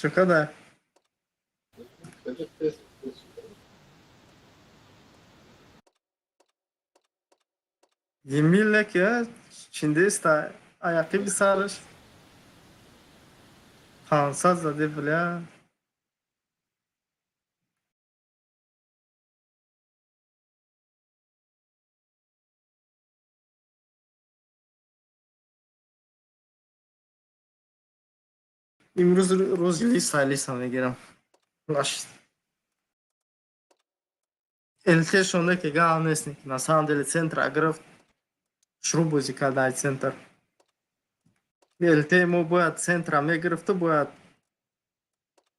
Şu kadar. Yeminle ya. Şimdi ista ayakta bir sarış. Kansaz da de bile. امروز روز لیست لیست هم میگیرم. باش. التي شونده که گام نیست که на самом деле центр агров шрубузи когда центр. التي ему باید центра میگرفته باید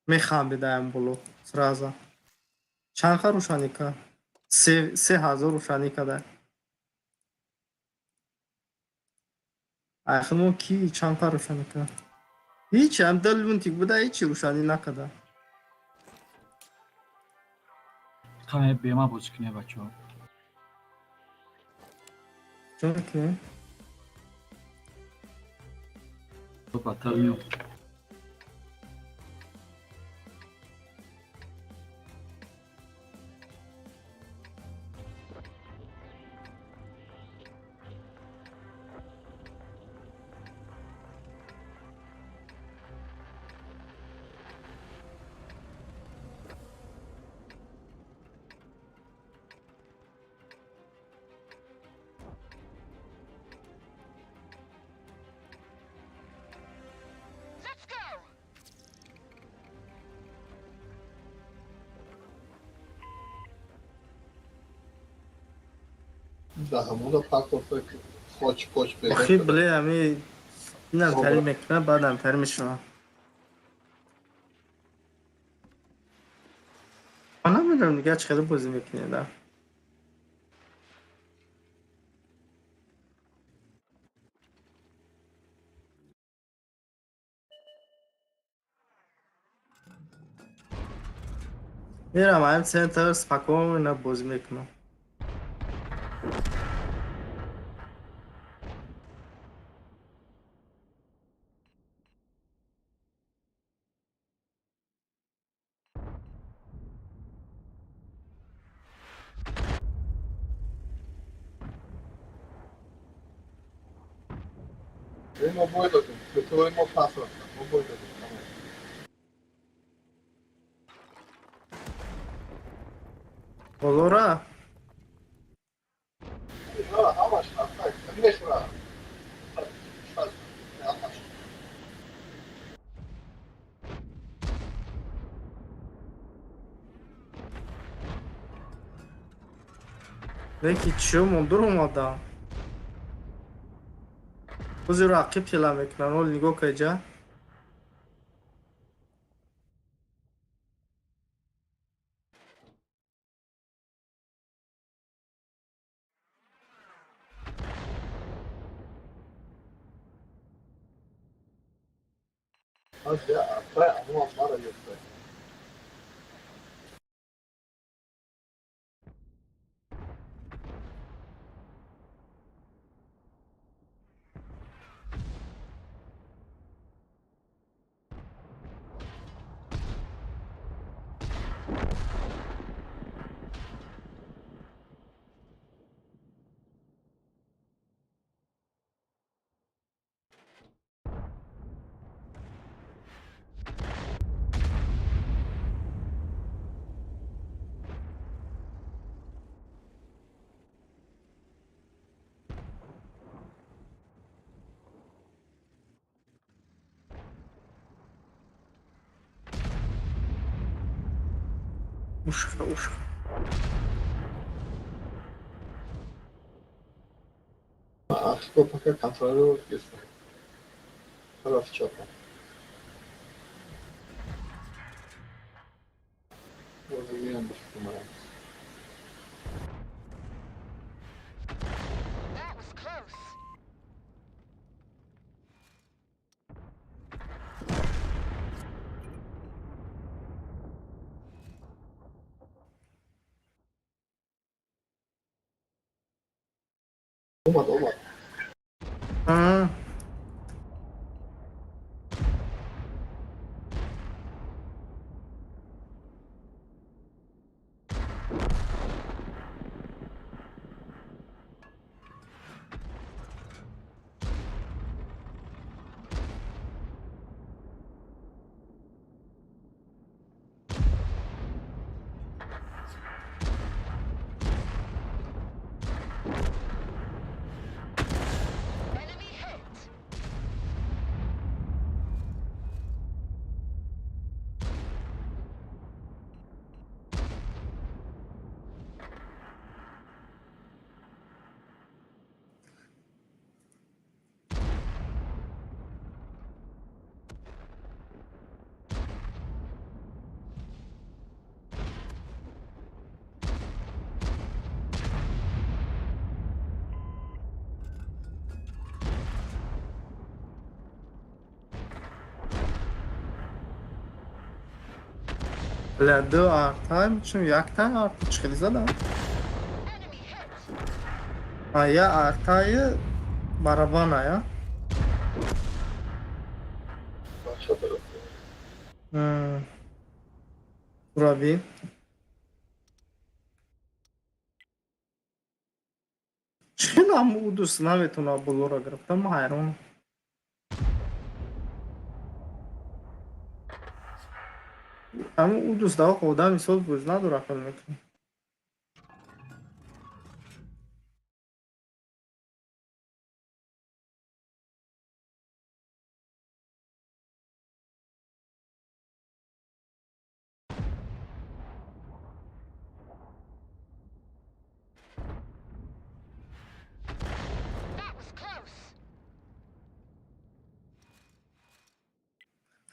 میخوام بدهم بلو سرازا. چند خر روشانی که 3000 روشانی کرده. اخنو کی چند خر روشانی کرد. هیچ هم دلون تیک بوده هیچی روشانی نکرده. همه به ما بازی کنه بچه ها. چون که تو بدتر میام. Da همون پاک فکر خاچ پاچ پیدا بخی شده. بله همی اینم تری میکنه بعدم تری میشونه. من نمیدونم دیگه چقدر بازی میکنه ده. میرم هم سنتر سپاکوم اینا بازی میکنم. ما باید دادیم. به طور ما پس رفتم. ما باید دادیم. بلورا همش همش نمیخوره. Belki çiğ durmadan. Buzi rakip yela میکنن ول نگاه کجا. از یه افرای اما ما را گفته. Uşka uşka. اخی با پاک کنترل رو گفته. طرف چاپم. بازی میرم بشکم من. That was close. اومد. Ha. Бля, 2 артаем, чим як та арточки зада. А я артayı barabana ya. Aşağı tarafı. Burabi. Чим нам удус наметуна булора грифтам хайрон. Ам удус да хода мисол буз надора фил мекун.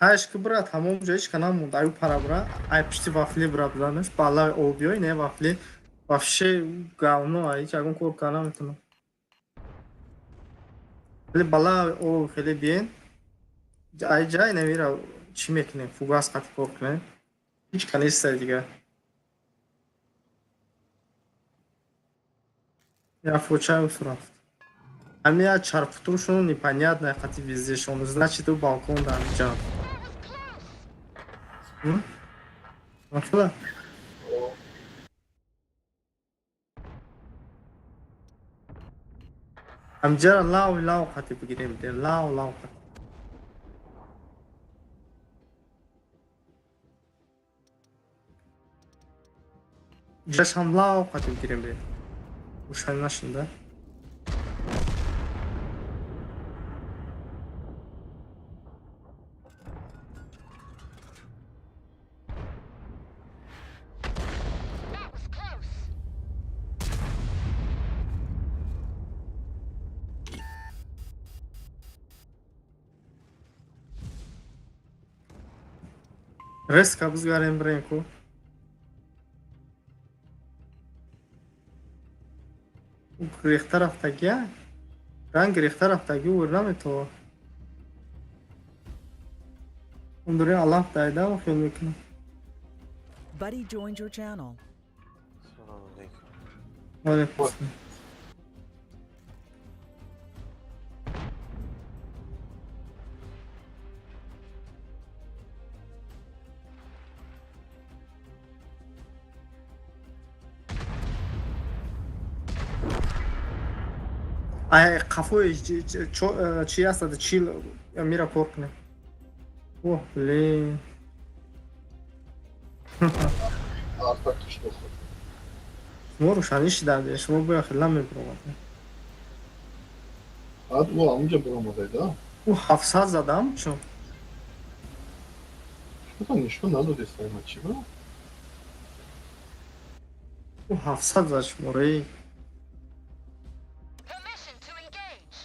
Ҳашки брат, ҳамон ҷоиш ка намунд, аю пара бра, ай пишти вафли бра бзанаш, бала обиёй не вафли, вафше гавно, ай ҳеҷ ягон кор ка наметунам. Вали бала о хеле биен, ай ҷай намира чӣ мекунем, фугас қати кор кунем, ҳеҷ ка нестай дигар. Я фочаю сурафт. Ҳамия чарпутушон непонятно қати везешон, значит у балкон дар ҷа. Мафла? Амҷара лав қати бигирем де, лав қати. Ҷашам лав қати бигирем де. Ушан нашинда. Резко бизгарем бренку. Грехта рафтагия? Ранг грехта рафтаги урнаметова. Он дуре алаф дайда ва хел мекунам. Buddy joined your channel. Алейкум. Ай қафои чӣ ҳастад чил мира кор кунем. Оҳ блин. Arta kışta olsun. Шумо рӯшанӣ шидаде, шумо боя хела мебуромад. Hadi o amca bulamadaydı ha. Ӯ 700 задам чун? Что там еще надо здесь матчи, да? Ӯ 700 зад шумораи. Permission to engage.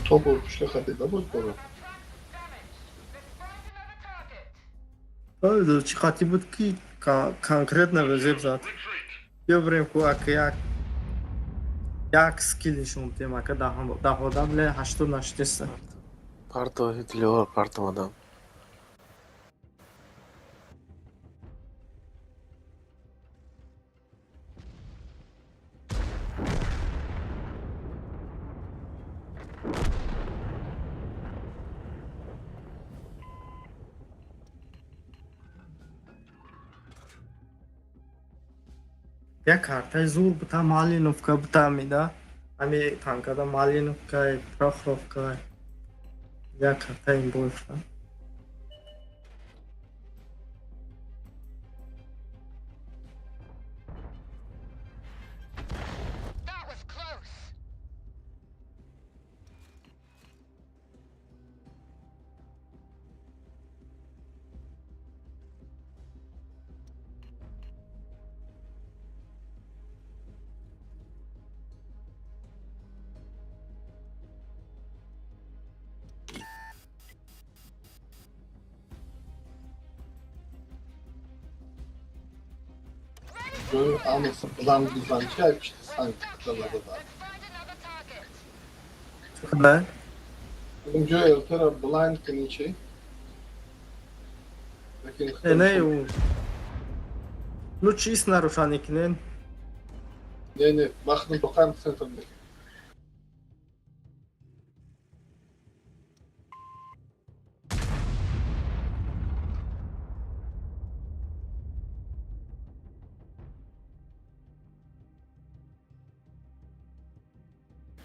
Top olmuşlar hadi da boş bora. Ой, чӣ қати буд ки конкретно везеб зад. Биё бирем ку ака як скил нишон дем, ака даҳода биле 80 наштеста. Parto ediliyor, parto adam. Як картаи зур бута Малиновка бута меда. Ами танкада Малиновка, Прохоровка. Як картаи ин бофта. That was close. Böyle almasın plan düzenci yapmıştı sanki kıtalarda da. Let's find another target. Хуб. Bugün Joel Tera blind kinichi. Lakin Ne o? Ну чист нарушаникнен. не, махнем по кам център.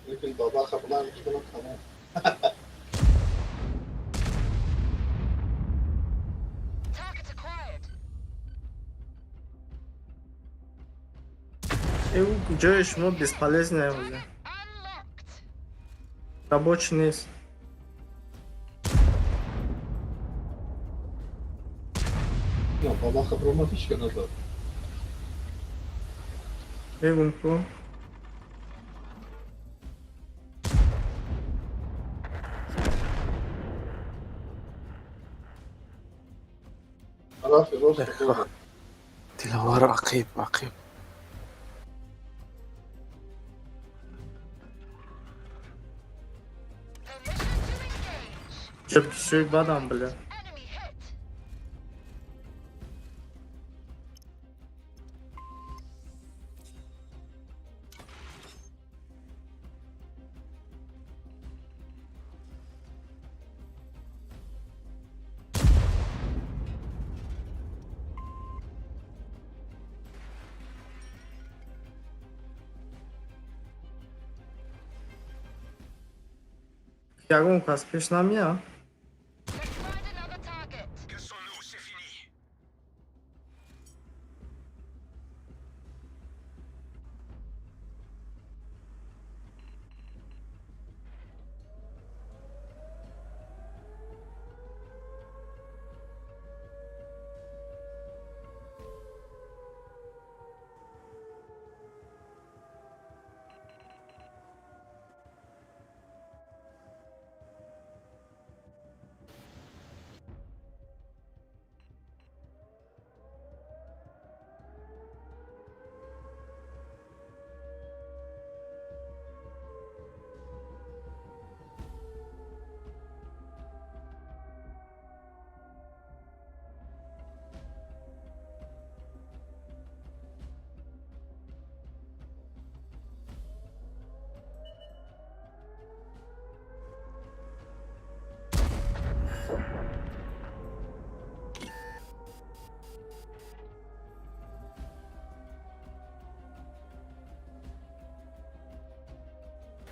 Lakin baba kapıdan çıkmak tamam. Target acquired. Джой шумо бесполезная уже. Unlocked. Рабочий нест. No, baba kapıma hiç yanında. Evumku. Arafi rost. Dilawar akib, akib. Permission to engage. Чтоб все бадам, бля. Enemy hit. Ягун каспеш намия. Let's find another target.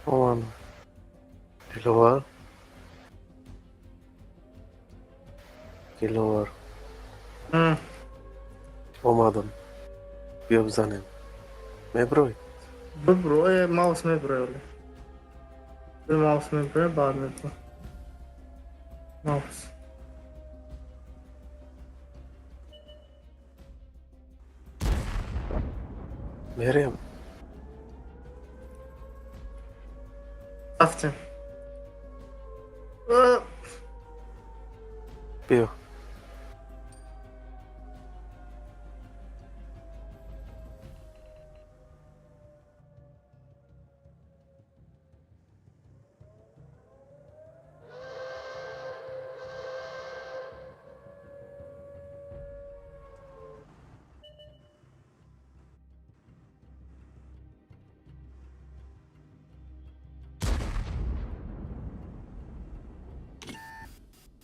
Aman. Dilawar. Dilawar. Hı. Olmadım. Biyobzanem. Mebroy. Bro, mouse में bro ले. फिर mouse में bro बाद में तो. Mouse. Meryem. After. Biyo.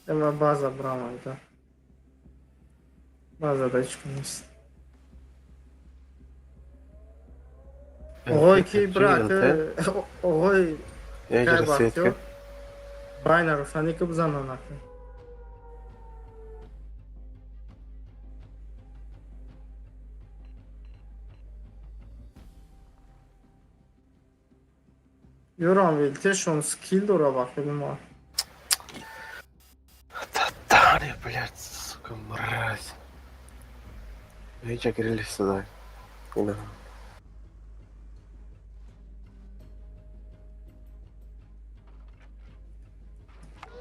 Ama baza bıramaydı. Baza da çıkmış. Oy ki bırak. Oy. Я Kaj же bakıyor. Светка. Bayna Rufanik'ı bu zaman akı. Yoram велтеш, он скилл дора bakıyorum var. Татари, блядь, сука, мразь. Иди грились сюда. Да.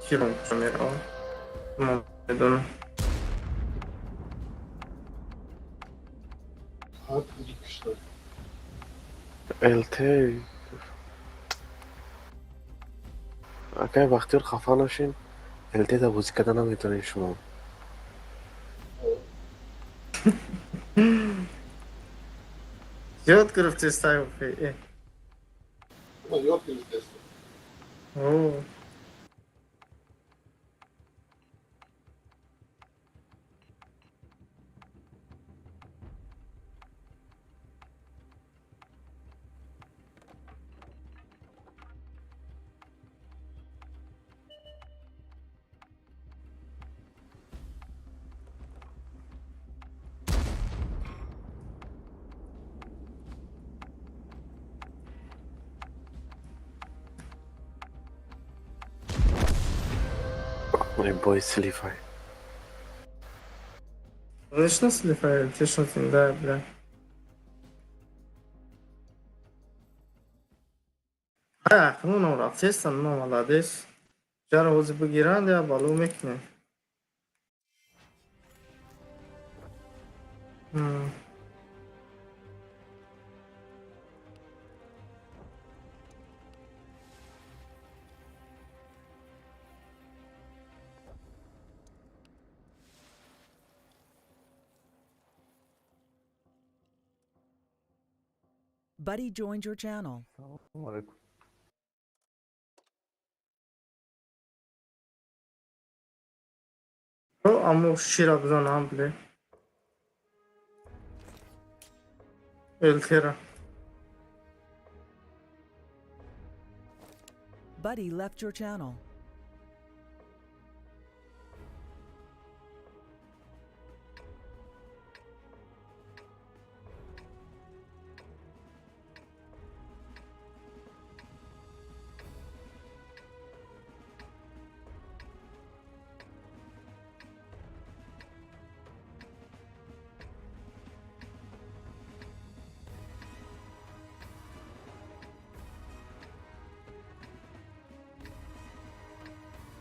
Хирон помирал. Ну, я думаю. Saat 1 kuşlar. LT. اگه وقتی رو خفه نشین LT ده بازی کردن نمیتونین شما Йод грифти стайл фи. Ну, йод естественно. О. My boy Слифай. Знаешь, что слифай? Ты что ты, да, бля. Ну, ну, артистом, ну, молодец. Вчера вот бегиран, я балу мекне. Buddy joined your channel. Amo shira bzan amble. Eltera. Buddy left your channel.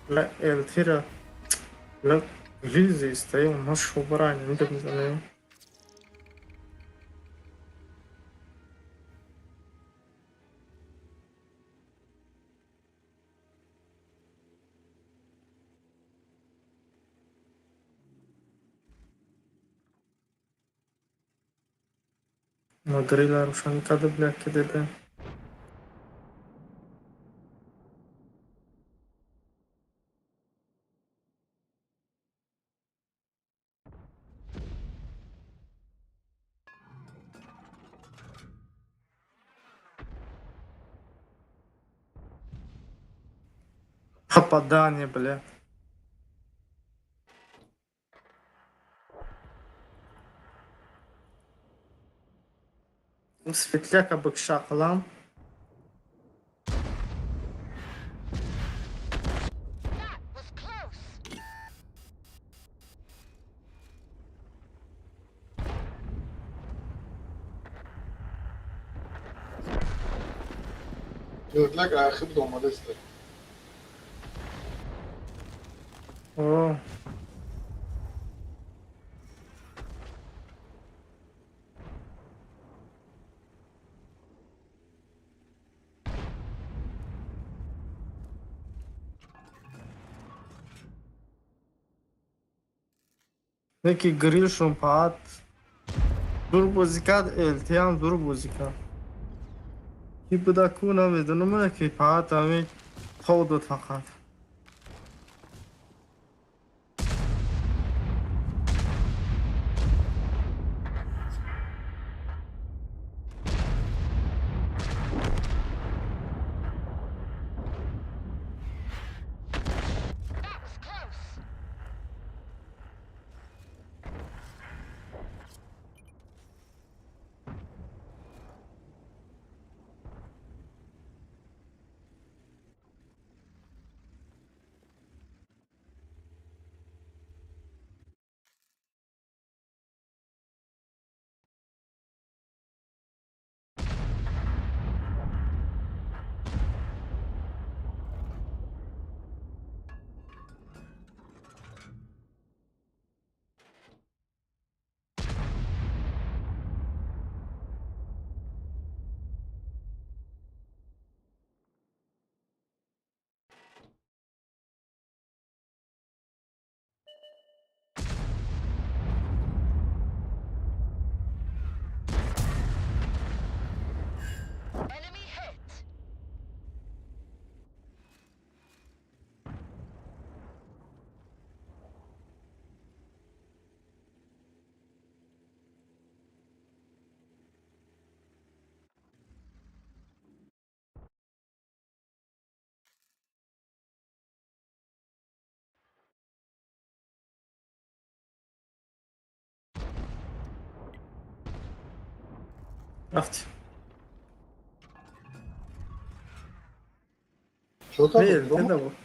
لا الترا. لا جيزي استيو مش هو براين انت مزنيو. ما غريلا روشان كذب لك كده ده. Попадание, бля. Светляка быкша кылам. That was close. تلاقي خدمة مدرسة. О. Neki grill şumpat. Dur bozikat eltiyam dur bozika. Ki bu da kuna vedunum ki pat ami tavdu takat. That was close. رفتی چطور همه بود؟ التدا بود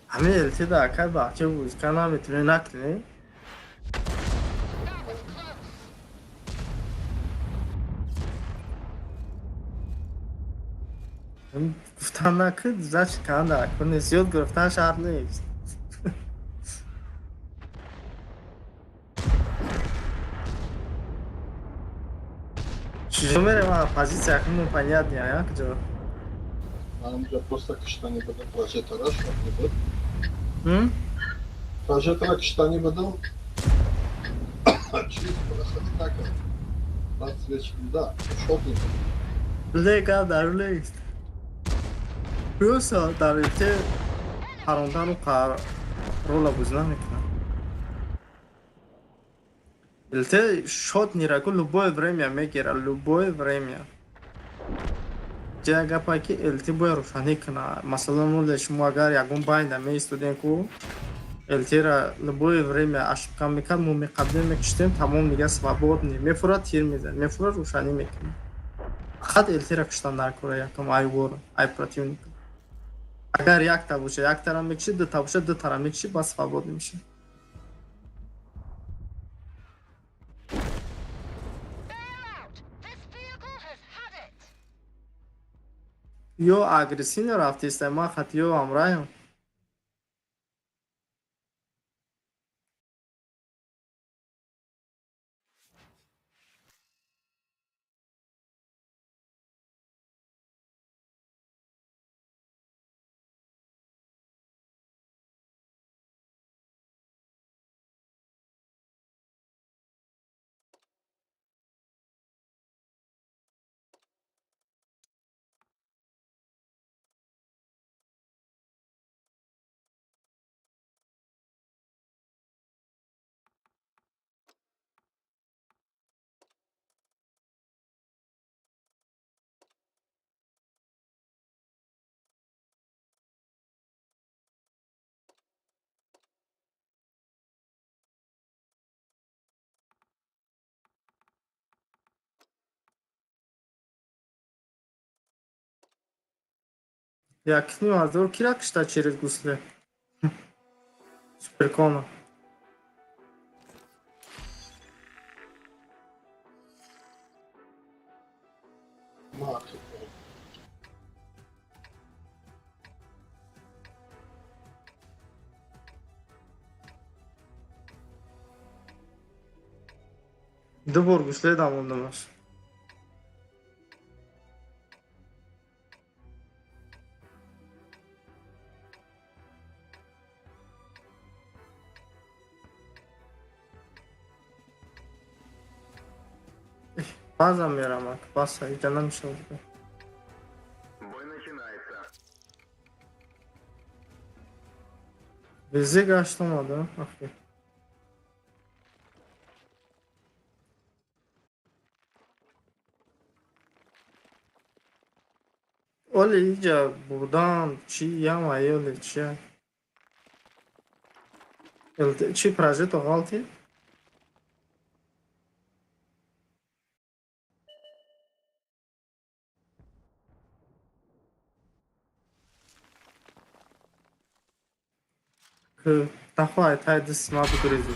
همه التدا اکر بچه بود که نمیتونی نکنی گفتم نکن زد کنده کنی زیاد گرفتن شهر نیست چجا میره من پازیسیا کنم понятно ya کجا من вже просто киштані بدم прожектора, щоб не було. هم؟ Прожектора киштані بدم. Чисто, просто так. Подсвечник, да, шотник. لیکن در لیست بیوسا در الته حراندن و رولا بوز نمیکنم الته شот نیرکو любое время میگیره любое время جا گپا که الته باید روشنی کنه مثلا مول شما اگر یکون باینده می استودین کو الته را любое время اشکام میکرد مو میقبلی میکشتیم تمام دیگه свободný میفورد تیر میزن میفورد روشنی میکنه خط الته را کشتن در کوره یکم ای وور ای противник اگر یک تا باشه یک طرف میکشی دو تا باشه دو طرف میکشی بس свободný میشه Bail out! This vehicle has had it! یو اگریسین رفتی است ما خط یو امرایم якни азор кира кишта через гусле суперкона Мати. ду бор гусле дамондамаш базам мерам баса ида намешам везе гаштам ада ахи оли иҷа бурдан чи ям аёле чи чи прожето галти Давай, тай дис ма бигрези.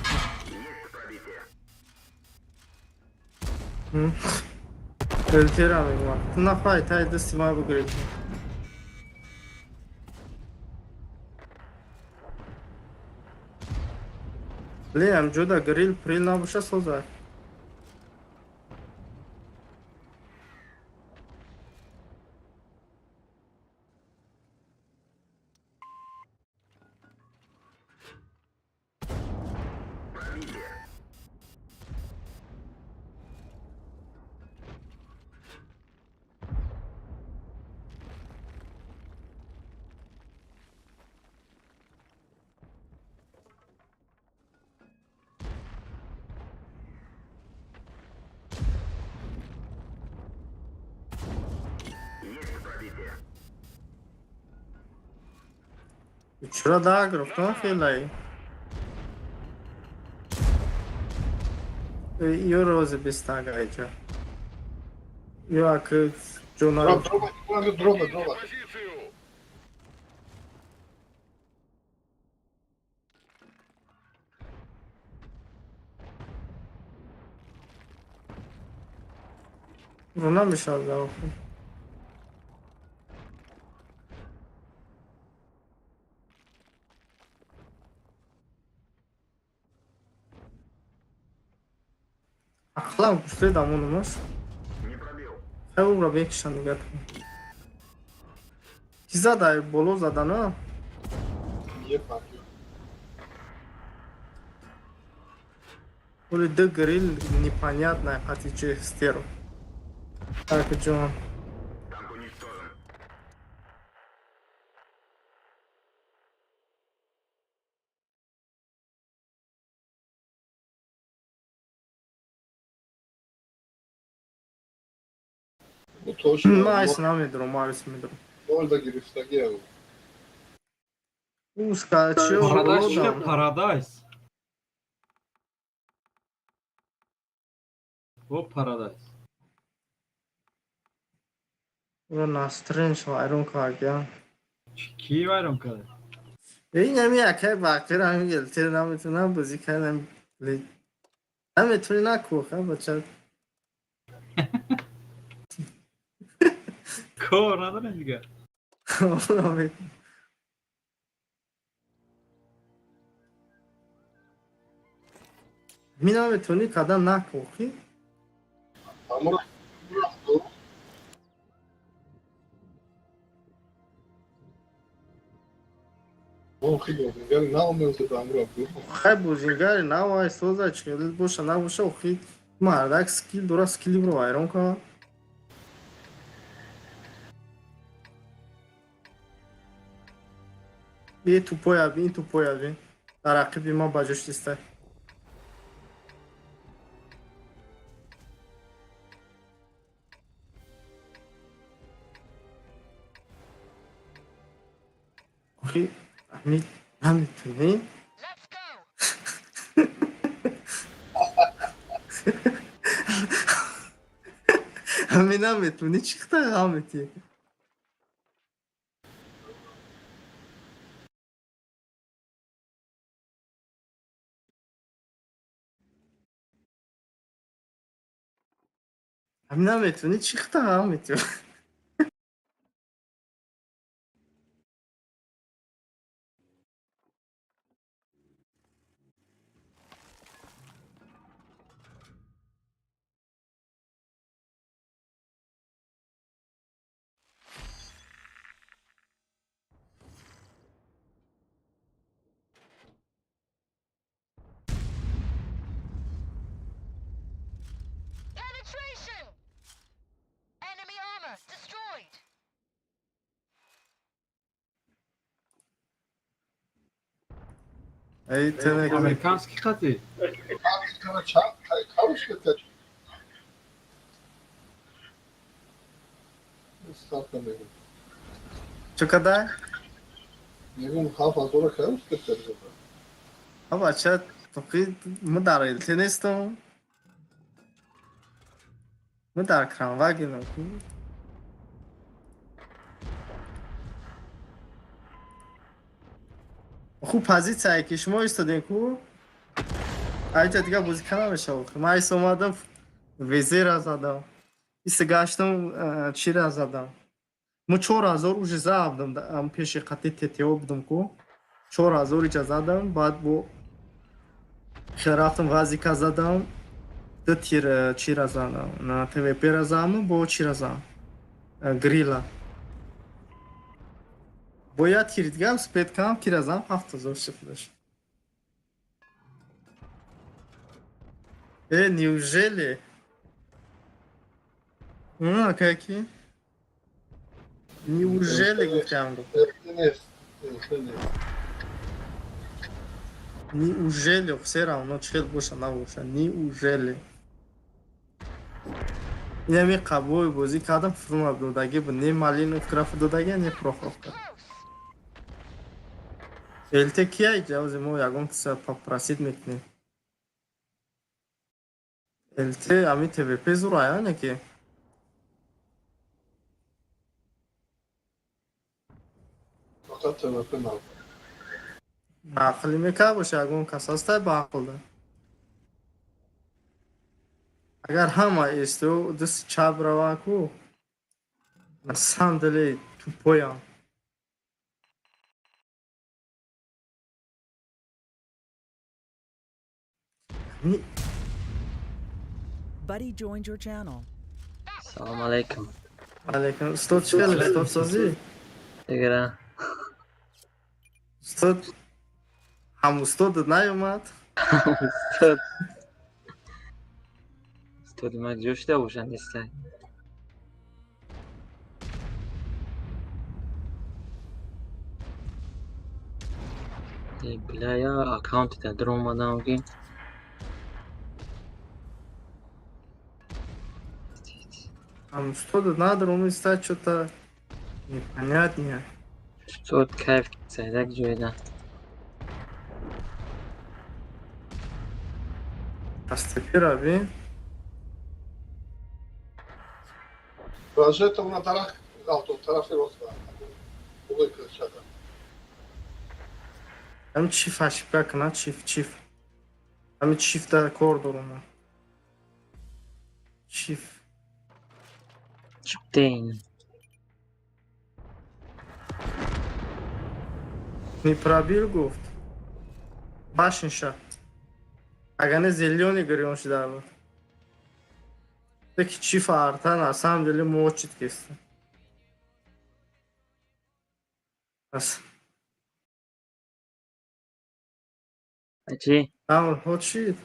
Элтера мегма. Нафай, тай дис ма бигрези. Ле амҷода грил прил набоша соза. Чура да графтон филай. Io rose bistagaica. як Джона. Дроба. Вона мішав за Ахлам пусти дамонумаш. Хай ра бекшан дига. Ки зада боло задана? Niye farklı? Оли д грил непонятно хатиче стеро. Так, Джон. Bu точно. Найс намедру, майс медру. Orada girişte gel. Ускаче Paradise боло чиye? дам. Paradise. O Paradise. Вона стрендж вайрон кагя. Ki var on kadar? این همی اکه باقی را همی گلتر نمیتونم بازی کردم هم میتونی نکو خب بچه Ko nada دیگه. می نمیتونی قدم نکو خی Hamur bıraktı. O خیلی gel ne olmuyorsa da hamur yapıyor. خی بوزینگاری نوای سوزا چکلیل باشه نباشه و خی مردک سکیل دورا سکیلی برو وایرون که یه توپای بین این توپای بین در عقیبی ما باجوش دیسته خی نمیتونی Let's go. همین نمیتونی چی خدا غامتی همین نمیتونی چی خدا غامتی Penetration. Enemy armor destroyed. ای تنک Amerikanski katı. Sana çak, kavuş getir. Islattım benim. چه kadar Benim hafaz olarak kavuş getir. ها بچه فقید ما در ایلتی نیستم ما در کرانواگی نکن خوب پذیت سعی که شما ایستادین کو اینجا دیگه بازی کنم بشه من ایست اومدم ویزی را زدم ایست گشتم چی را زدم ما 4000 уже زدم پیش قطعی تتیو بودم کو 4000 ایجا زدم بعد با رفتم وزیکا زدم دو تیر چی را زدم на ТВП را زدم با چی را زدم گریلا باید تیر دیگه هم سپید کنم کی را زدم 7000 شکلش неужели какие неужели гуфтям Deniz. неужели все равно чел боша набоша неужели ями қабои бозӣ кардам фурма додаги бу не малинов краф додаги не прохоров кард элте кия иҷози мо ягон киса попросид мекунем элте ами твп зурая неки تا ТВП набуд. ақли мека боша ягон кас ҳастай ба ақлда. Агар ҳама исту дасти чап рава ку на самом деле тупоям. Ни- Buddy joined your channel. Assalomu alaykum. Алейкум. Устод чикали, устод созӣ? Дигара. Устод ҳам устодат наёмад? Устод. Устод ма ҷошта бошад дистлайк. Бля, я аккаунтида дар омадам ки. Ҳам устодат надаром иста чӯта непонятнее. Устод кайф сайдак ҷойда. Астапира бин. Прожектор на тараф, тарафи рост. Ой, кричата. Ҳам чиф ошибка кунад, чиф. Ҳами чифта кор дорам. Чиф. Чиптейн. Непробил гуфт. Башинша. Агар не зелёный гирён шуда буд. Таки чифа арта на самом деле мочит кеста. Бас. Ачи? Там хочет.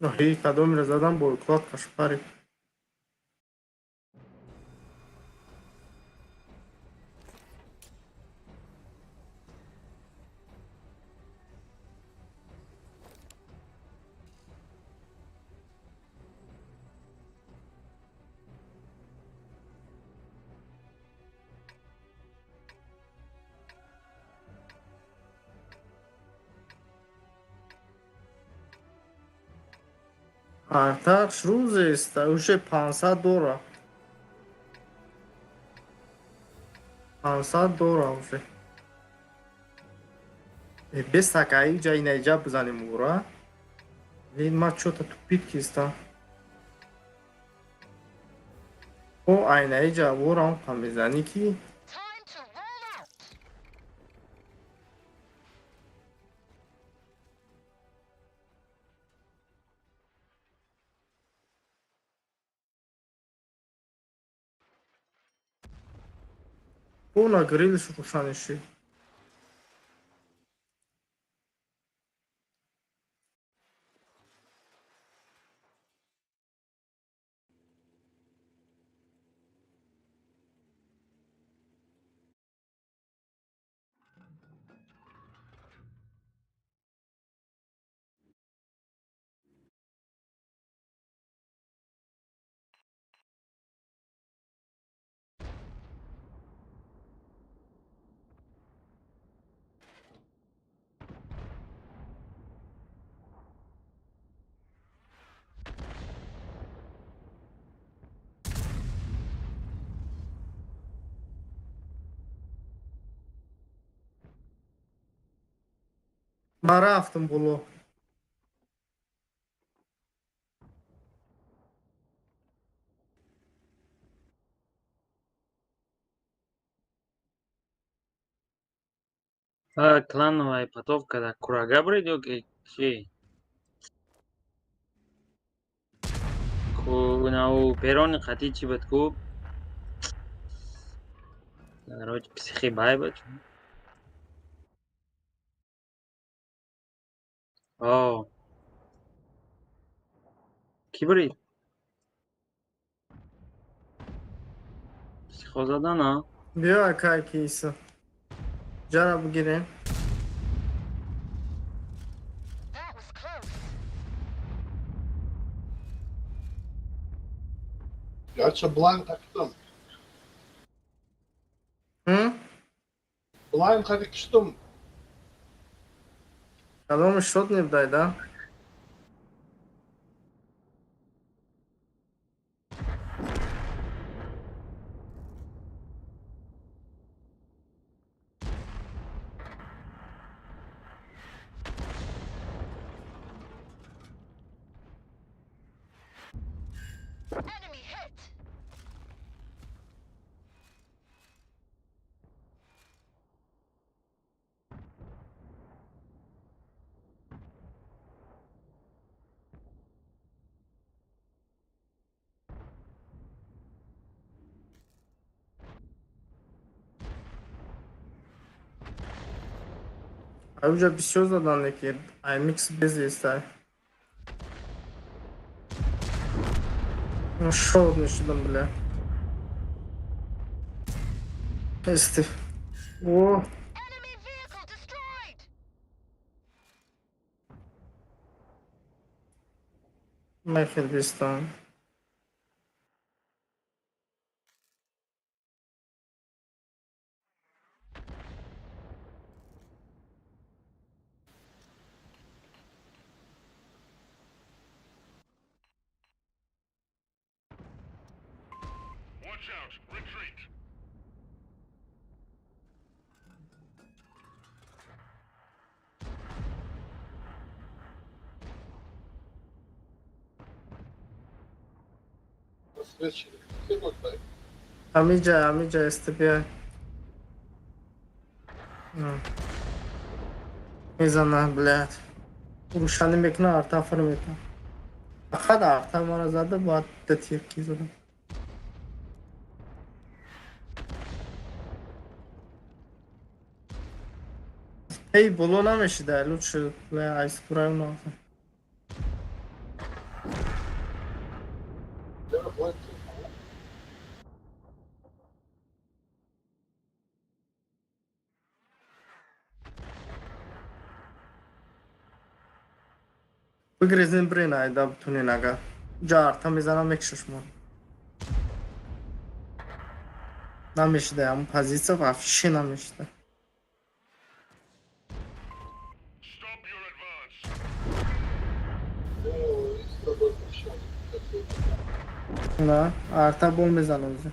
Ноҳи кадомиро задам бо укладкаш пари. Арташ рӯзест, уже 500 дора. 500 дора уже. Без такаи ҷа инаиҷа бизанем ура. Вин ма чӯта тупит кистам. О айнаиҷа ворам қа мезани ки Time to roll out. бона грилш рӯшаниши. Ман рафтам боло. Клановая потовка курага буред ёки чи? و پیران قطعی چی بود کو روی پسیخی بای بود آه کی برید پسیخو زدن ها بیا اکای کیسه جارا بگیرین That was close. Gerçi blind taktım. Hı? Blind taktım. Adamın shot neredeydi ha? Enemy hit. Ayrıca bir şey zaten ki IMX bezi ister. Shot düşürdüm bile. Steve. Oh. Enemy vehicle destroyed. Michael Biston. Watch out! Retreat! Свечи. Все tutaj. Amicia Steve. میزنن بلد روشنی میکنه آرتا فرو میکنه فقط آرتا ما رو زده باید دتیر کی زدم ای بلو نمیشیده لوچه و ایس برایم نازم Değil mi? Blind. بگریزین برین ایدا بتونین اگر جا آرتا میزنم یک ششمون نمیشیده همون پزیسه و افشی نمیشیده Stop your advance! Oo, işte böyle bir şey. نه آرتا بول میزنم زی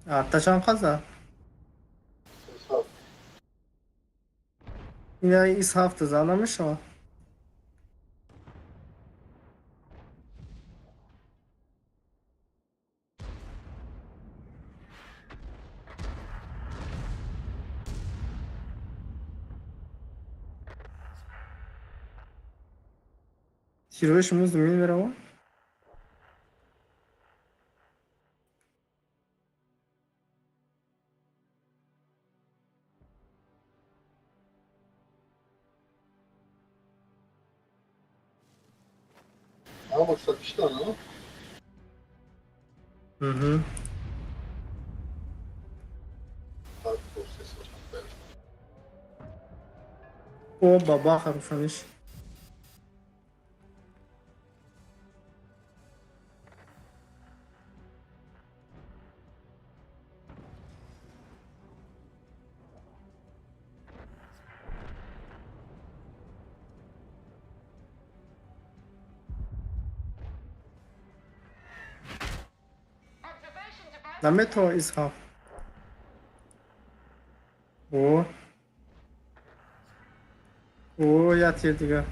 آرتا چند خزه Hesap. yine ایس هفت زنمش ها تیروش موز زمین برم Ama satıştan ha. Hı hı. Farklı ses var. O baba хорошо. Observation device. The metro is half. O. O yat yer دیگه.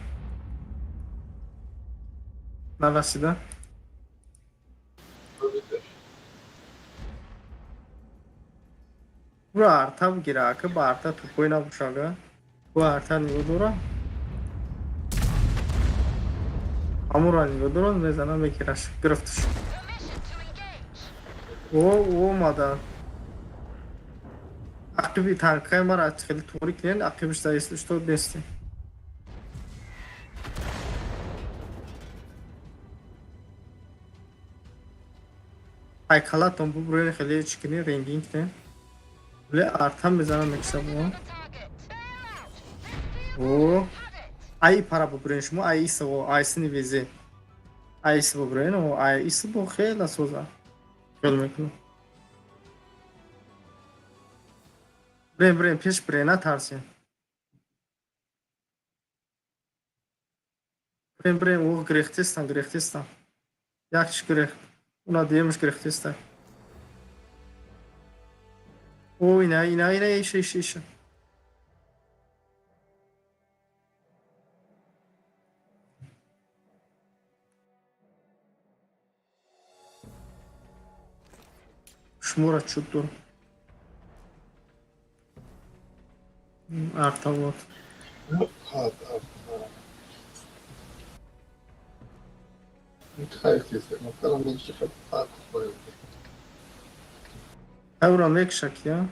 نرسیده. Tabii de. برو ارتا بگیره که با ارتا توپوی نبوشاگه و ارتا نیو دورم همون را نیو دورم میزنم بگیرش گرفتش او مادر عقبی تانکای مرا خیلی طوری کنین عقبش دایستش تو دستی ای کلاتون ببرین خیلی چکنی رنگین کنین ولی ارتا میزنم میکسم او ای پارا ببرین شما ای ایسا و ایسنی ویزی ایس ببرین و ای ایسا با خیلی سوزا خیلی میکنم برین پیش برین نترسین برین او گریختیستن یکش گریخت اونا دیمش گریختیستن او اینا ایشه شمورا چود دور ارتا بود Hadi. Mutlu مثلا میشه خیلی فرق باید اورا میکشک یا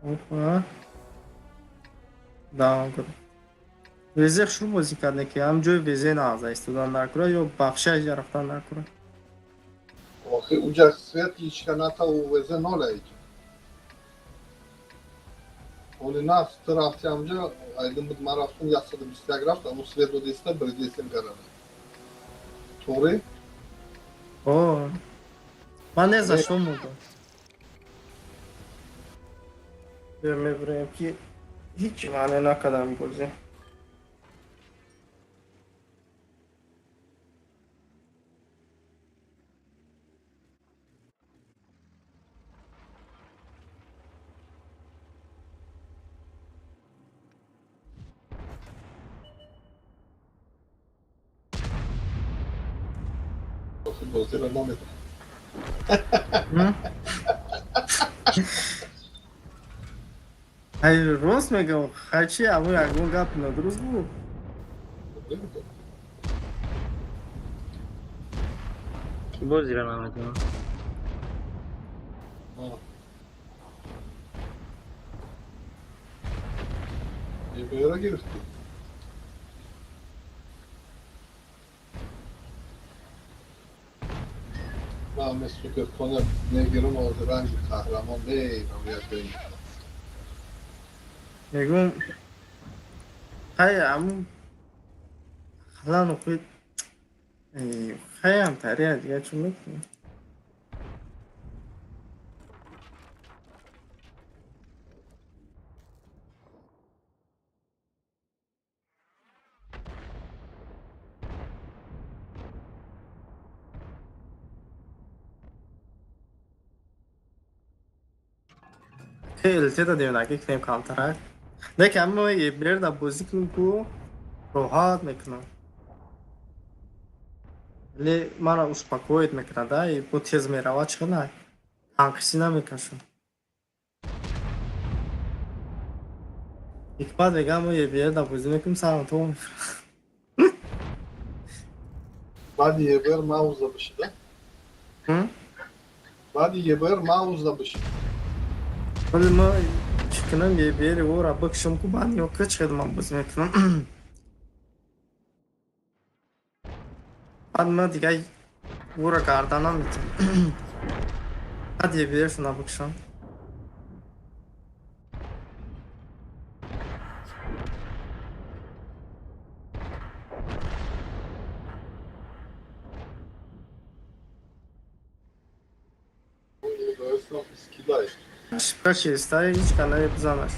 اوپا داون کرد ویزه شروع بازی کردن که هم جای ویزه نازه استودان نکنه یا بخشه از رفتن نکنه آخه اونجا سویت هیچکناتا u veze nula aici. Oni nas tarafti amca aydın bu marafın yasadı Instagram da bu svet odasında belediyesin kararı. Doğru? اوه من نزشتم بودم بیا میبریم که هیچی معنی نکدم بازی Bakın bozdur anlamadım. ای روز میگم خرچی همون یکمون گپ ندروز بود Değil mi? کی بازی رو نمیدونم. Ha. Bir yere girdi. Ben Mesut'u konu ne girim oldu ben kahraman değil oraya değil. میگم های همون خلا نخوید خیلی هم تریه دیگه چون میکنم خیلی دادیم نگه کنیم کانترکت دیگه اما یه بیر دا بازی کنیم که راحت میکنم ولی مرا успокоить میکنه دا با تیز میروه چقدر تنقیسی نمیکشم یک بعد دیگه اما یه بیر دا بازی میکنیم سرم تو میکنم بعد یه بر موزه بشه ده. بعد یه بر موزه بشه. ولی ما چکنم یه بیر او را بکشم که بعد یا کچ خیلی من بازی میکنم بعد ما دیگه او را گردانم میتونم بعد یه بیر شنا بکشم Bu da esnaf iskidayız. شپرش ایستایی هیچ کنه بزنش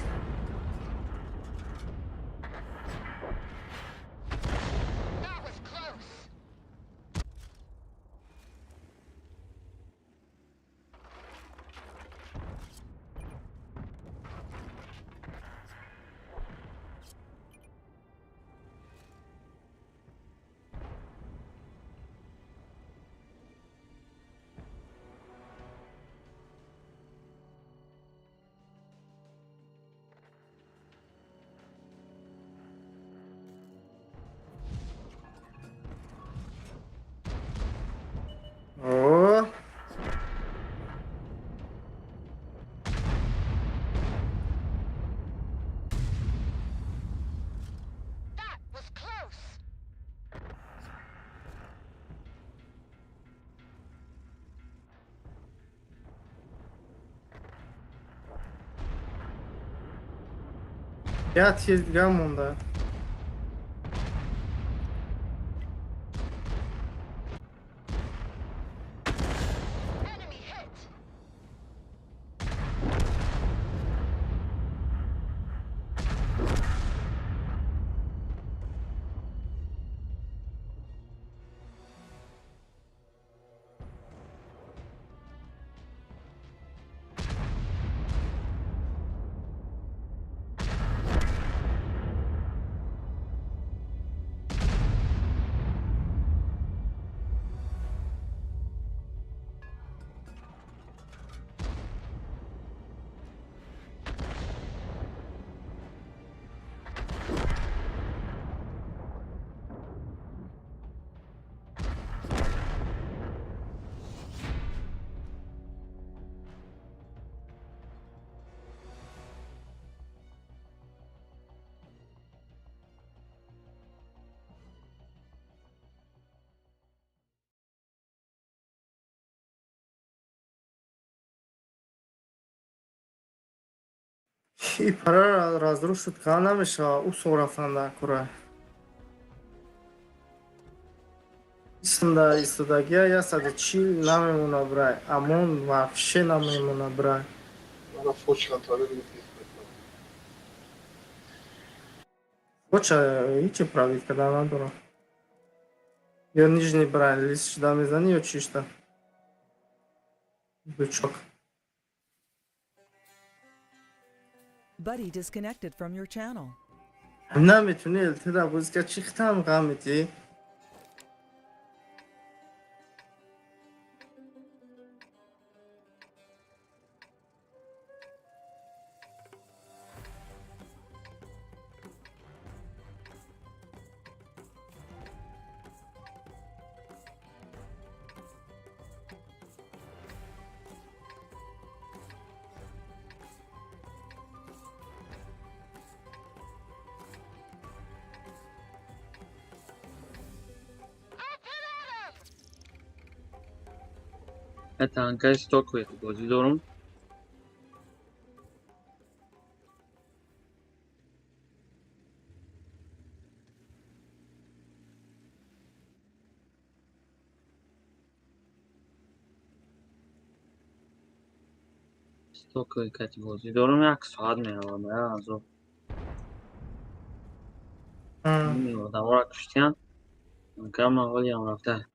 That was close. یه تیر دیگه مونده. Enemy hit. И пара разрушит канамиша у сорафанда кура. Исмда истодагия я сада чил намемуна брай. Амон вообще намемуна брай. Bana foş kantarı bir Хоча ичи правит, когда надо. Её нижний брай, лист сюда мезани, её чисто. Бычок. Buddy disconnected from your channel. نمیتونی التدا بوزکا چی ختم قامتی؟ تانکای استوک بازی دارم. استوک کتی بازی دارم. یک ساعت میروم از او میروم را کشتیم. کم اولی هم رفته.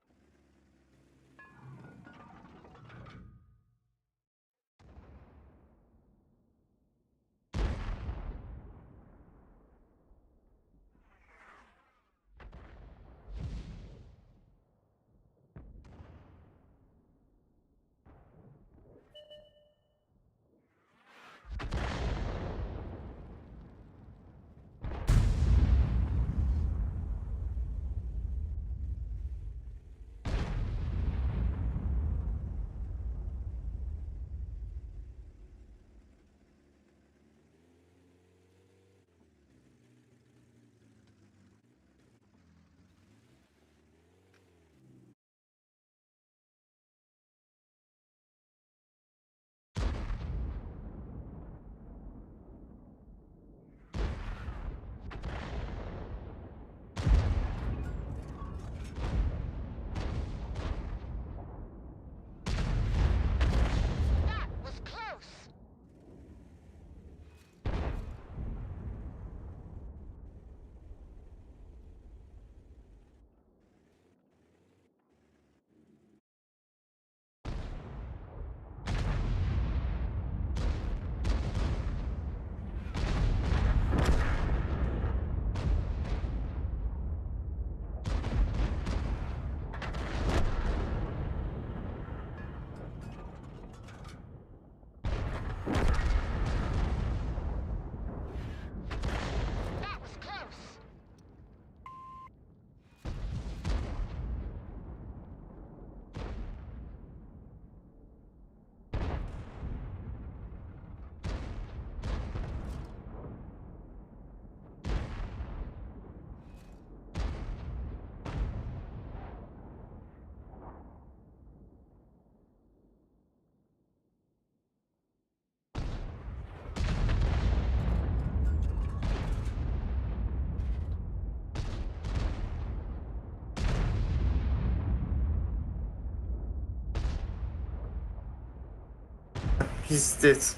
пиздец.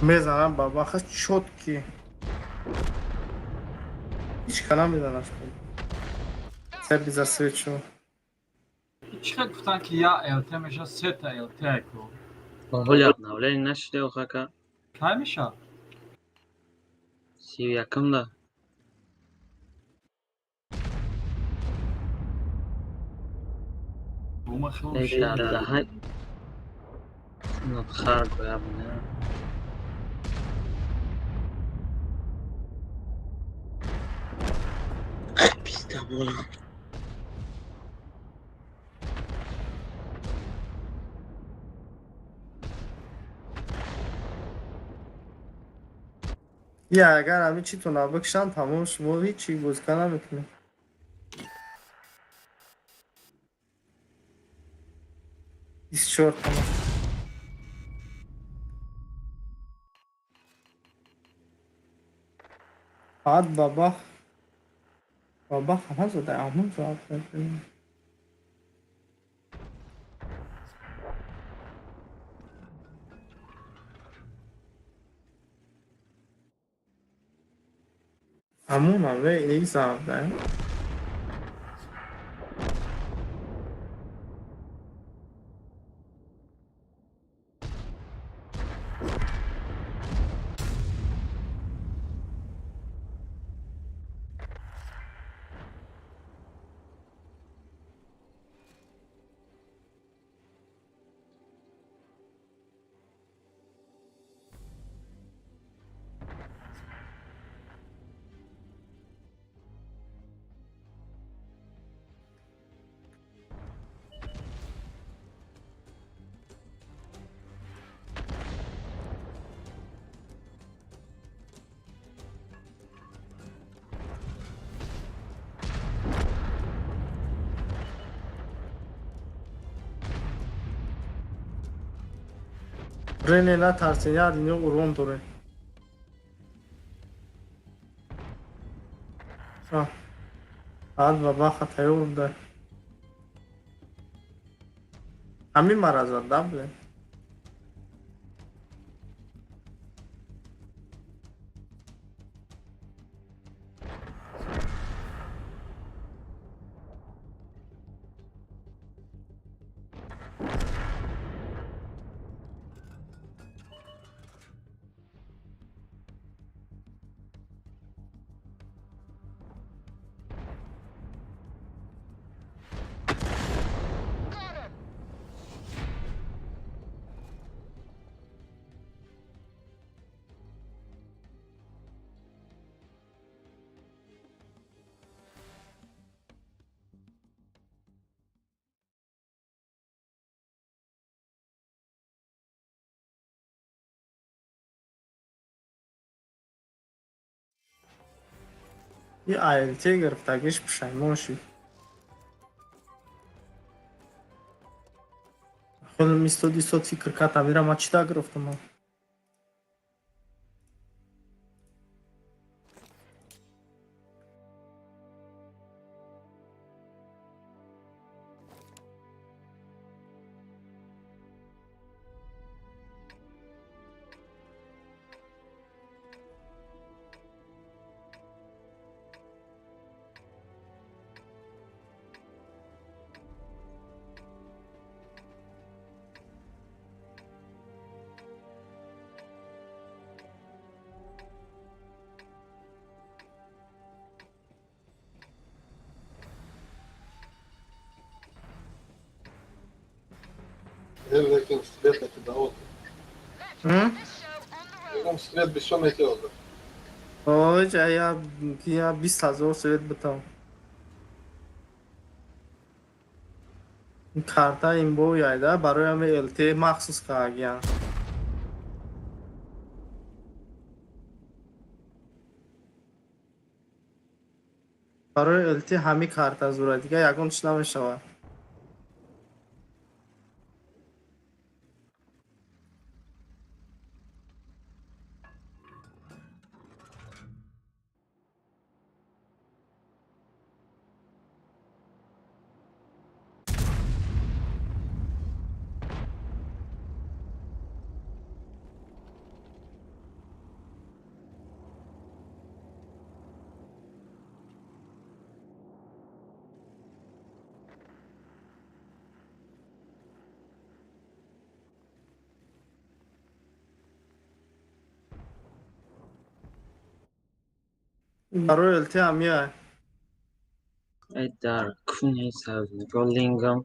Мезанам ба баха чётки. Ҳичка намезанаш. Себи засвечу. چقدر گفتن که یا LT میشه 3 تا LT کو Оҳуля навлени нашиде охака. کی میشه 31-да. بوم خیلی Лек شیرین. 17. Надхар гоям не. Пизда бола. Я агар ҳамин читон набикшам тамом шумо ҳичи бозика наметонед. 24 тамом. фақат баба ҳама зада амон завоб дад. Амонам ве ин завоб дад. Рене натарсен, як дунё урвон дорем. Фақат бабаха тайёр будай. Ҳамин мараза да блин. ин ILT гирифтагиш пушаймон шид. хеле истоди сот фикр кардам, мира ман чида гирифтам. Lekin svet da oldu. Hm? Lekin svet bishom oldu. Ой, я 20,000 свет битам. карта ин бо яйда барои ҳами LT махсус кардагиян. барои LT ҳами карта зурад, дига ягон чиз намешавад. برای التی هم میای. ای در کونه سبزی گلینگم.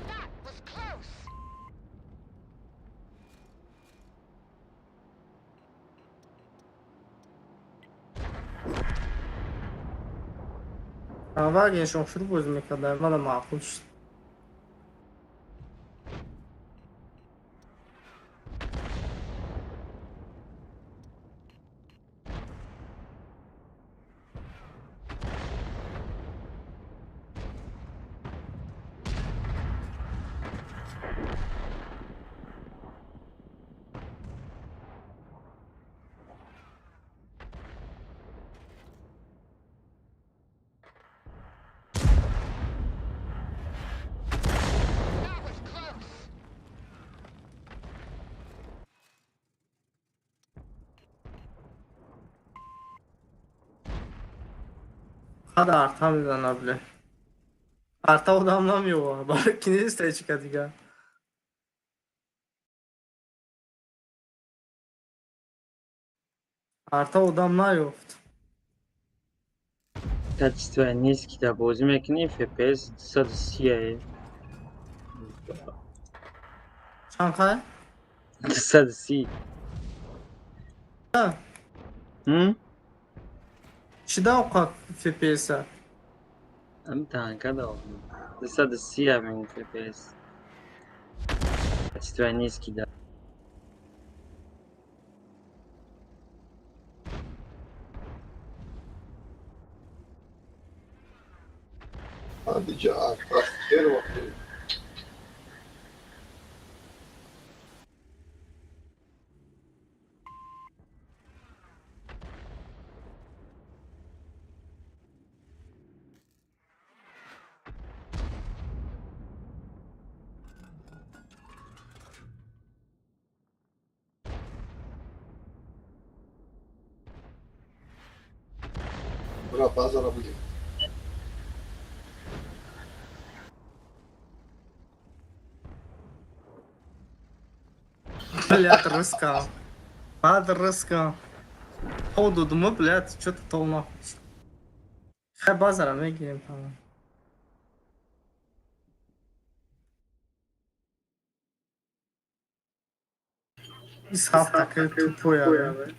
That was close. اما اگه شما شروع بازی میکردن من معقول شد. That was close. Hadi arta میزنه بله. arta odam namiyor. برای کی نیست چیکار دیگه. arta odam نیفت. کچیتوی نیست که در بازی میکنی FPS 230 چند خواهی؟ 230 چی دا اوقات FPS ها؟ هم تنکه دارم 230 همین FPS کچیتوی نیست که در Hadi ki arkadaş gel bakayım. Bırak pazara bugün. Блядь, рыска. Надо рыска. Ходу думаю, блядь, что-то толно. Хай базара میگیریم tamam. این هفته که توپوی آره.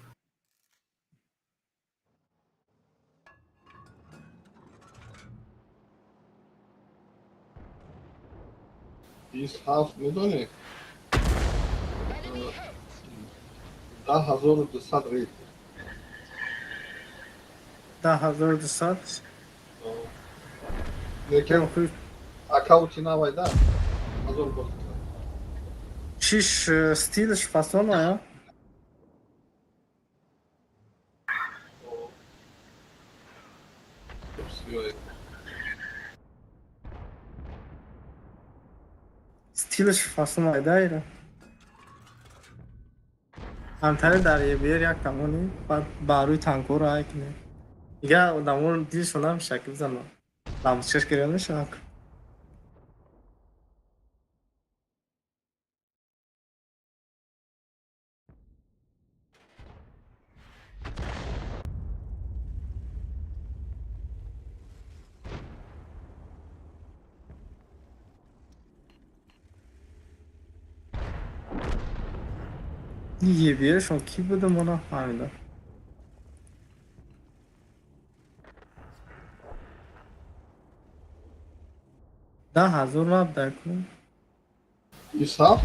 İshaf میدونی Enemy hit. 10200 ریت 10200. لیکن خوی اکاونتی نبایده 1000 بود چیش стилش фасона я? стилش фасона дайра. همتره در یه بیر یک کمونی بعد باروی تانکو رو های کنی دیگه آدمون دیلشون هم شکل زنم لامسکش گریانه شک یه بیرشون کی بوده مونا همیده 10,000 نبده کن İshaf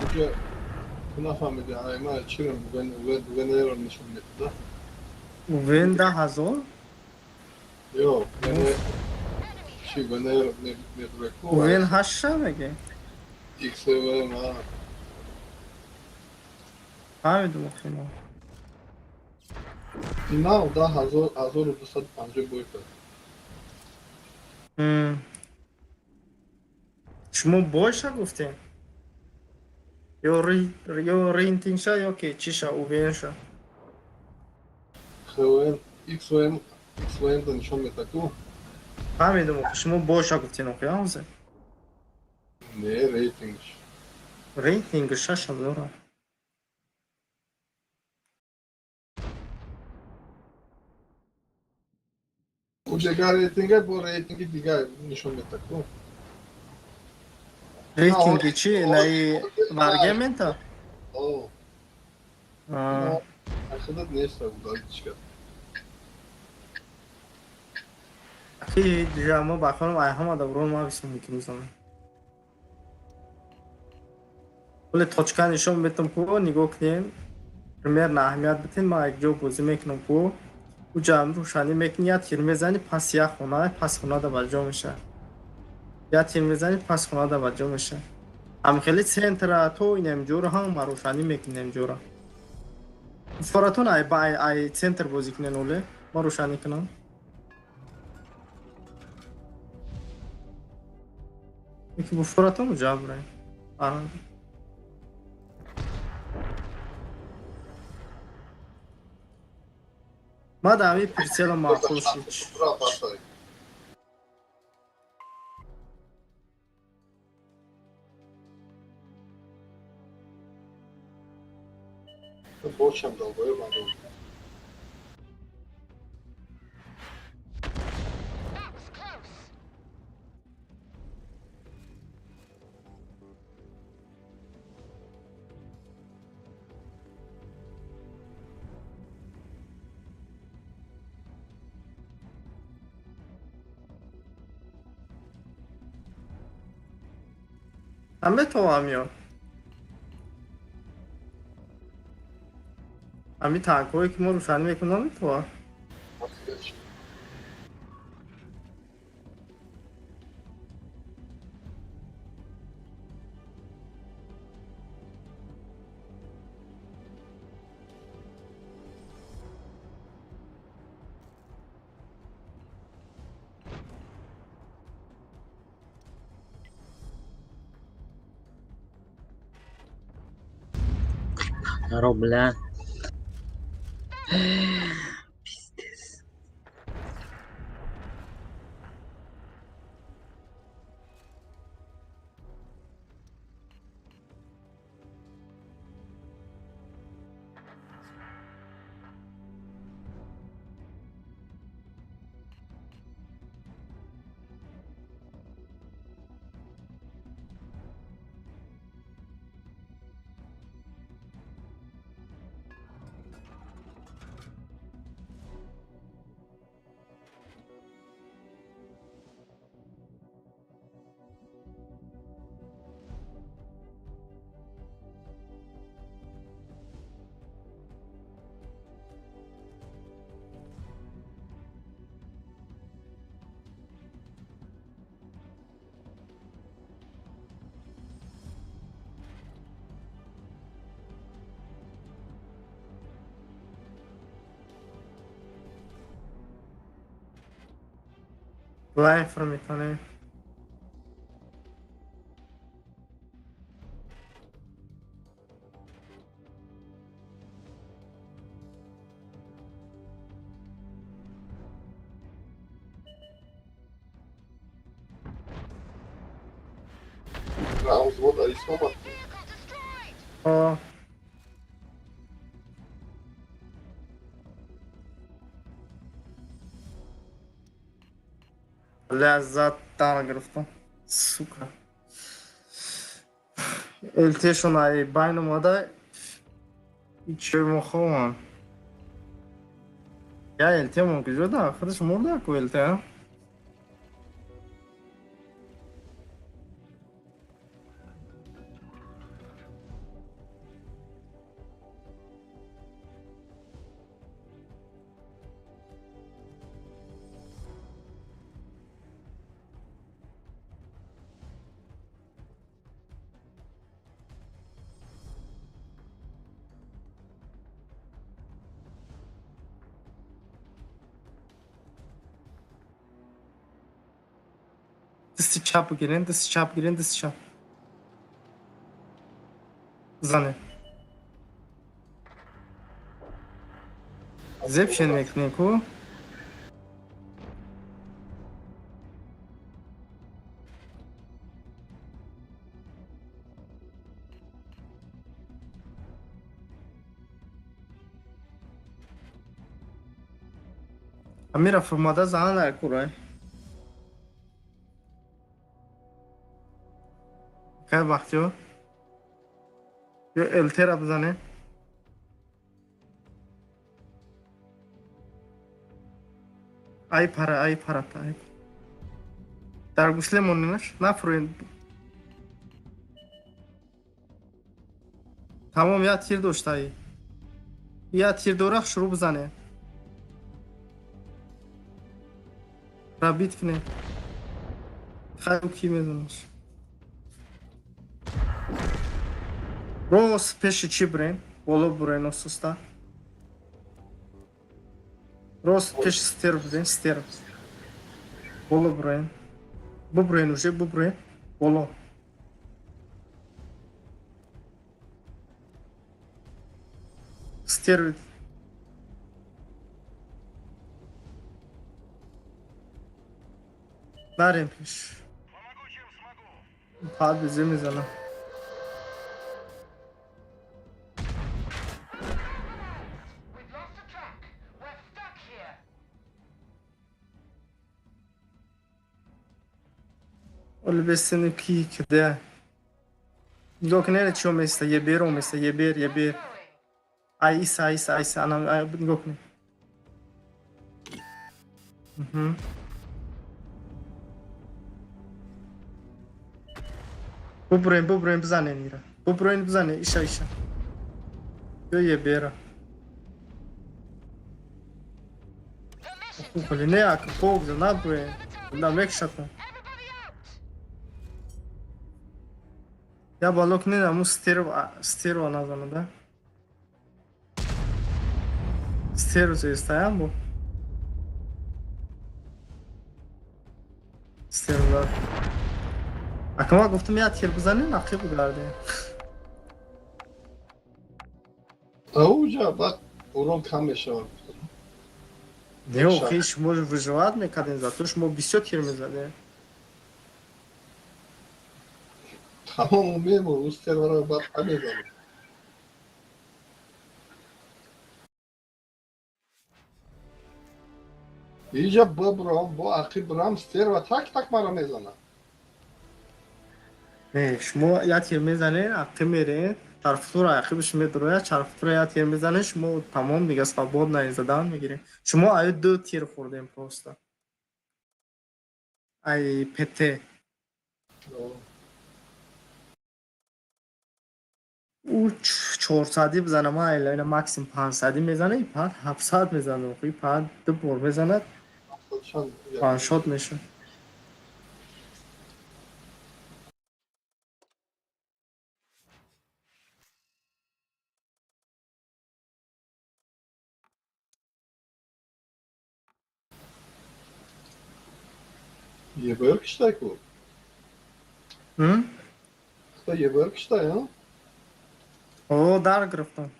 دیگه تو نفهمیدی من چی رو ونه رو نشون میده. ویندا هزار یو ونه چی ونه رو میده کو وین هشت مگه ایکس ونه ما فهمیدم خیلی اینا 10,250 بوی کرد. شما باشه گفتین یا رینتینگشه یا که چیشه او وینشه خوین ایکس ون رو نشون میده کو فهمیدم شما باشه گفتین اوکی همزه نه ریتینگش رینتینگ شش داره او دیگر ریتینگ با ریتینگ دیگر نشون میده کو رینتینگ چی نای ورگمنتا او نه خودت نیست بود چیکار اخی دیگه ما بخورم ایهام دورون ما بسیم میکنیم ولی точка нишон метам ку нигоҳ кунем примерно аҳамият битин ман якҷо бозӣ мекунам ку ӯ ҷамъ рӯшанӣ мекунӣ я тир мезанӣ пас як хона пас хонада баҷо мешавад я тир мезанӣ пас хонада баҷо мешавад ҳамхели центра то инамҷоро ҳама рӯшанӣ мекунӣ инамҷоро форатон ай центр бозӣ кунен оле ма рӯшанӣ кунам яки бо форатону ҷамъ бурем ма да ҳамин прицелам маъқул шуд باشم دوباره من That was close. ҳаме то ҳамё ҳамин танкҳое ки мо рӯшанӣ мекунем метова Ro bilan. лайфро мекунем رمز بود ایسا Vehicle destroyed. آه لذت در گرفتم сука элтешон ай байн омада ичемохован я элтемон куҷода охириш мурдаку элте دستی چپ بگیرین، دستی چپ بگیرین، دستی چپ بزنه. زبشن میکنین کو. امیر فرماده زنه در کورای که وقتی ها یا التی را بزنه. ای پره تا ای در گوشله مونینش نفروین. تمام یا تیر داشته ای یا تیر دورخ شروع بزنه را بیت کنه. خیلی کی میزنش روز پیش چی برین bolou buraya nosusda. Roz peş ster buraya ster. Bolou buraya. Bu buraya уже bu buraya. Bolou. Ster. Дарим пиш. Помогу, чем смогу. Пад bizim izana. We've lost the track. We're stuck here. Olbesini ki kde. Gokne ço mesta ye bero mesta ye ber. Going. Aysa anam gokne. Mhm. Bu buraya bzane nira. Bu buraya bzane işa. Yo ye bera. Permission. Kole ne ak povza na buraya. Na mekşata. Everybody out. Ya balok ne namu stereo nazano da. Stereo se istayan bu. Stereo. Aklıma goftum ya tیر بزنه نقی بگرده. اونجا بعد اونم کم بشه. Не охиш мож выживать мекаден за то, что мы бисё тир мезаде. تمام میمون روز رو بعد همه زمان اینجا ببرم با عقیب برم ستر و تک تک مرا میزنم. Не, шмо я тир мезане, ақи мере, тарфтура ақибиш медроя, чарфтура я тир мезане, шмо тамом дига свободно задан мегире. Шмо аю ду тир хурдем просто. Ай ПТ. او 400 بزنم اینا اینا ماکسیم 500 میزنه این پد 700 میزنه خب پد دو بار بزنه 5 میشه. یه برکشتای کو هم؟ تو یه برکشتای ها او در گرفتم.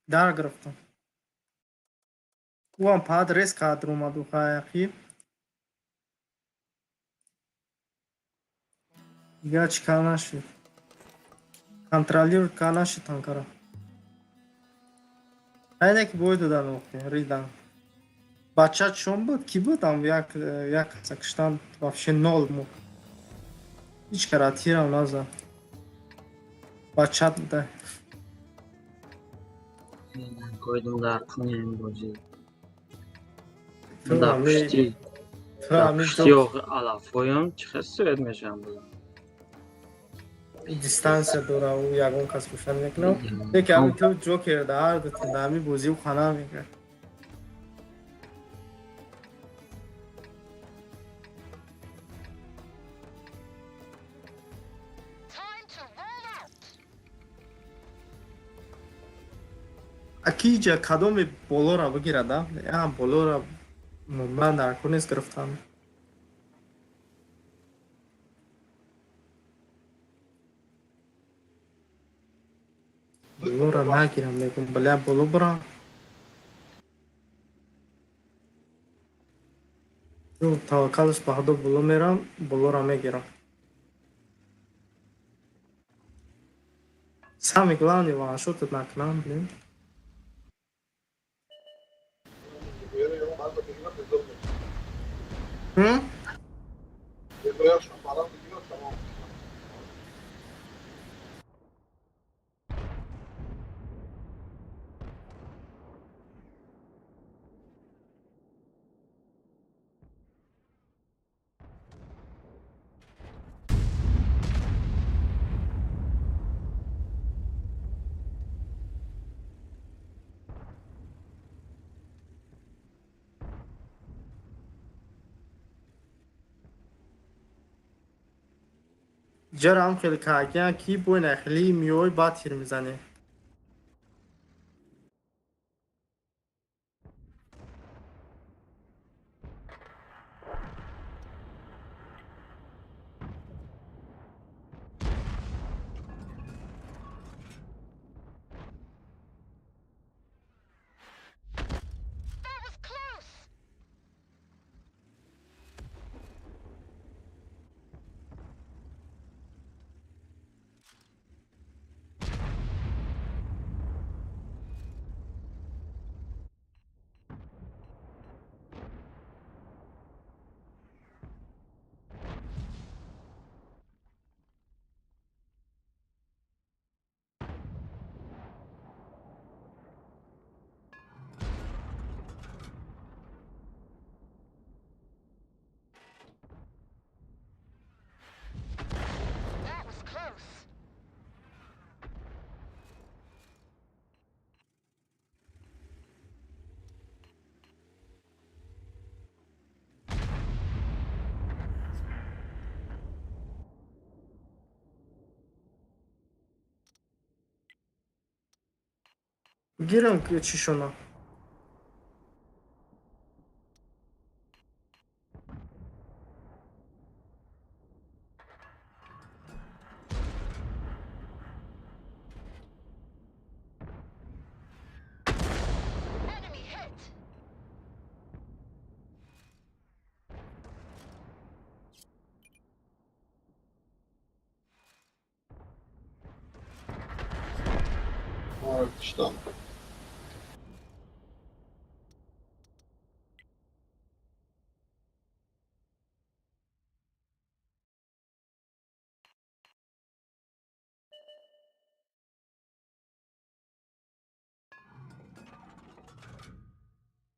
در گرفتم. او هم پد ریس کادر اومد و خیلی دیگه چیکار نشد. کنترلیر کار نشد تانکارا. اینه که باید دادن وقتی ریدن. بچه چون بود کی بود هم یک سکشتن вообще نول مو. هیچ کراتی هم نزد. بچه بوده. koydum da arkın bozu. تو Da همی pişti. تو Da همی pişti yok ala foyum çıkası etmeyeceğim bunu. دیستانس داره و یگان کس روشن میکنم. یکی همی تو جوکر دار دوتون همی بوزی و خانه میکرد. акиҷа кадоми болора бигирада ям болора ман дар кунис гирифтам болора нагирам мегум бля боло бурам таваккалш ба худо боло мерам болора мегирам сами главни ваншотат накунам блин Ебряшка, пора бегать, tamam. ҷарам хеле кагян ки бӯйна хелӣ миёй баъд тир мизанӣ That was close! That was close! гирам чишона Enemy hit! Evet, işte.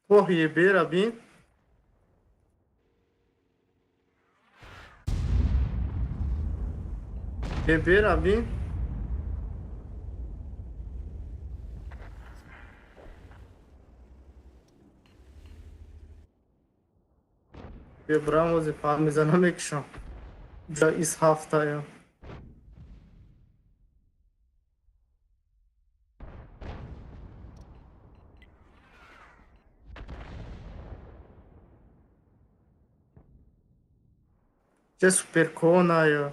тоҳие бера бин бера бин бебрам вазифа мизана мекушам ҷа из ҳафтая ҷа суперконая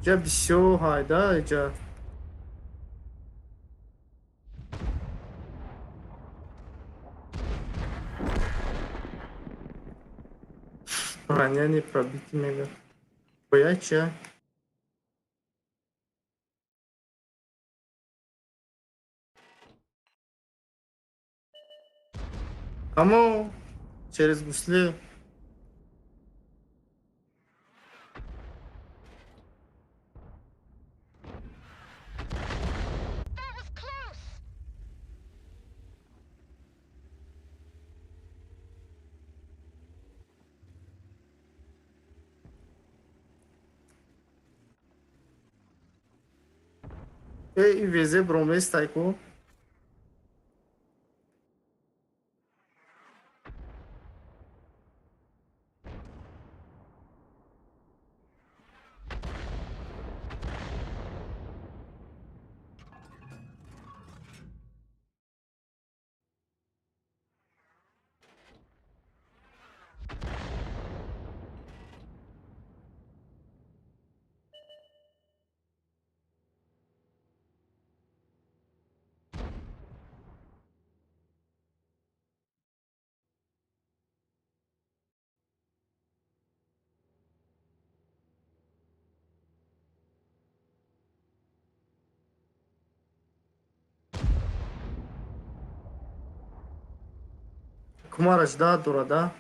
ҷа бисёр ҳайда ҷа раняни пробити мега бояд ча аммо через гусле That was close! везе броместайку Кумараш да дурада.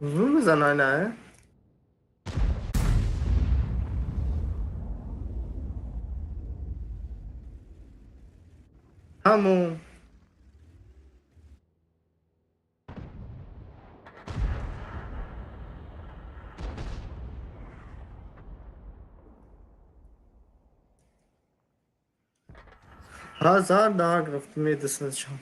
زور بزن نه. همون هزار دار گرفت میدسن شم.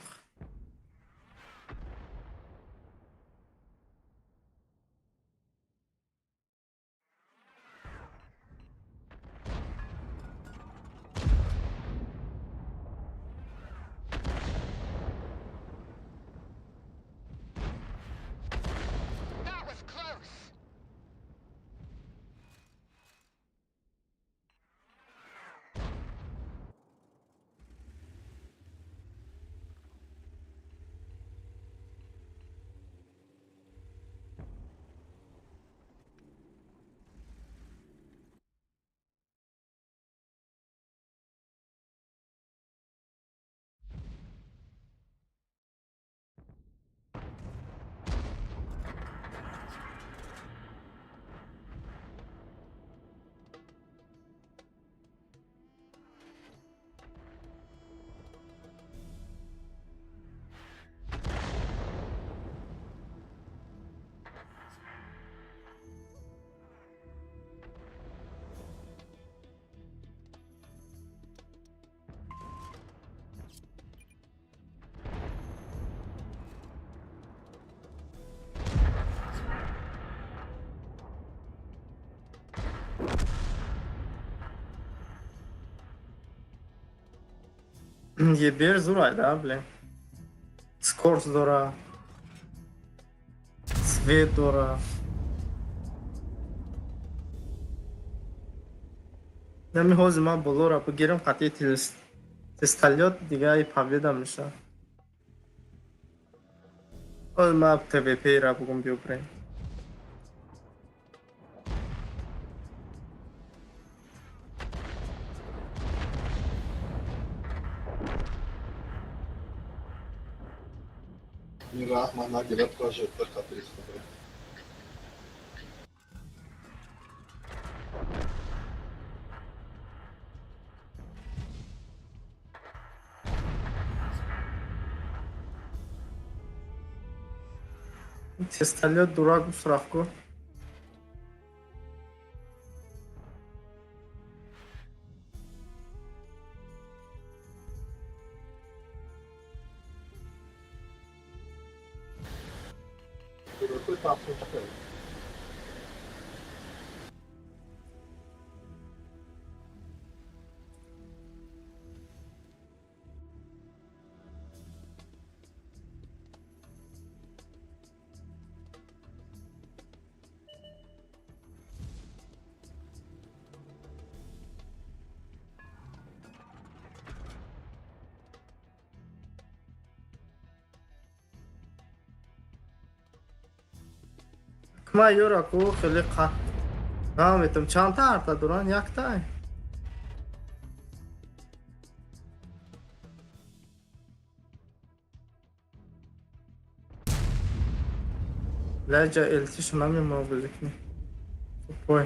That was close. یه بیر زور ayda بله. سکورس داره. سوید داره. نمی‌خوام من بلورا بگیرم قطعی تستالیات دیگه ای پاویدم میشه. اول ما تبی پی را بگم بیوبریم. این راه من نگیره پروژکتر خطر استفاده. تستالیات دورا سراخ کو. درسته تفصیل کرد. کما یورا کو خیلی قط. نمیتونم چند تا ارتا دوران یک تا. لجا التیش نمی‌مونه بزکنی. پای.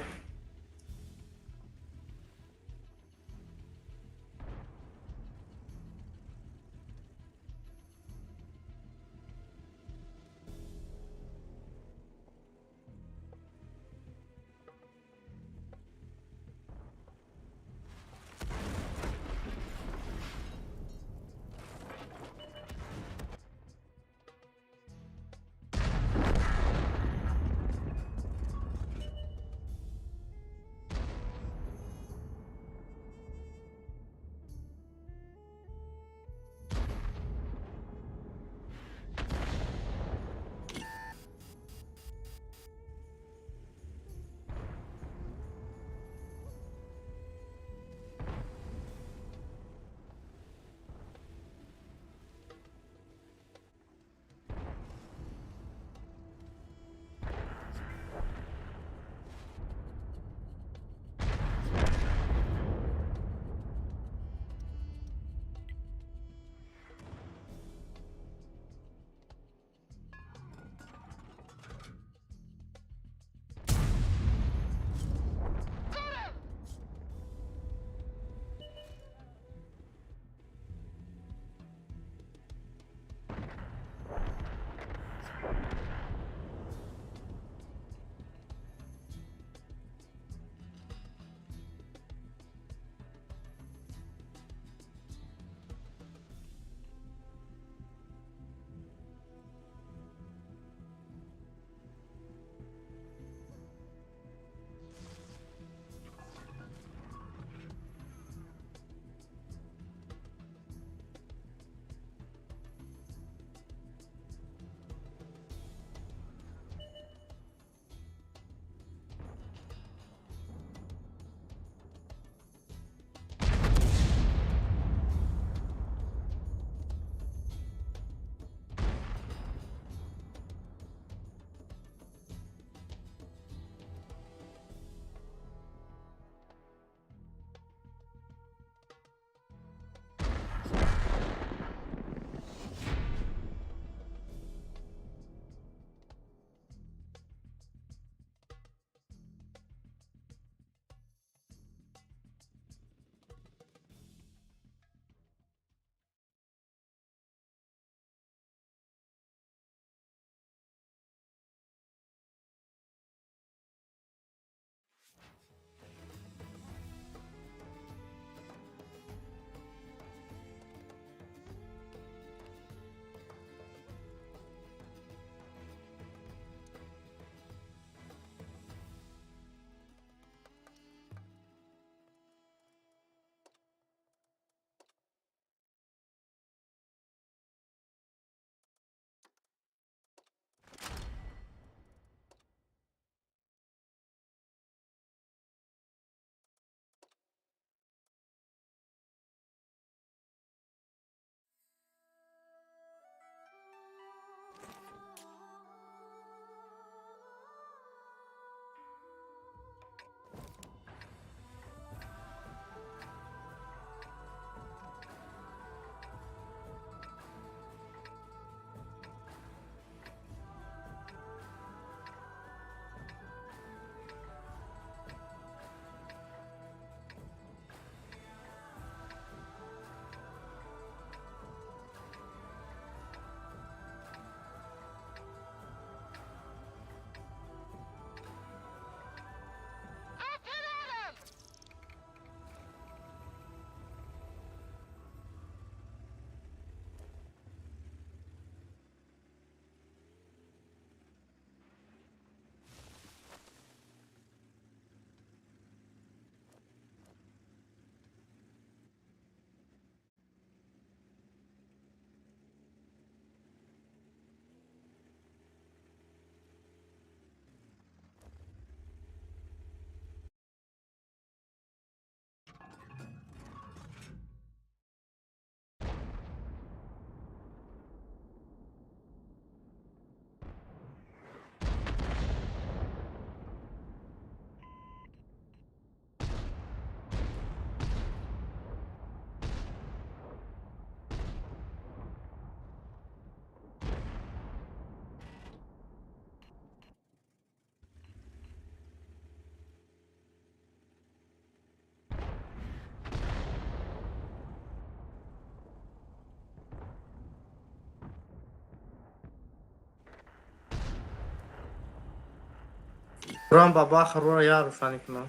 Buran baba xarora ya روشنی کنم.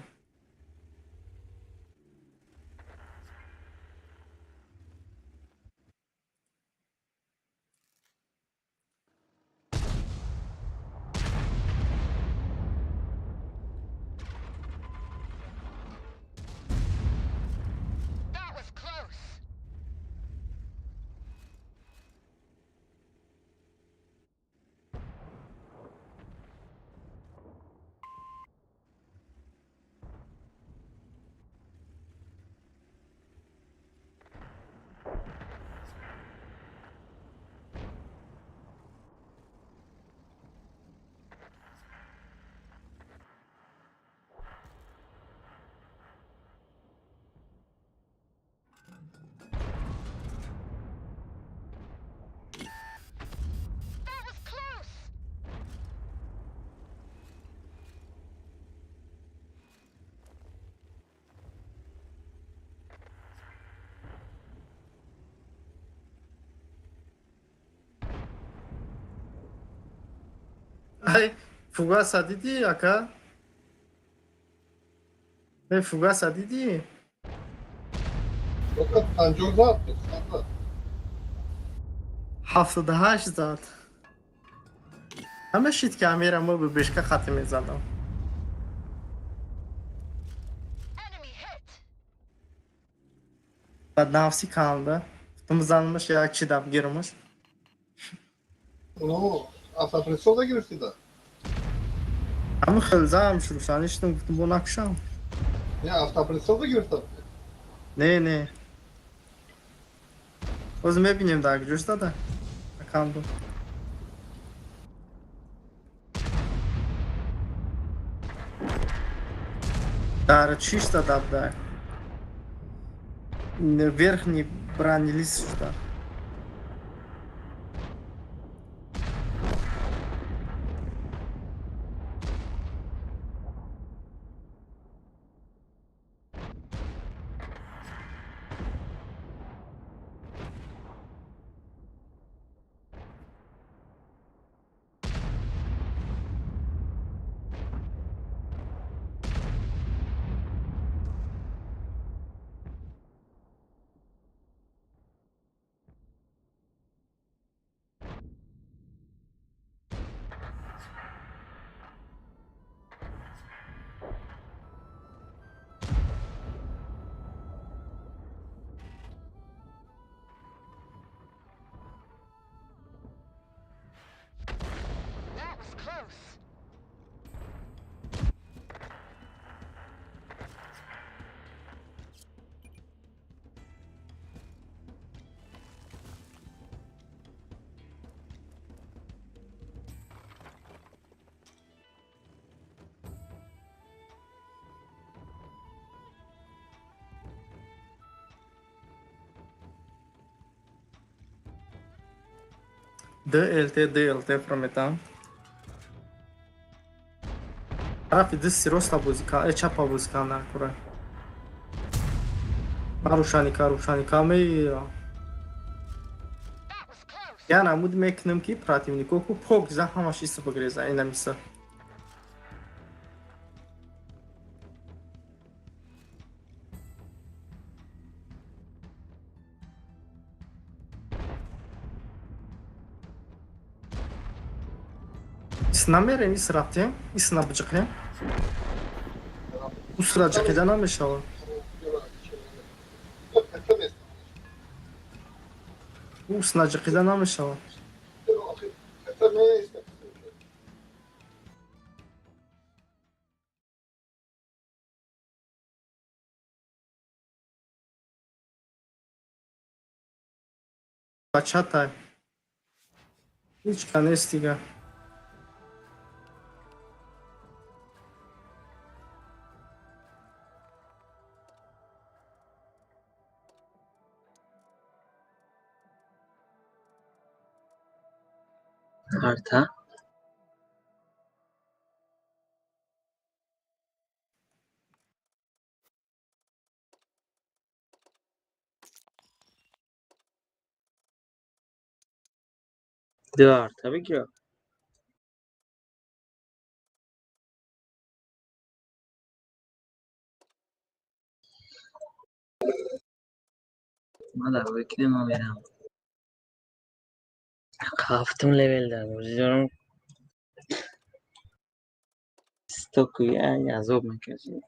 That was close. That was close. Ay Fugasa دیدی اکا؟ ای Fugasa دیدی؟ Fakat 54 attı. Fazla. 78 زد. همه شیت که امیرم ما به بشکه خطی میزدم. Enemy hit. بعد نفسی kaldı. Tutumuzlanmış ya çidap girmiş. Onu Asapresov da girmişti da. Ama خلزم شروع شدن iştim gittim bunu akşam. Ya Asapresov da girmişti. Ne? Özüm ببینیم daha giriyoruz da. Bakalım. Dar 300 да. Верхний бронелист что. That was close. DLT prometam. Tarafı dış sirosta buzika, çapa buzika nakura. Karuşanika mi? That was close. Yani amud meknim ki противнику pok za hamash isto pogreza enamisa. İsnamerem isratım, isnabıcıkım. Bu sıracıkıdan amışalı. Bu sınacıkıdan amışalı. Bachata. Hiç kanestiga. Arta. Diyor tabii ki yok. من در ویکن ما میرم 7 لول در بازی استوکوی عذاب میکشی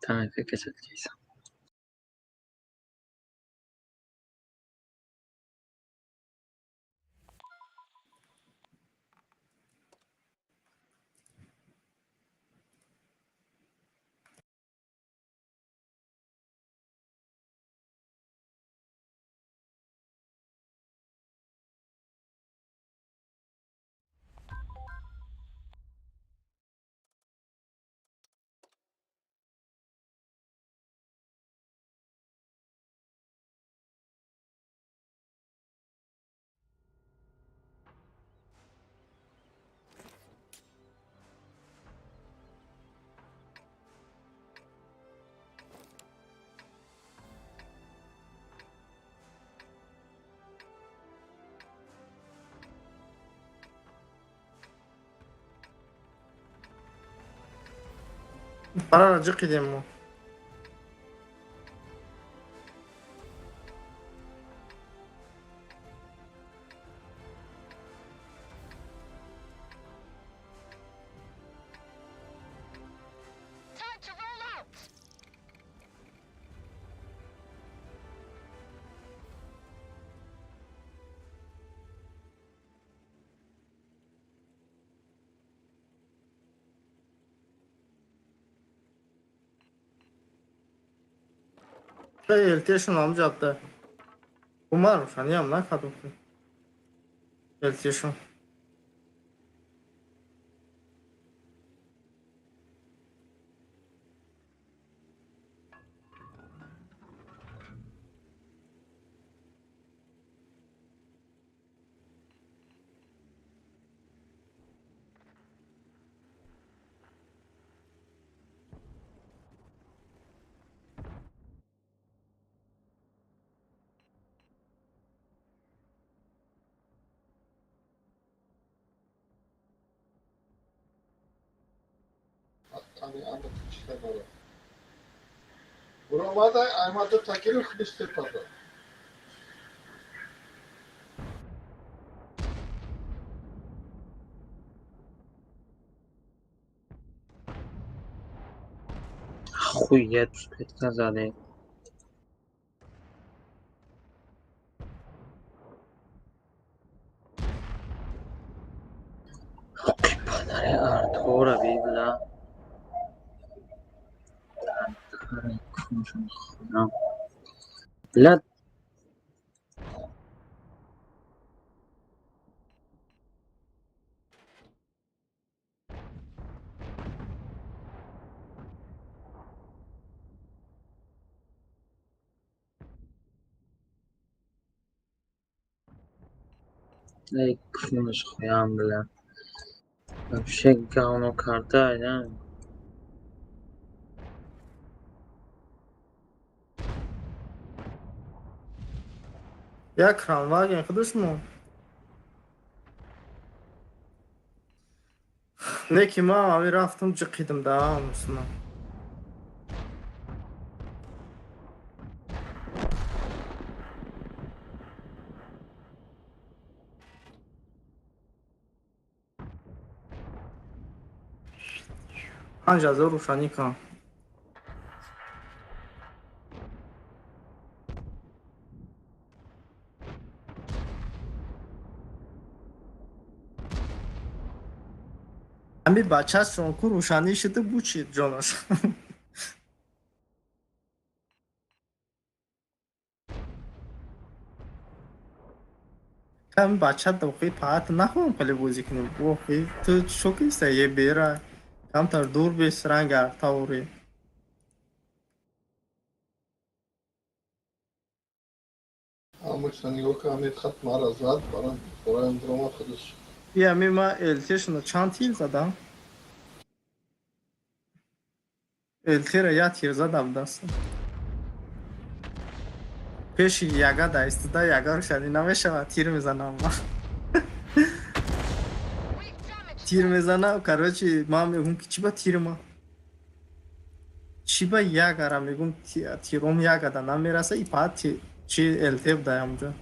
تمام فکر شد کیسم Para acı kidem mi? Time to roll out! التیشون amca yaptı. Umarım şu an yanına kadın. التیشون. Hani anlatıp çıkarmalı. Buramada aymadı takili hıdıştır tadı. خویت پتر زده پدر ارتور بیبلا کنشون خودم بلد ای کنش خویم بلد بشه گاونو کرده ایدن Ya kran var ya kıdış mı? Ne ki ma abi raftım çıkıydım daha olmuşsun. Anca zor uşani kan. Ami bacha sonku روشنی شده بوچید جانش. Hem bacha da oki paat nakhon pale bozی کنیم. Oki تو شوکی سه بیرا. Kam tar dur be sranga tauri. Ama sen yok Ahmet kat marazat bana oraya drama hıdış. Ya mi ma eltişno çantil zadam. التیره یا تیر زدم دستم پیش یگا دا استدا یگا رو شدی نمیشه و تیر میزنم We've damaged تیر میزنم کراچی ما میگم که چی با تیر ما چی به یک اره میگم تیروم یک اده نمیرسه ای بعد چی التیب ده اونجا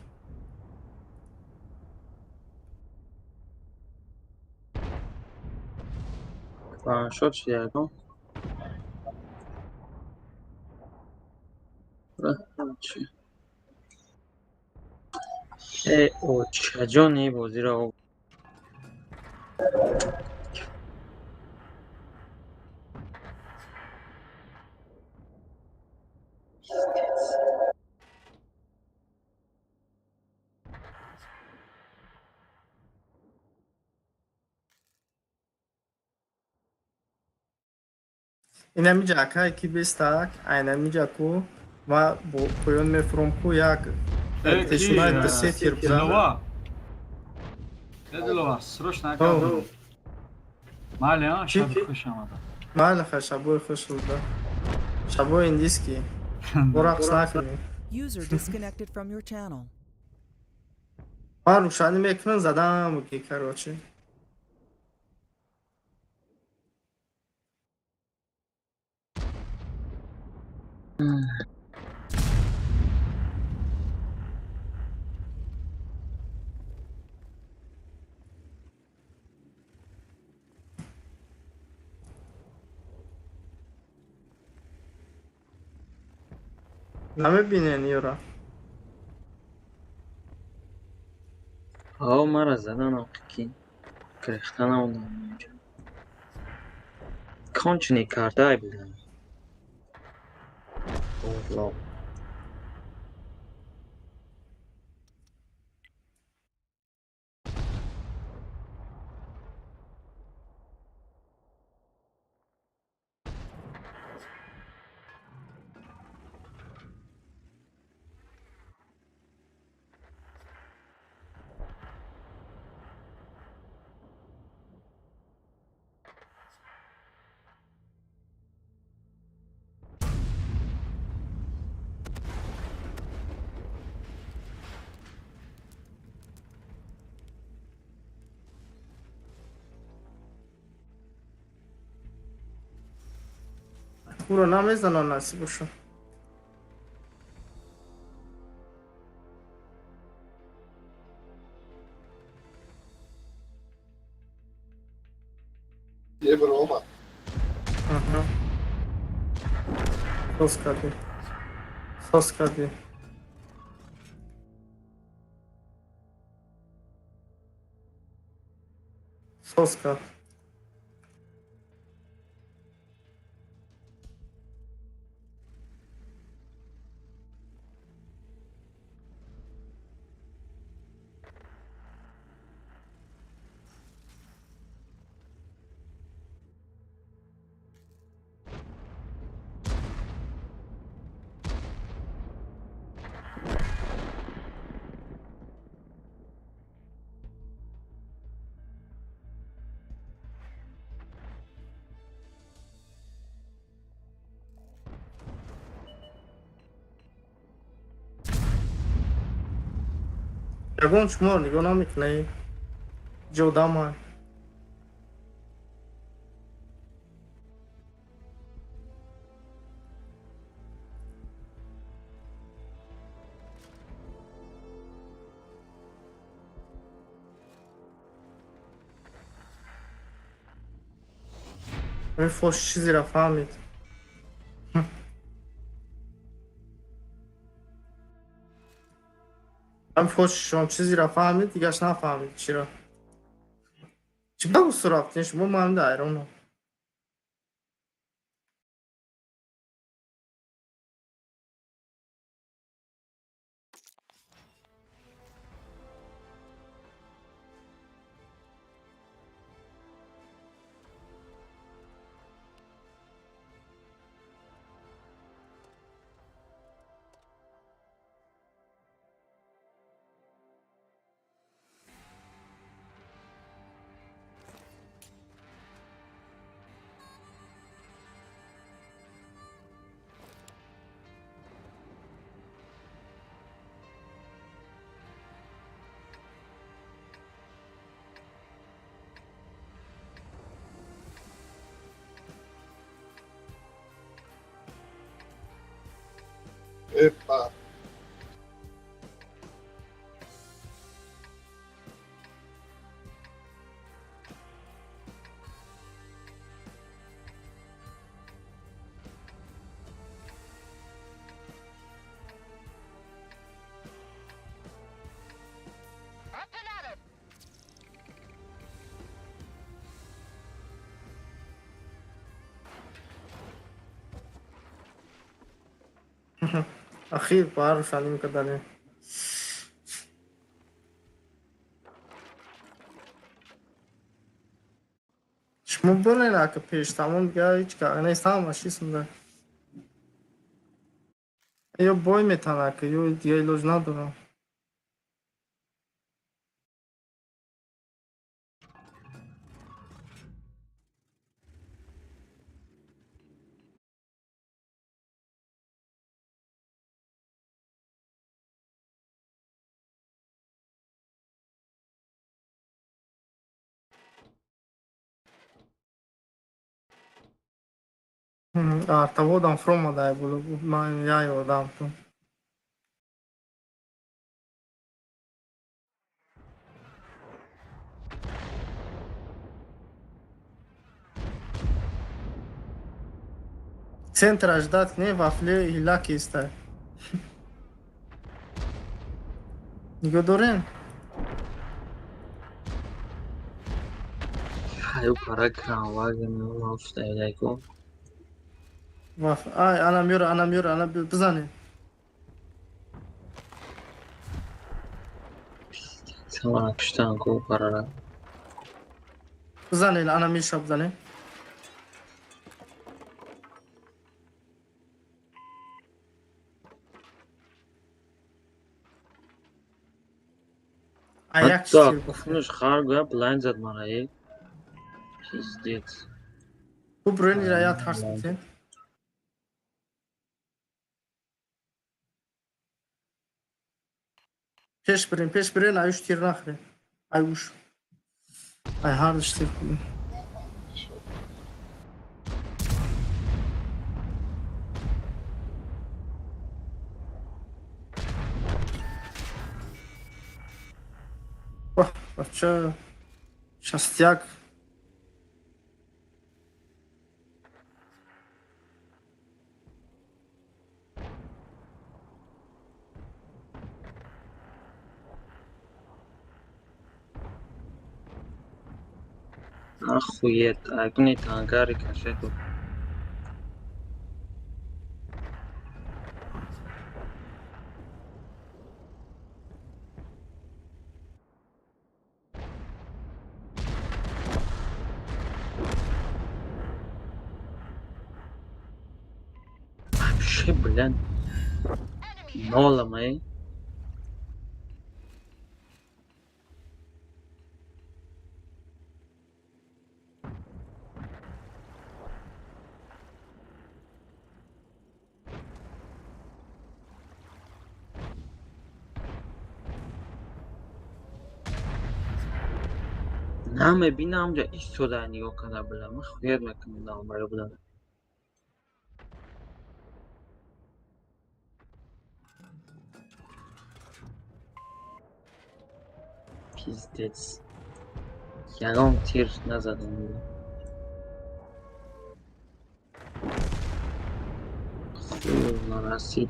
شد یکم چی ای او چجانی بازی را این همی جاکه کی بیستک این همی جاکو و پویون میفروم کو یک التشونای دسته تیر بزن دلوا دلوا سرش او نکردم مالی ها چی شب خوش آمده مال خواه شبوی خوش بوده شبوی این دیسکی برقص نکنی User disconnected from your channel. من روشنی میکنن زدم و گیکر باچی نمیبینین یورا آه مرا زدن آقی کرختن آمدن اینجا کانچنی کرده ای بودن اوه او رو نمیزنن نصیبشون یه برو اومد آها سوس کردی سوس کردی سوس کرد یکون شما نگاه نمیکنی جدا ما این فوش چیزی را فهمید هم فوش شما چیزی را فهمید دیگهش نفهمید چی را چی به او رفتین شما من دایرونو Epa. Up and at 'em. أخير بعرف عليهم كده. شو مبرنا كبيش تمام جاي كأنا يستعمل ماشي اسمه. يو بوي متانا يو ديال لوز نادرا. Tavo dam froma da je bilo, manj jajo dam tu. Centra aș dat ne vafle hilaki stai. Nigodoren. حيو كراكرا واجن وموش تايلايكو Vaf. Ay ana bzane. سوانا كشتانكو قرارا Bzane ana mir shab bzane. Ayak حتى stil. قفنش خارجة بلاين زد مراي Пиздец. Bu burun iraya atarsın sen. Peş birin ay üç tir nakhre. Ay uş. Ay hard işte. Oh, băce, șastiac. Охуеть, агнит ангари кашету. Вообще, блин, нола мои. نام بینم اونجا ایستادنی و کنه بلم خیلی میکنم نام برای بلم پیزدیز یکم تیر نزدم خوب نرسید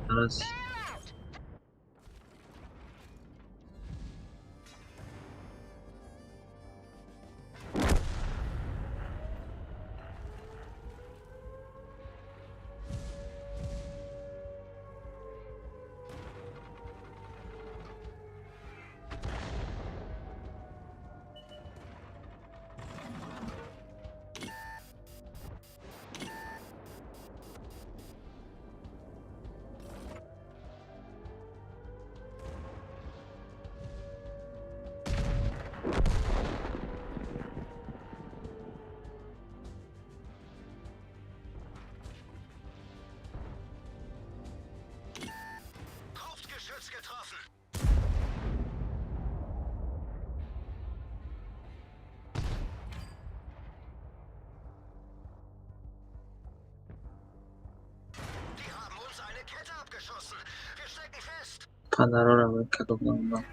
پدرها رو باید کتاب نمیدم.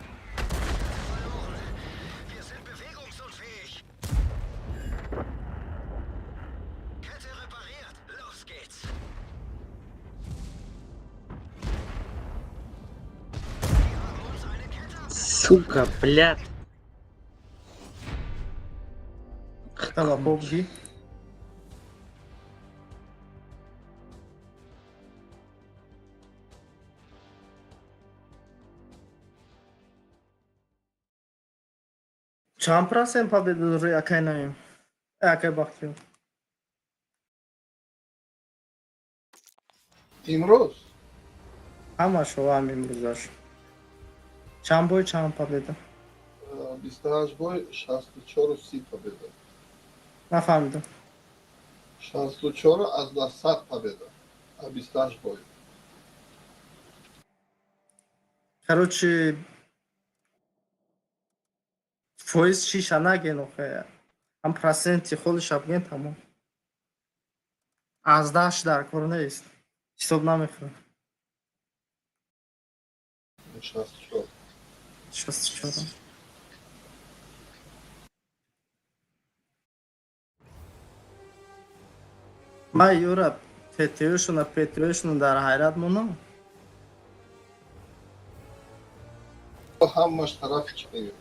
Wir sind bewegungsunfähig. Kette repariert. Los geht's. Wir haben uns eine Kette Сука, блядь. Tamam PUBG. چند процент победы روی اکای نمیم؟ اکای باختیم. امروز همه شو هم امروزش. چند بای چند победа؟ 28 boy 64 و 30 победа. نفهمیدم. 64 از 100 победа. А 28 boy. Короче, фоиз шиша наген охе. Ам проценти худаш абген тамом. Аз 10 дар кор нест. Ҳисоб намехӯрам. 64. 64. Ман юра ТТОшуна ПТОшуна дар ҳайрат монам. همش طرف çıkıyor.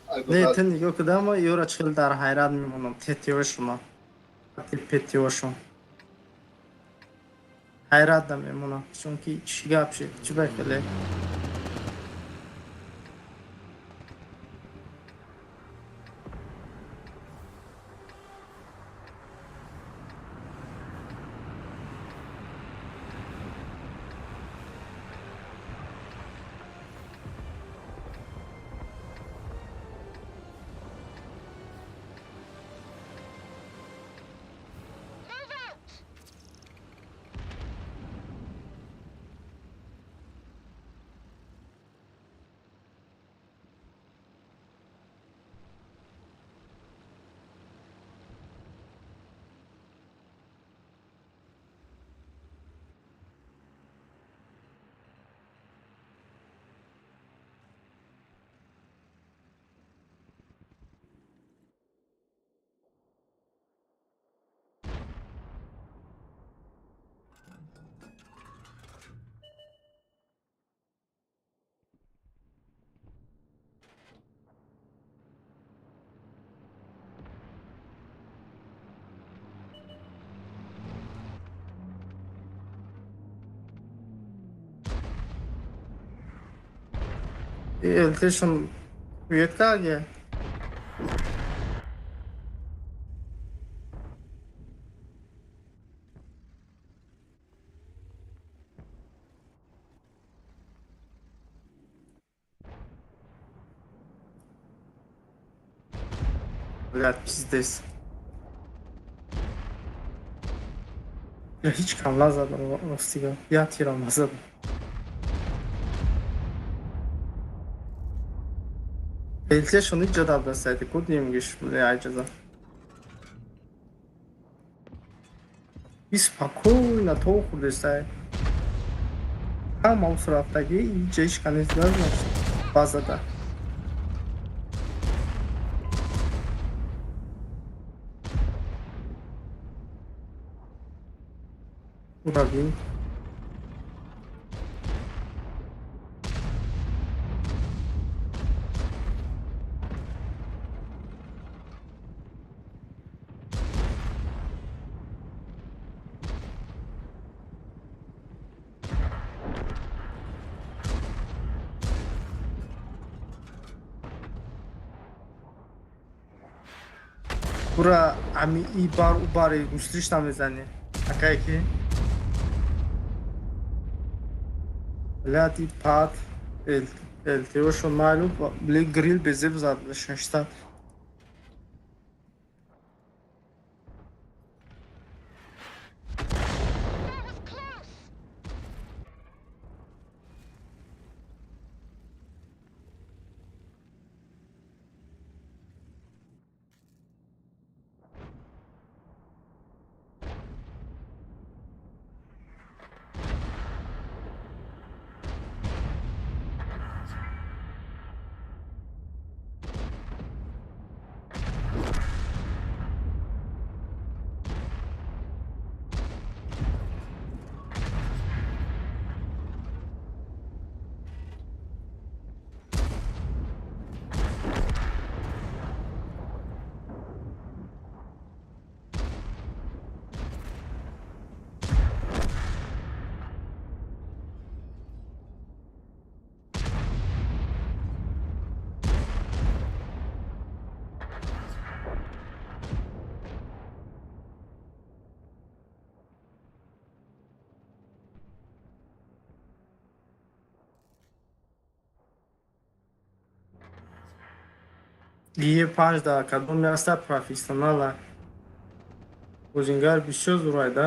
Ay Не, bakalım. ту нигоҳ кудам юра чил дар ҳайрат мемонам ТТОшуна. ПТОшун. ҳайратда мемонам. Чунки чӣ гап шид? Чӣ байхеле? Move out! LTшун веткаге. Блядь, пиздец. Я هیچ کم نزدم راستیگه. یا تیرم نزدم. LTшун هیچ جا دب دستایدی. کود نیمگیش بله عجزه. Спокойно, толку дестай. Там срафтаги и жеш канет назмаш. Базада. Ураги. Бура ами и бар у бари гуслиш намезани. Акай ки? Блядь, и пад. LTОшун маълум. Бли грил безеб зад. 600. That was close! Гие 5 dakika. Dom yasta profesyonala. O'zinglar bishyo zurayda.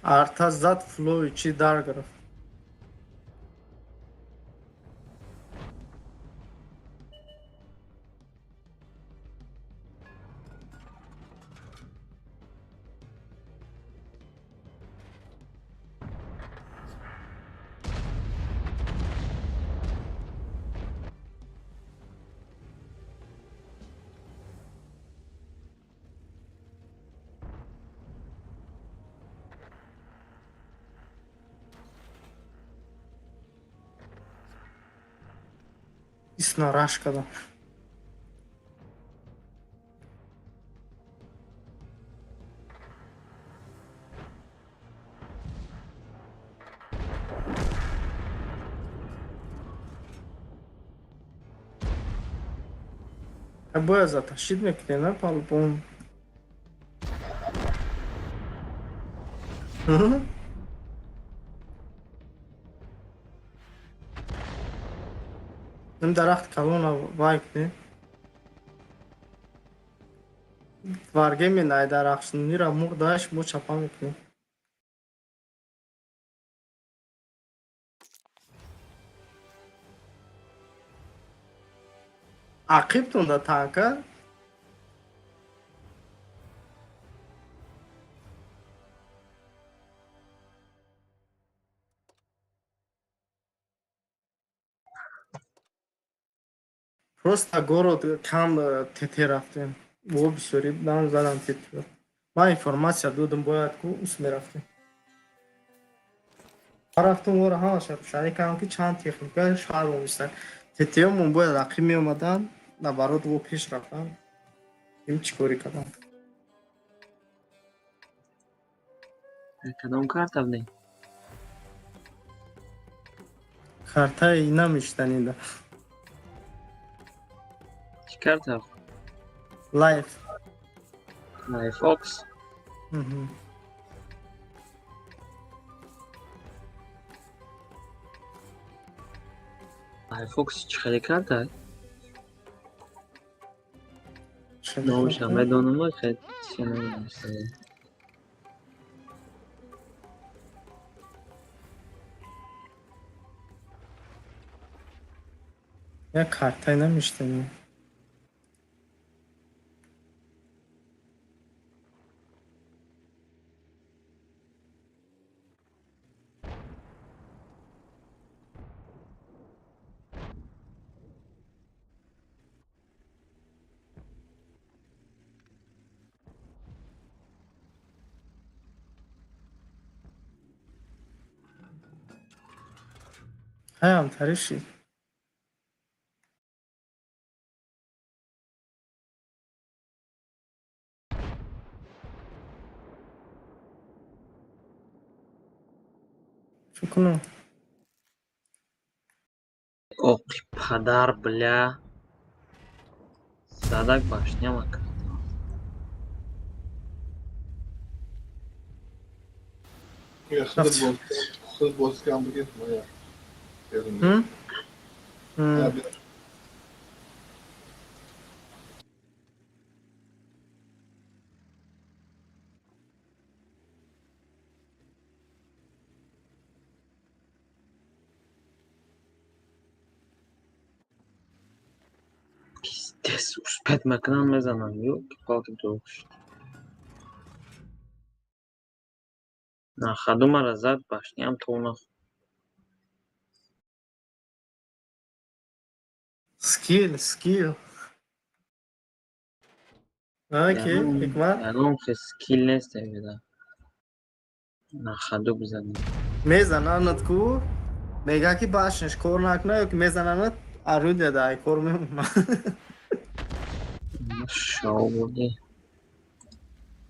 Arta zat flow içi dar graf. İsna Raşka'da. Боя затащит ме клена по-любому. Им дарахт калона вайкне. Варге мен ай дарахшын нира мугдаш му чапа мекне. Акиб тунда танка. Просто город кам тете рафтем. Во бисёри дан задам тете. Ман информация додам бояд ку ус мерафтем. рафтум вора ҳамаша шарикам ки чанд техника шаҳр омӯхтанд. Тетеёмон бояд ақиб меомаданд наоборот во пеш рафтанд. Ин чӣ корӣ кардам? کدام کارت افدی؟ Картаи намештанида. چی کارت افت؟ Лайф. لایف فوکس. لایف فوکس چی خیلی کارت افت؟ نوشم بدونم خیلی چی نمی‌دونم. Я картаи намештанӣ. ҳаям тариши. Чӣ кунам? Оқи падар бля. Задак башня макар. Хыз бозкам бигет моя. Пиздец, уж 5 макрон мезанам, ёлки-палки, друг. На ходу мара зад, башням то Skill. Окей, Hikmat. الان که سکیل نیست بیده. На ходу بزنیم. میزنند کو میگه که باشش کار نکنه یا که میزنند ارو دیده کار میمونه. شاو بودی.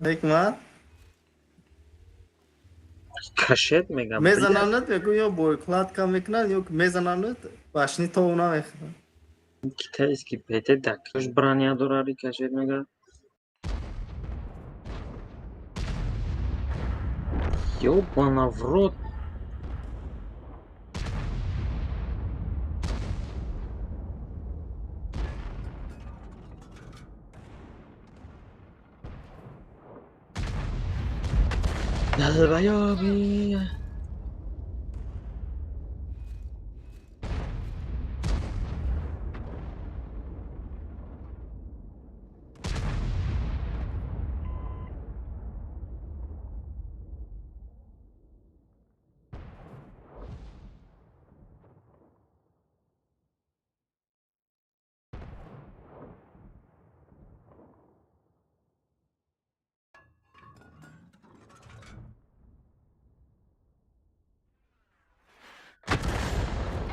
Hikmat. کشت میگم. میزنند بگو یا بویکلات کم میکنن یا که میزنند باشنی تو اونا میخواد. Kita eski PT dakikaş brania dorari کشت میگه. Ёбана в рот. Долбоёбы.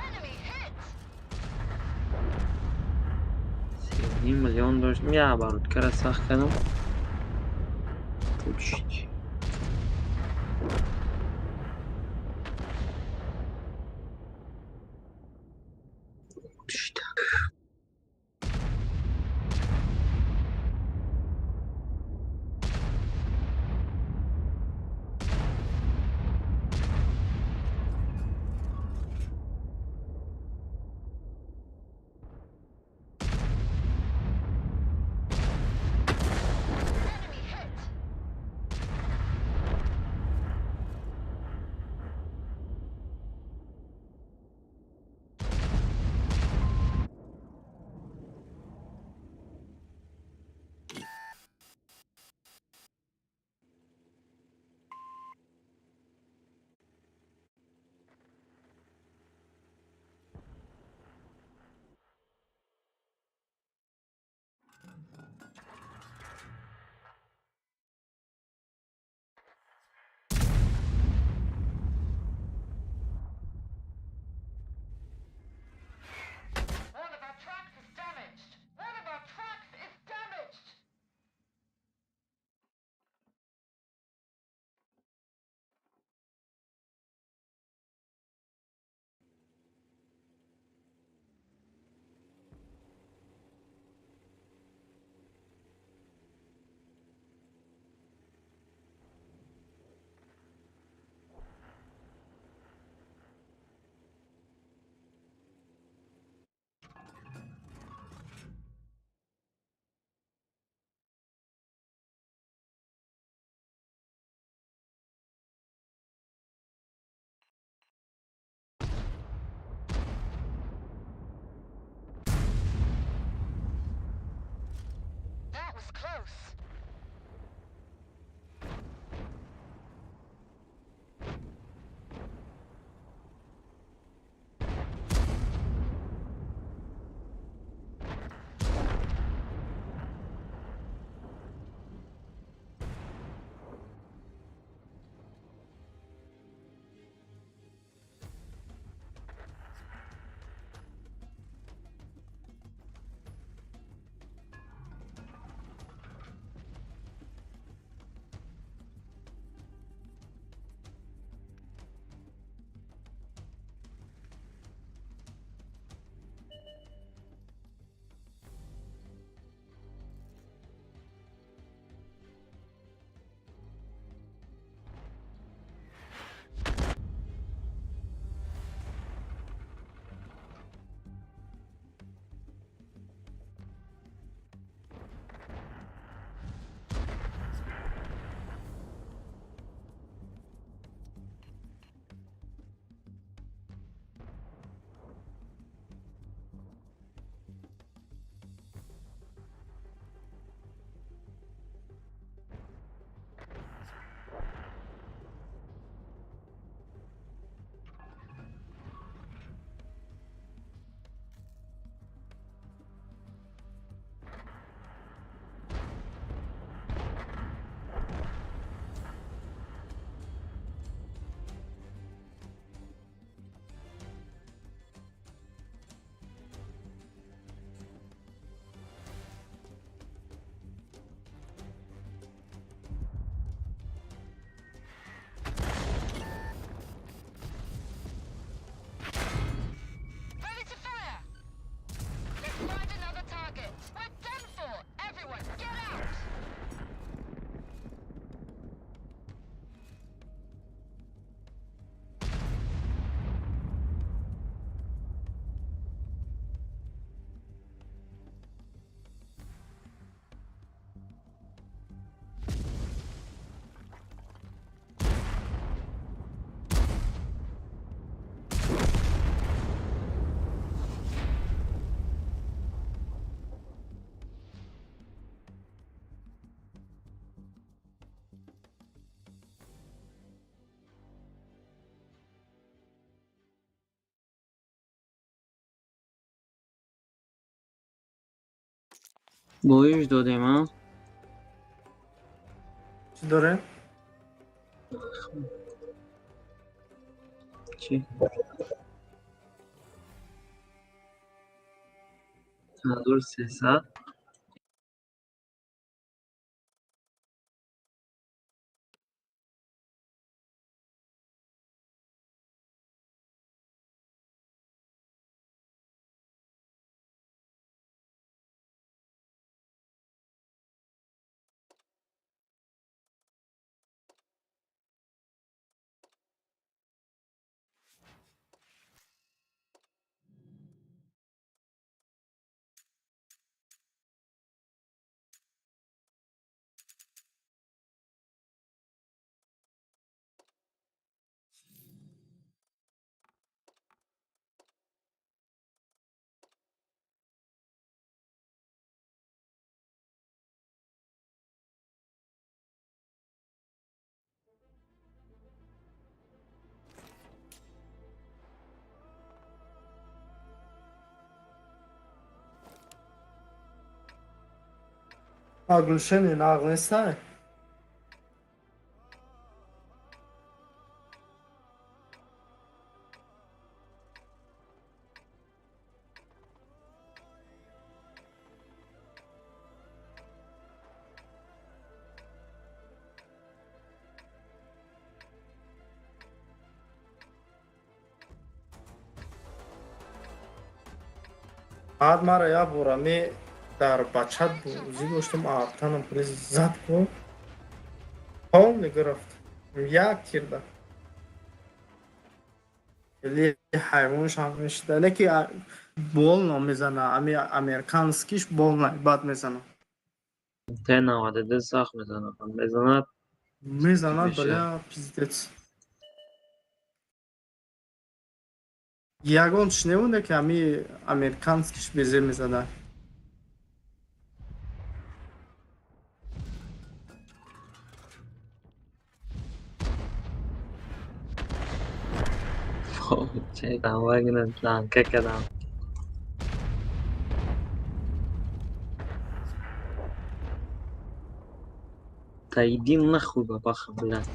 Enemy hit! 30 میلیون داشت. یا برات کار سخت کنم. پوچ. پشت. Enemy hit! One of our trucks is damaged! One of our trucks is damaged! بویش دادیم ها. چی داره؟ چی؟ تنظور 300. Gülşen'in ağını say. بعد مرا یا بورمی در بچت بوزی داشتم آفتانم پلیز زد بود پاون گرفت یک کرده خیلی حیوانش هم میشده نه که بول نمیزنه امی امریکانسکیش بول نه بد میزنه ته 92 سخت میزنه. بزند میزنه میشه. بله پیزدت یگانش نمونده که امی امریکانسکیش بیزه میزنه چه دماغ لانکه کردم. تاییدی نخوبه بخم بلند.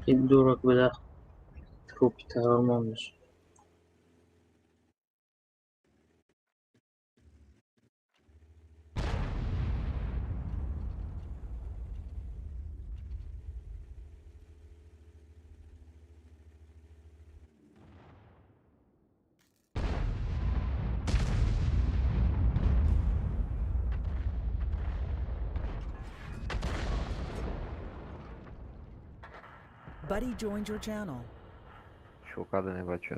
خیلی دورك بده تروپی ترارمان بشه. Buddy joined your channel. Şokada bача.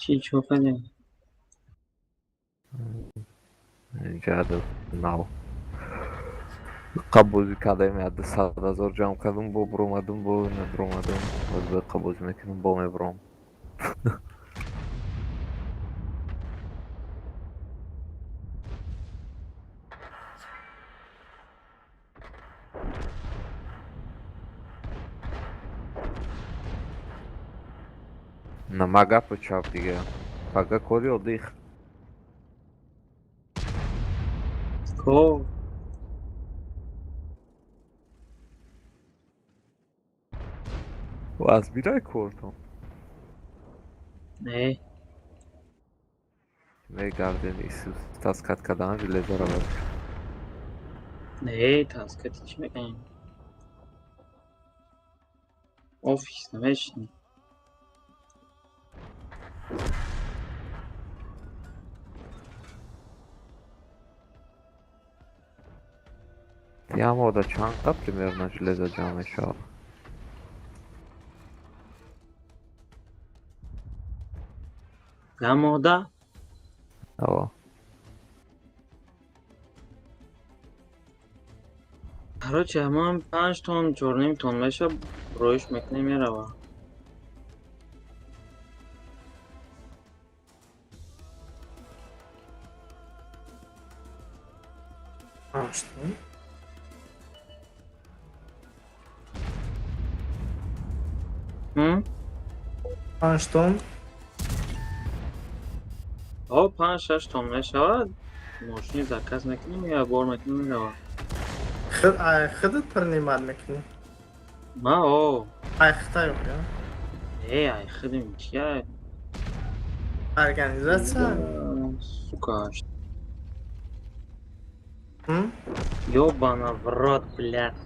چی چوکده؟ Ҷаҳда нав. Қабузӣ кардаем ядда 100 000 ҷамъ кардам, бо биромадам, бо набиромадам. Ҳозир қабузӣ мекунам, бо мебирам. Nima gapi chap diga? Paga ko'ryo dih. کو Was biray kortum. نه Ne garden isu taskat kadan железо равад. نه تاسکتی چی میکنیم؟ آفیس نمیشنی Tiamo da čanka примерно железо ҷамъ мешавад. یا ماده Аво. короче همون 5 تن 4.5 تن میشه رویش میکنیم میره. Açtım. Açtım. آه 5-6 تن میشود ماشین زکس میکنیم یا بار میکنیم میره. Xıdı tırnımal mekni. ما آه Ayıqta yok ya. ای خیلی چیه Organizatsiya. сука Hı? ёбана в рот блядь.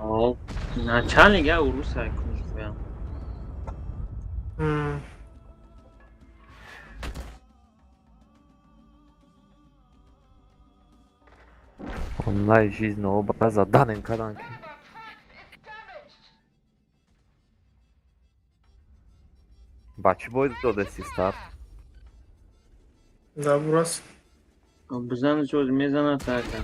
О начальник я уруса конuşuyorum. Hı. Онлайн жизнь образа данным каданки. Бачи боид додасти старт. Da burası. بزن شد میزنه تاکا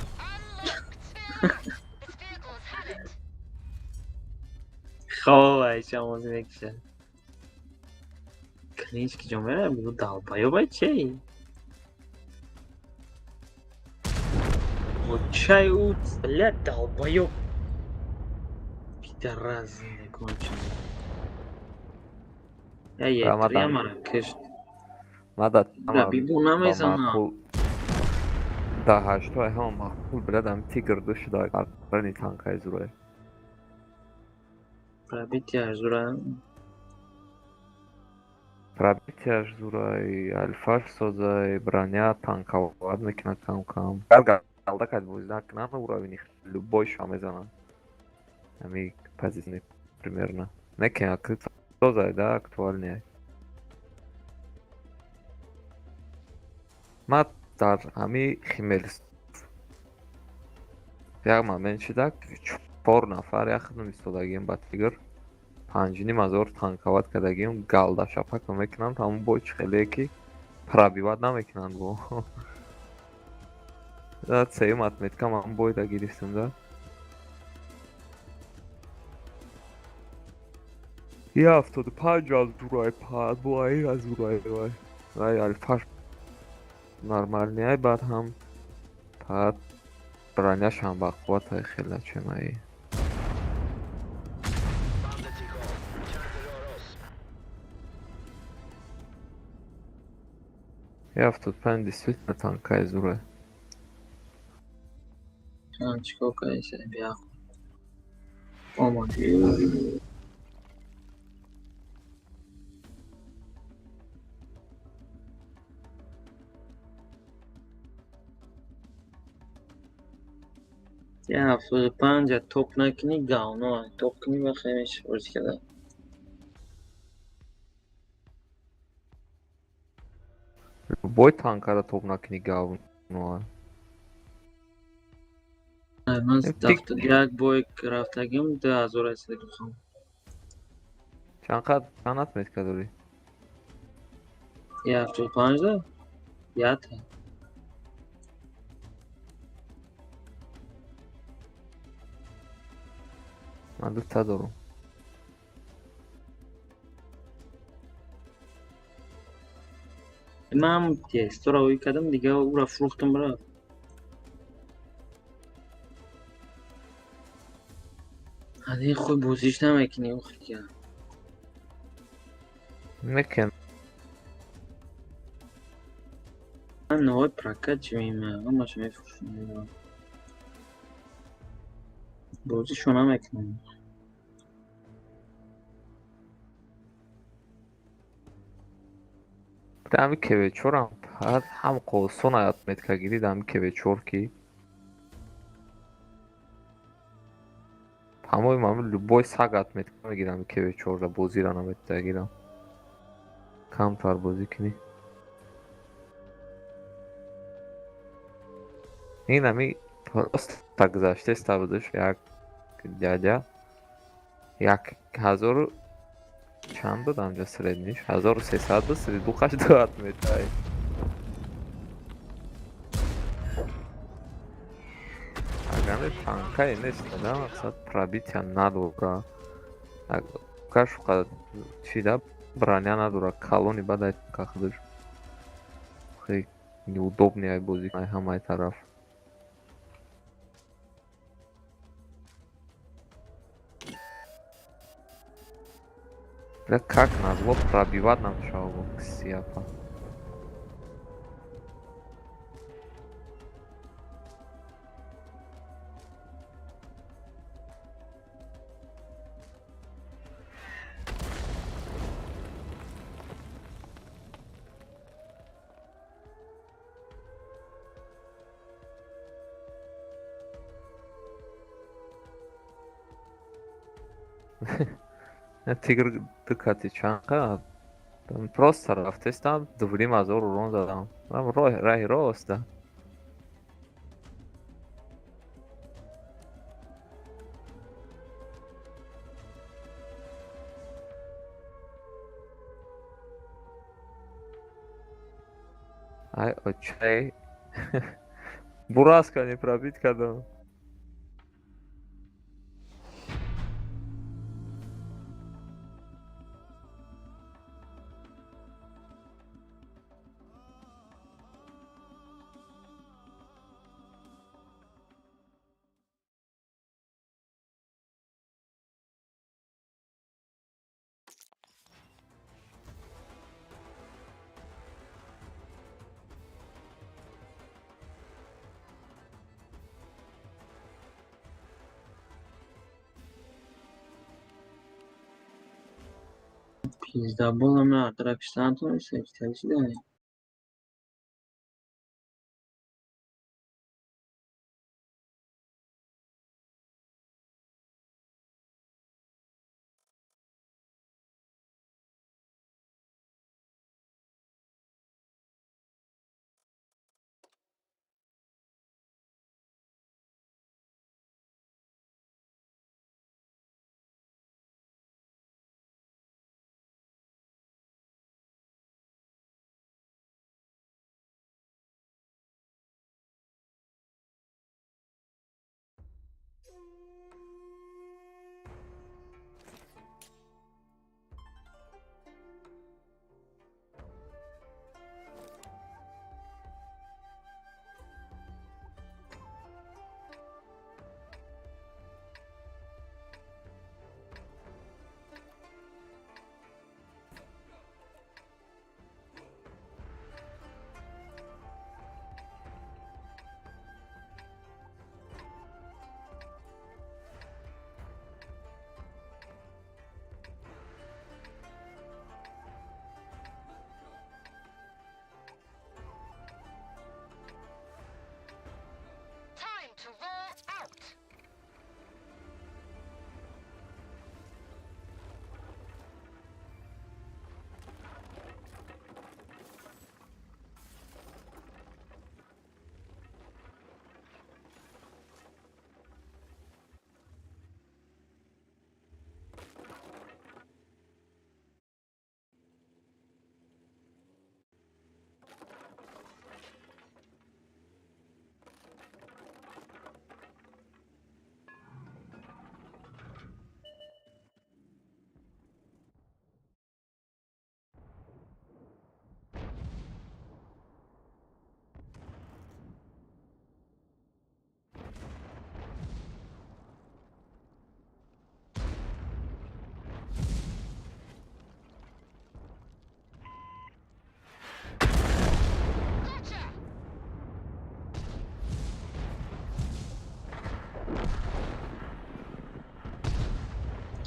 خواه ایشا موزی میکشه کلینش که جمعه بگو دال بایو بای چی؟ و چای اوت بلد دال بایو بیده راز نکن چون یا یه تریه مرا کشت Мада بیبو نمیزنه да ҳаштой ҳама махмул брадам тигр душида гарани танкай зурай. пробитие зура Пробитияш зурай, альфаш созай, броня танковать мекунад кам-кам. Галда кад боз накунад на уровни любой шо мезанад. Ами позиции примерно. Неке акт созай да актуальнее. Ма дар ами химелис. Яг момент шидак 4 нафар яхдам истодагим ба тигр. 5,500 танковать кардагим галда шапак мекунанд ҳамон бой чихеле ки пробивать намекунанд бо. Да сеюм отметка ман бойда гирифтам да. Я 75 аз дурай пад бо ай аз дурай вай. Вай альфаш нормальный баъд ҳам пад броняшам бақувватай хеле чемаи. Я 75 действительно танкай зурай. چیکار کنی سری بیا آمادی یه 75 توپ نکنی گاونو توپ کنی و خیلیش ورزی کرده Любой танкара топнак нигав. Ну, من пик дафта یک бой рафтагим 2000 расида духам чанқад канат метка дори. я 75 да я та Ман дута дорум. من تستو رو کردم دیگه او را فروختم رفت هدیه خوب بوزیش نمیکنی او خیلی Мекен. من نوای پرکت جویمه اما چه میفروشم بوزیشو نمیکنم Дами кевечорам. Ҳам қосон аят метка гири дами кевечор ки. Ҳамои мамнун любой сагат метка мегирам кевечорда бозира наметта гирам. Камтар бозӣ кунӣ. Ин ами просто гузаштаста будаш як дядя 1000 чанд буд амҷо средниш 1300 буд среду хашдоат метай. Агаме танкае нест да мақсад пробития надора. Кашука чида броня надора калони бадай кахдаш. Хей неудобный ай бозӣ ай ҳамаи тараф. Да как назло пробивать нам шагу ксиапа. Тигр дикати чанqa просто рафтестам дублим 1000 урон задам. Раҳи роста. Ай очай. Бураска не пробить кардам. Пиздабола ме атракштанту сектаси дае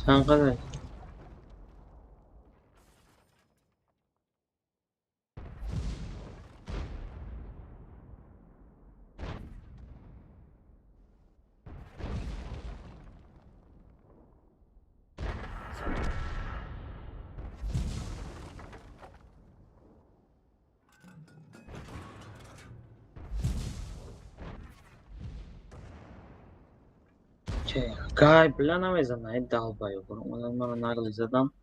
چند Guy, Blana is a night down by over زدم.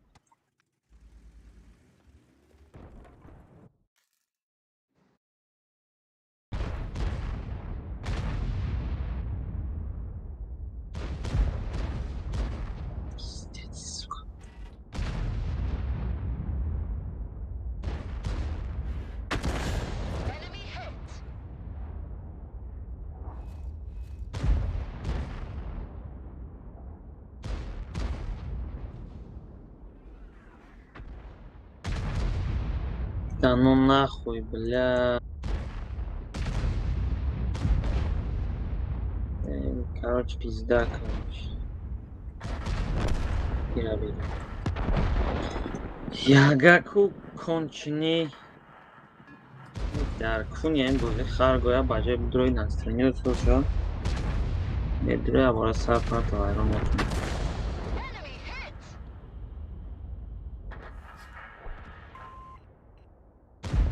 Enemy hit. Да ну нахуй, бля. Короче, пизда, короче. Я видел. Ягаку конченый. در کونی این بوده خرگویا بجای بدروی نسترینی رو تو شد بدروی عباره سر کنه تا ایران نکنه Enemy hit.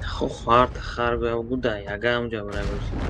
خب خواهر تا خرگویا بوده یگه همجا برای برسید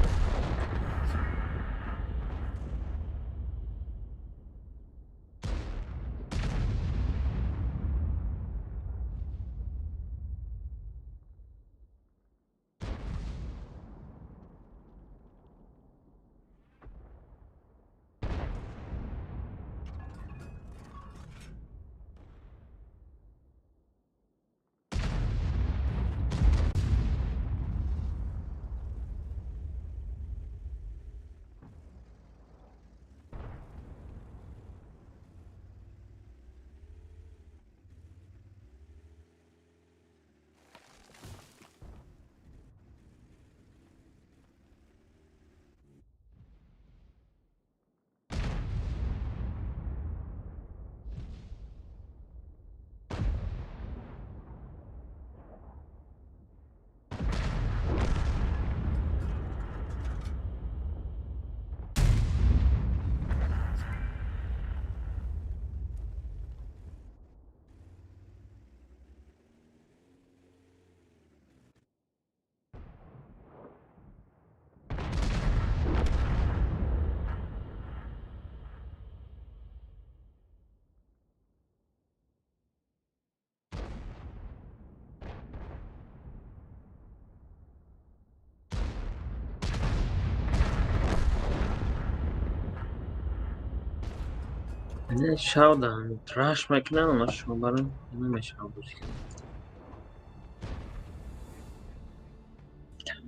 نه شاو دارم تراش مکنه اما شما برای نمیشه بودی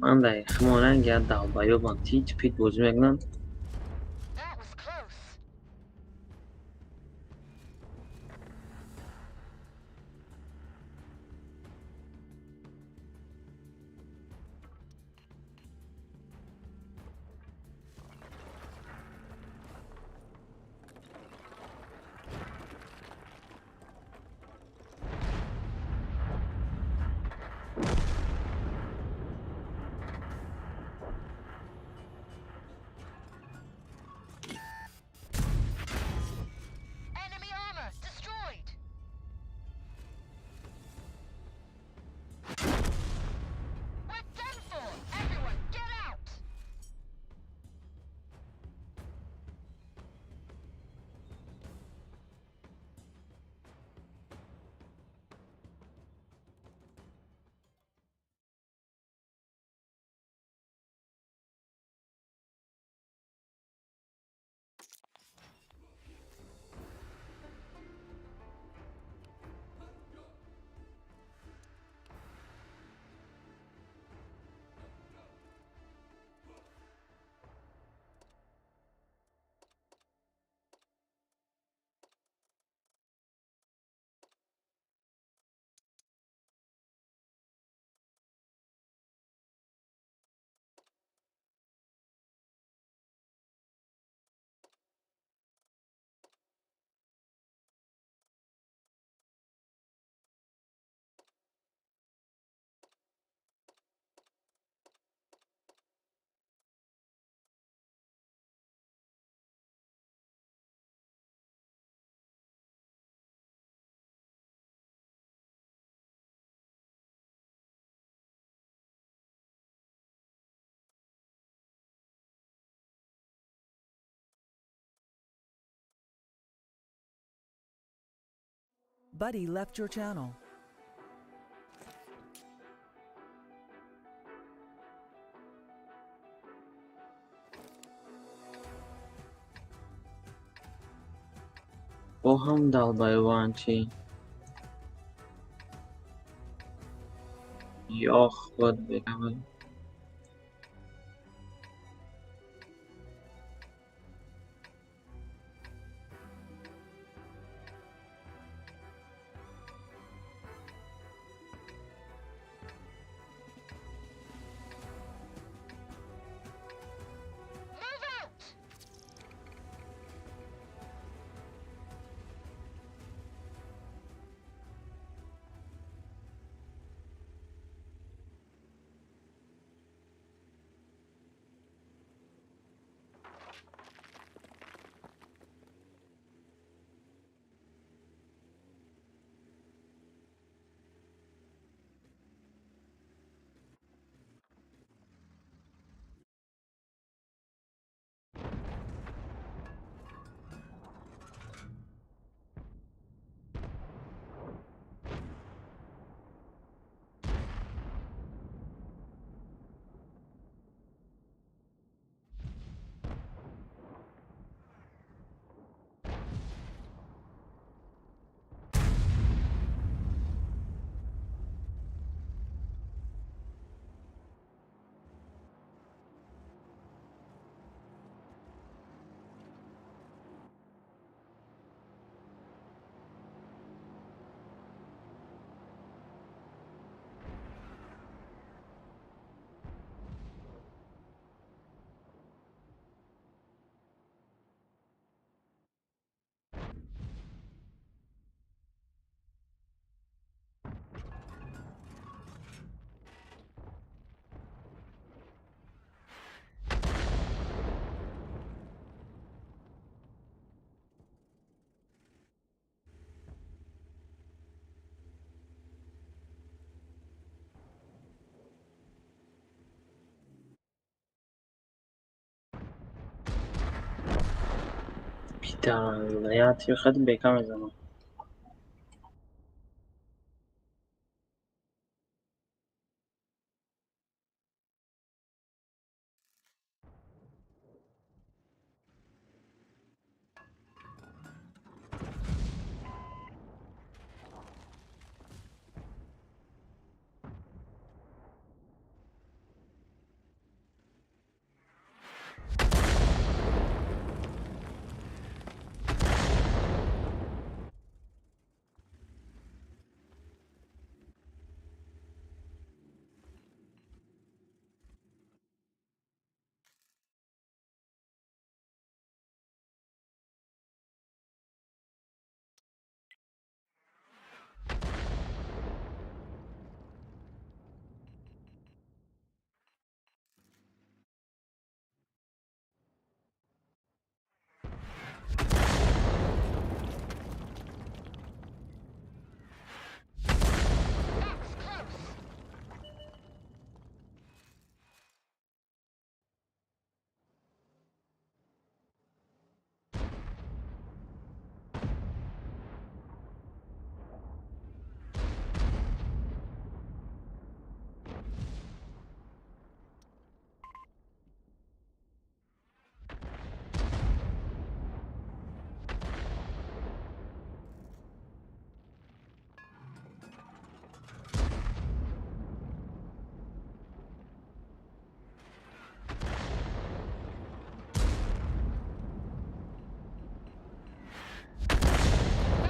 من در خمانه گرد داو بایو بان تیچ پیت بوزی مکنن That was close. Buddy left your channel. O ham dalbayvanchi. Yo'q, xud bekaman. Move out! Peter, الحياة خد بكم زمان.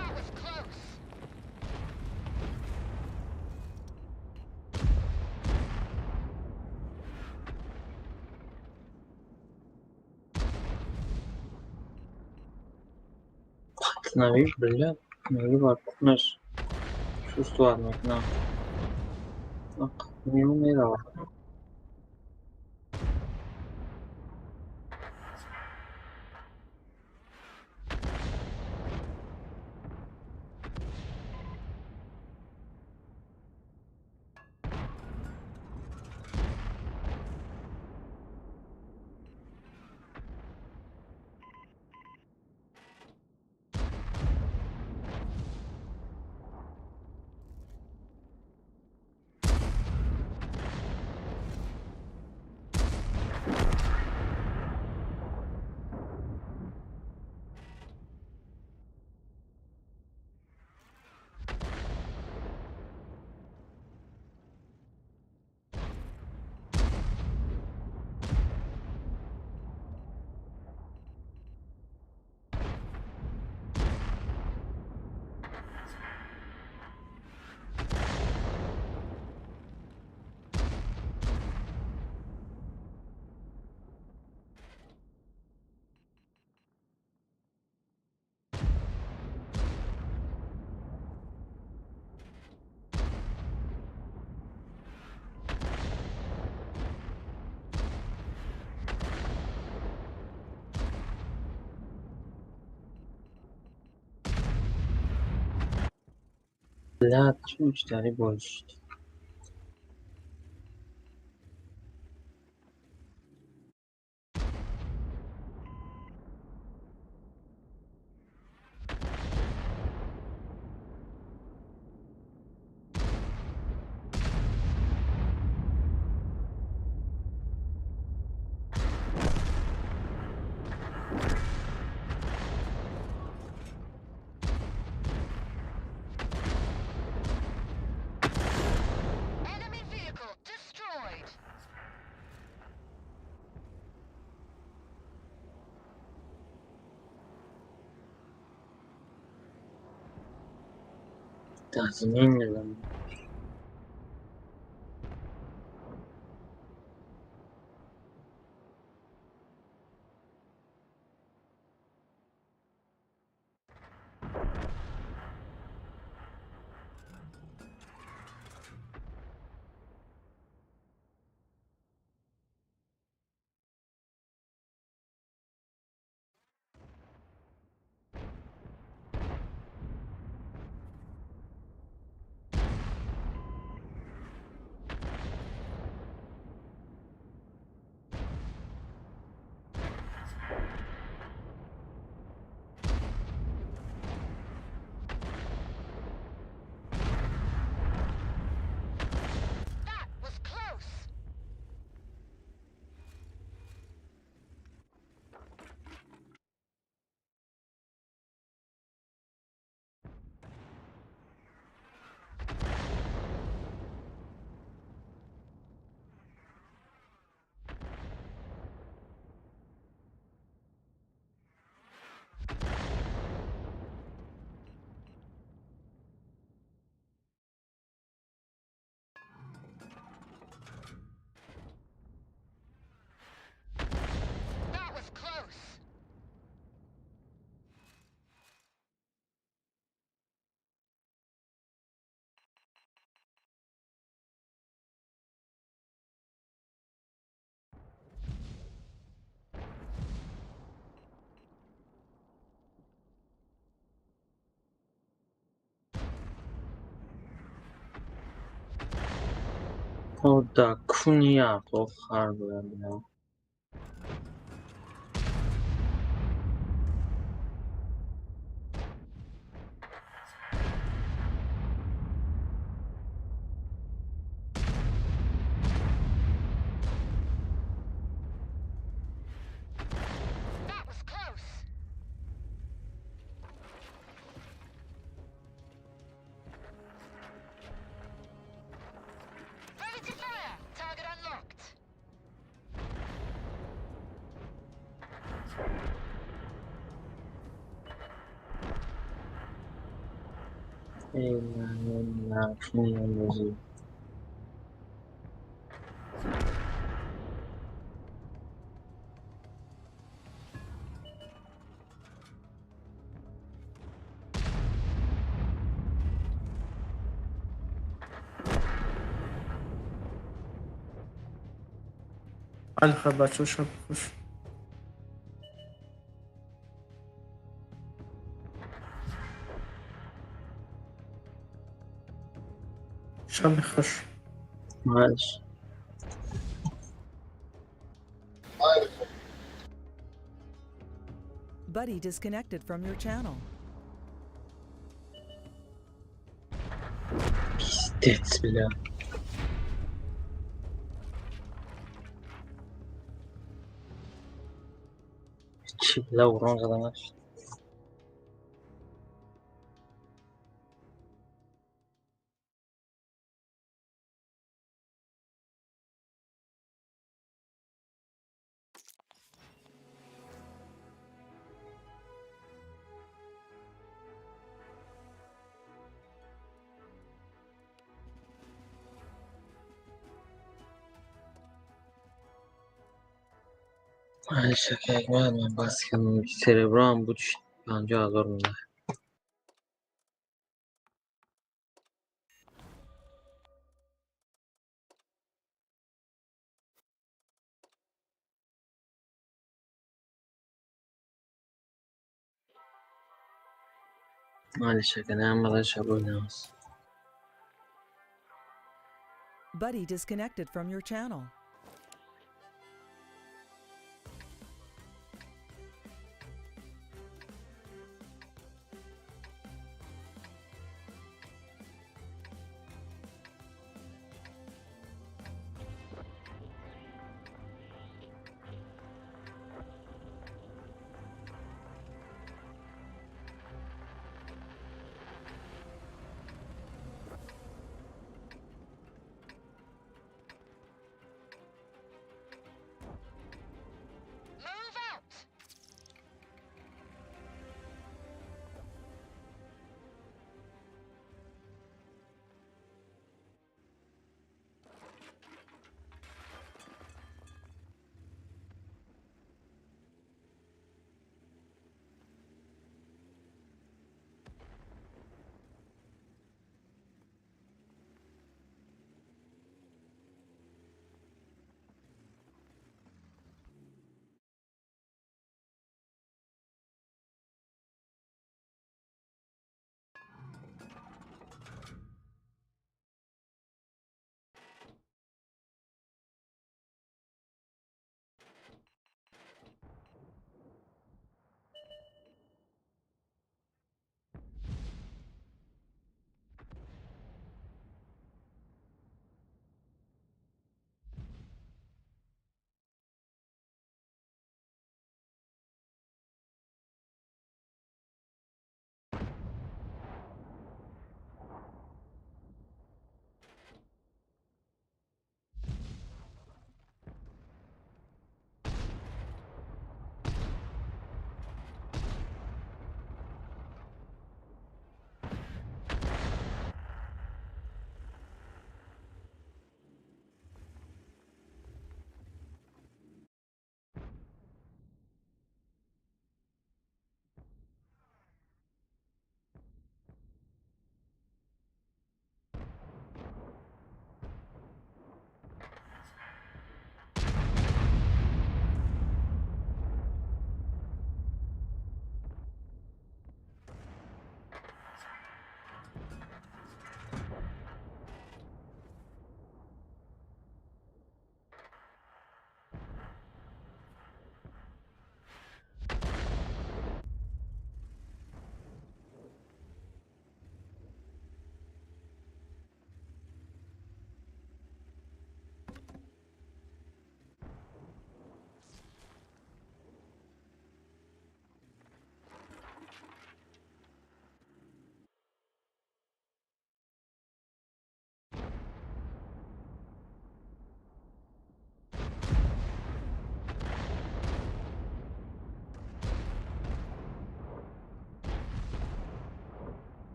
That was close! Остановись, блядь. Налево окунешь. Чувство одно к нам. Ах, не умирал. لا مشتری باش. Enemy vehicle destroyed. تضمین میدم. That was close. That was close. O da kuniya to harbiden ya. That was close. Ready to fire. Target unlocked. Eyvallah kuniya bozdu. علی خب بچه شب خوش. شب خوش. Mas Hayır. Buddy disconnected from your channel. pistet bile. Çi bile vuran kadar. Ay şaka yapmadım ben basken cerebrum bu bence ağır mı? Ay şaka ne yapmadan şaka oynamaz. Buddy disconnected from your channel.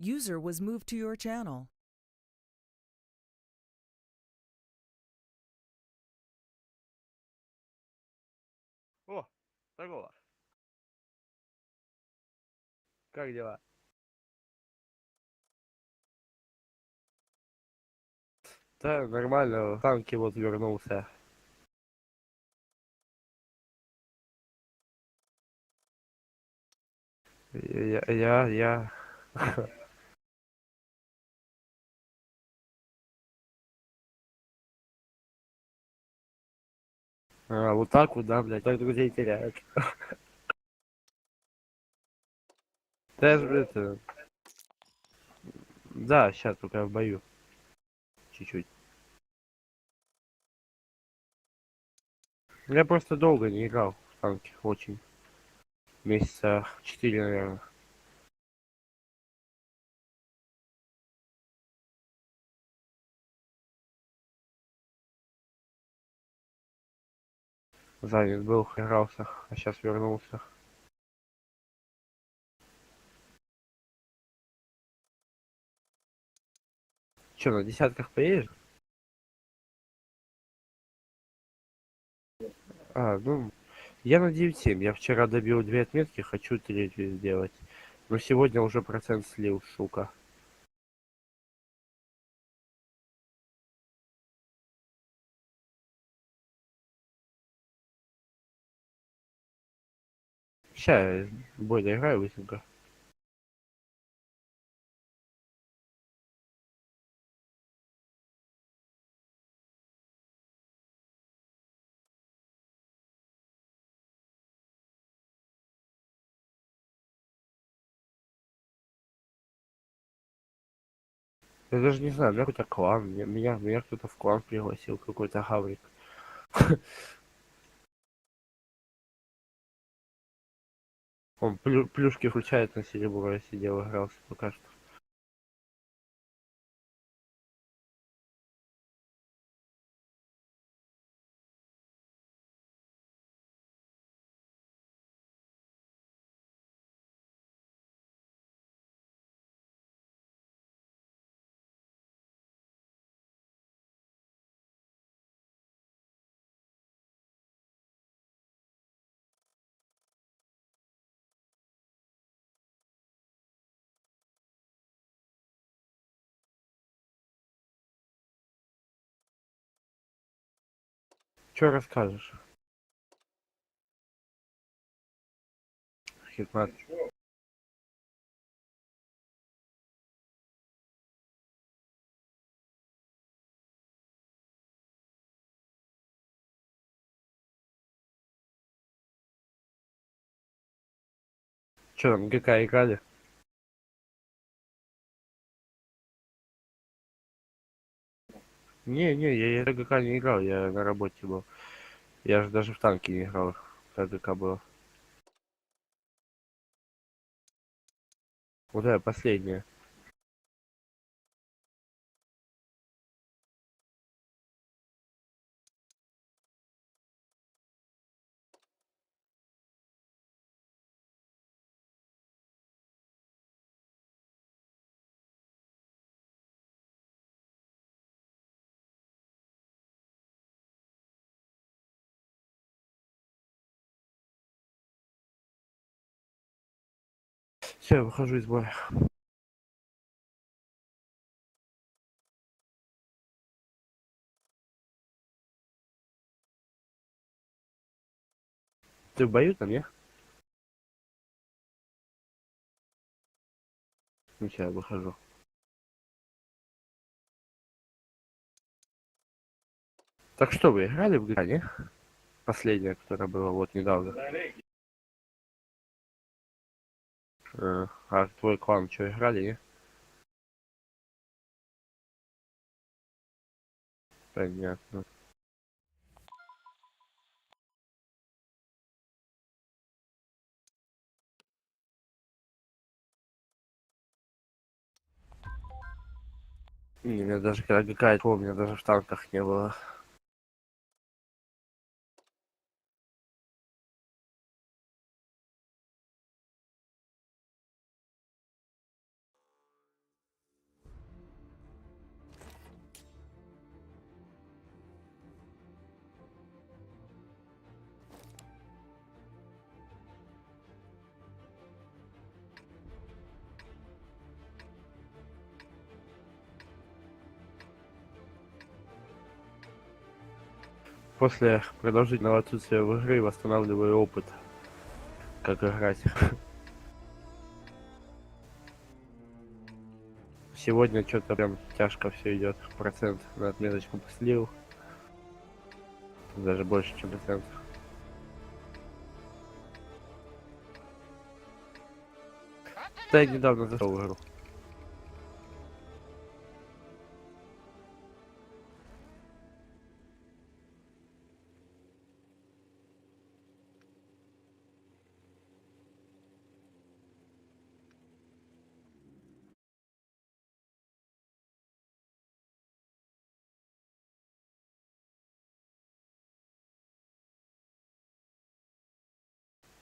User was moved to your channel. О, здорово. Как дела? Да, нормально. В танке вот вернулся. Я. А, вот так вот, да, блядь, так друзей теряют. Да, я же, это... Да, сейчас только в бою. Чуть-чуть. Я просто долго не играл в танки, очень. Месяца 4, наверное. Занят был, игрался, а сейчас вернулся. Че, на десятках поедешь? А, ну, я на 9,7. Я вчера добил 2 отметки, хочу 3 сделать. Но сегодня уже процент слил, сука. Ща, более играю быстренько. Я даже не знаю, у меня какой-то клан. Меня кто-то в клан пригласил, какой-то гаврик. Он плюшки включает на серебро, я сидел, игрался пока что. Че расскажешь? Хитмат. Че там, ГК играли? Не, я в ГК не играл, я на работе был. Я же даже в танке не играл, когда ГК было. Вот это последнее. Все, я выхожу из боя. Ты в бою там, не? Ну, сейчас я выхожу. Так что, вы играли в ГК, не? Последняя, которая была вот недавно. А твой клан что, играли, не? Понятно. У меня даже когда ГК, у меня даже в танках не было. После продолжительного отсутствия в игры восстанавливаю опыт, как играть. Сегодня что-то прям тяжко все идет. Процент на отметочку послил. Даже больше, чем процент. Да, я недавно зашел в игру.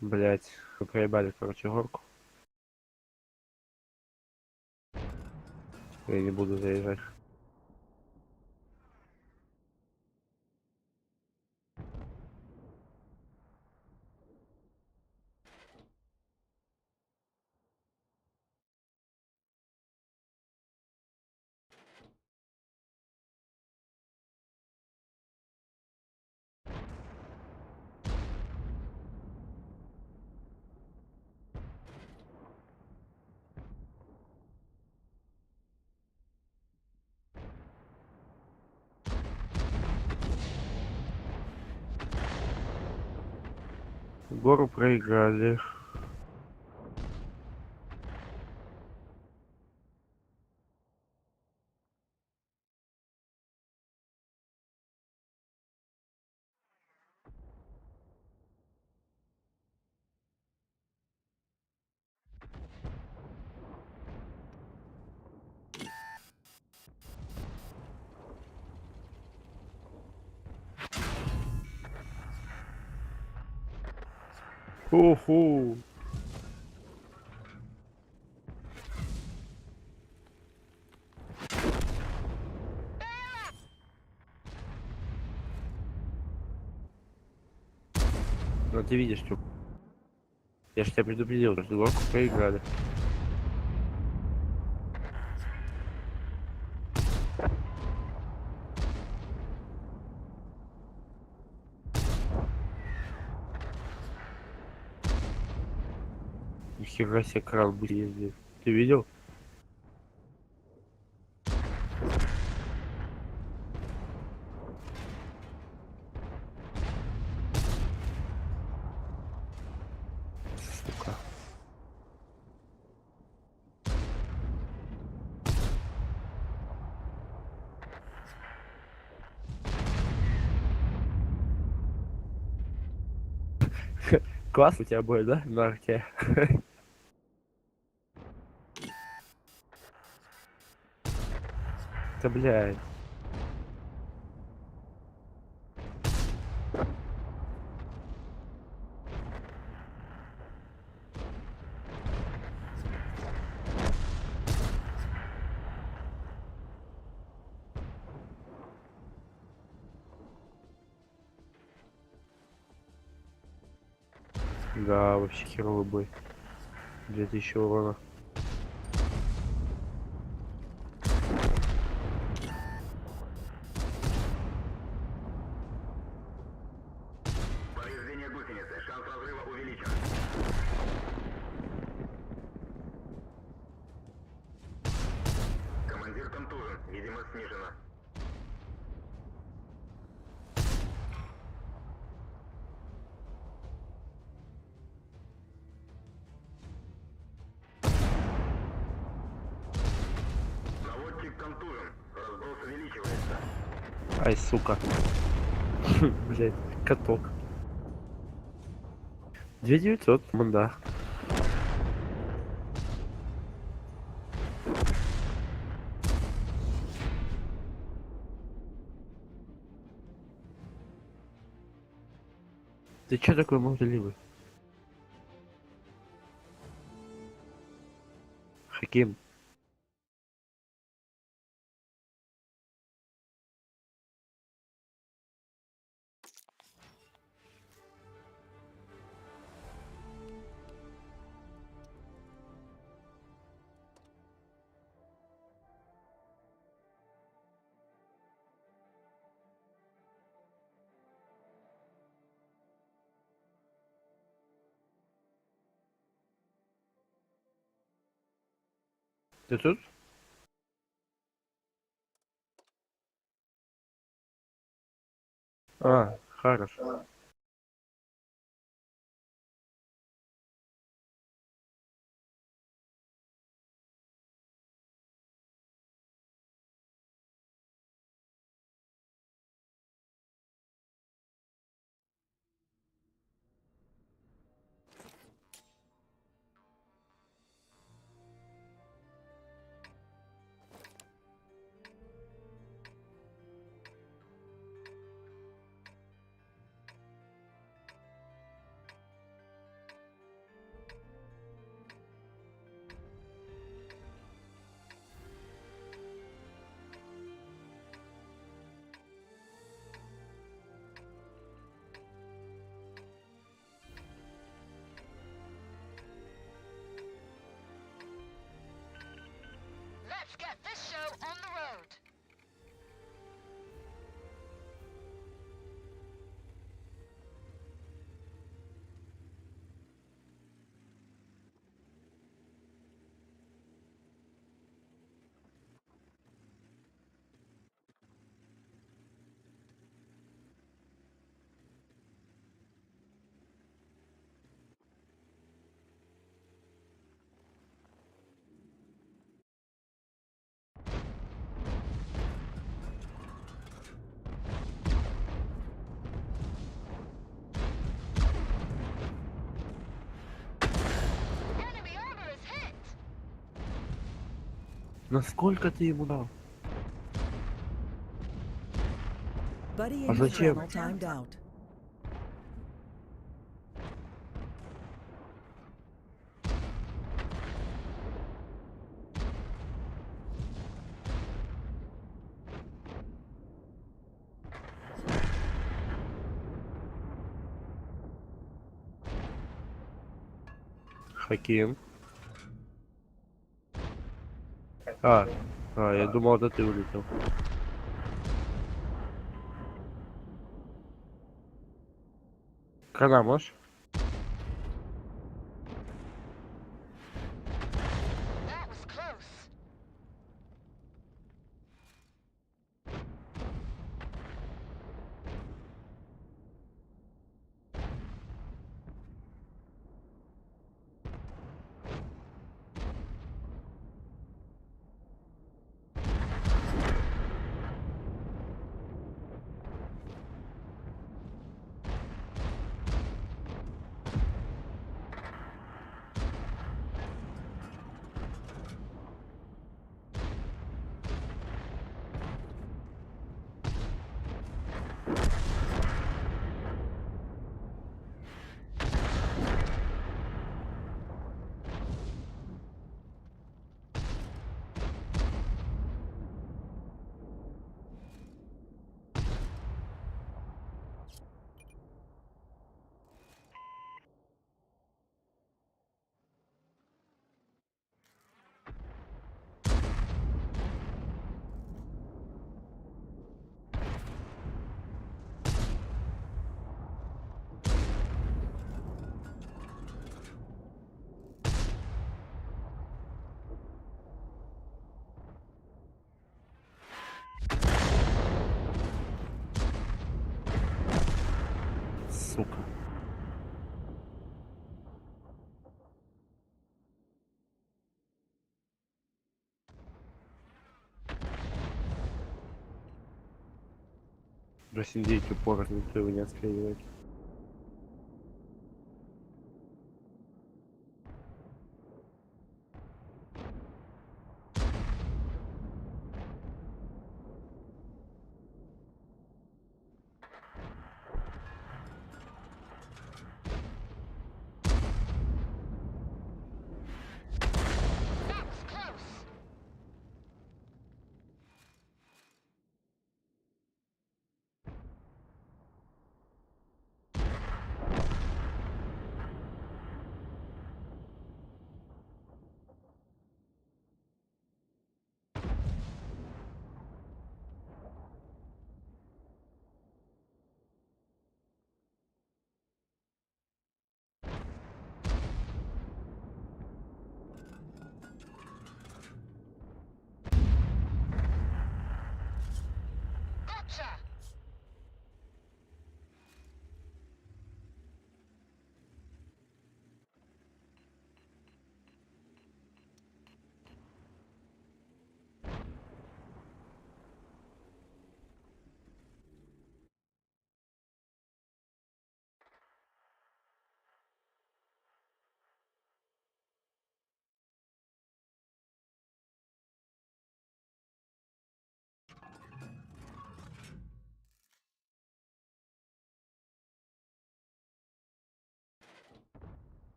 Блять, мы проебали, короче, горку. Я не буду заезжать. Гору проиграли. Уху! Ну ты видишь, что... Я ж тебя предупредил, что горку проиграли. Нихера себе кран будет ездить. Ты видел? Сука. Класс у тебя будет, да? На арте. Да блядь. Да, вообще херовый бой. 2000 урона. Повреждение гусеницы. Шанс разрыва увеличен. Командир контужен. Видимость снижена. Наводчик контужен. Разброс увеличивается. Ай, сука. Блять, каток. 2900, да. Ты чё такой молчаливый? Хаким. YouTube? А, хорошо. Let's get this show on the road. Enemy armor is hit. Насколько ты ему дал? Buddy А in your зачем? channel timed out. Хаким. Я думал, это ты улетел. Когда можешь? That was close. Сука. Просидеть упор, никто его не отстреливает. That was close.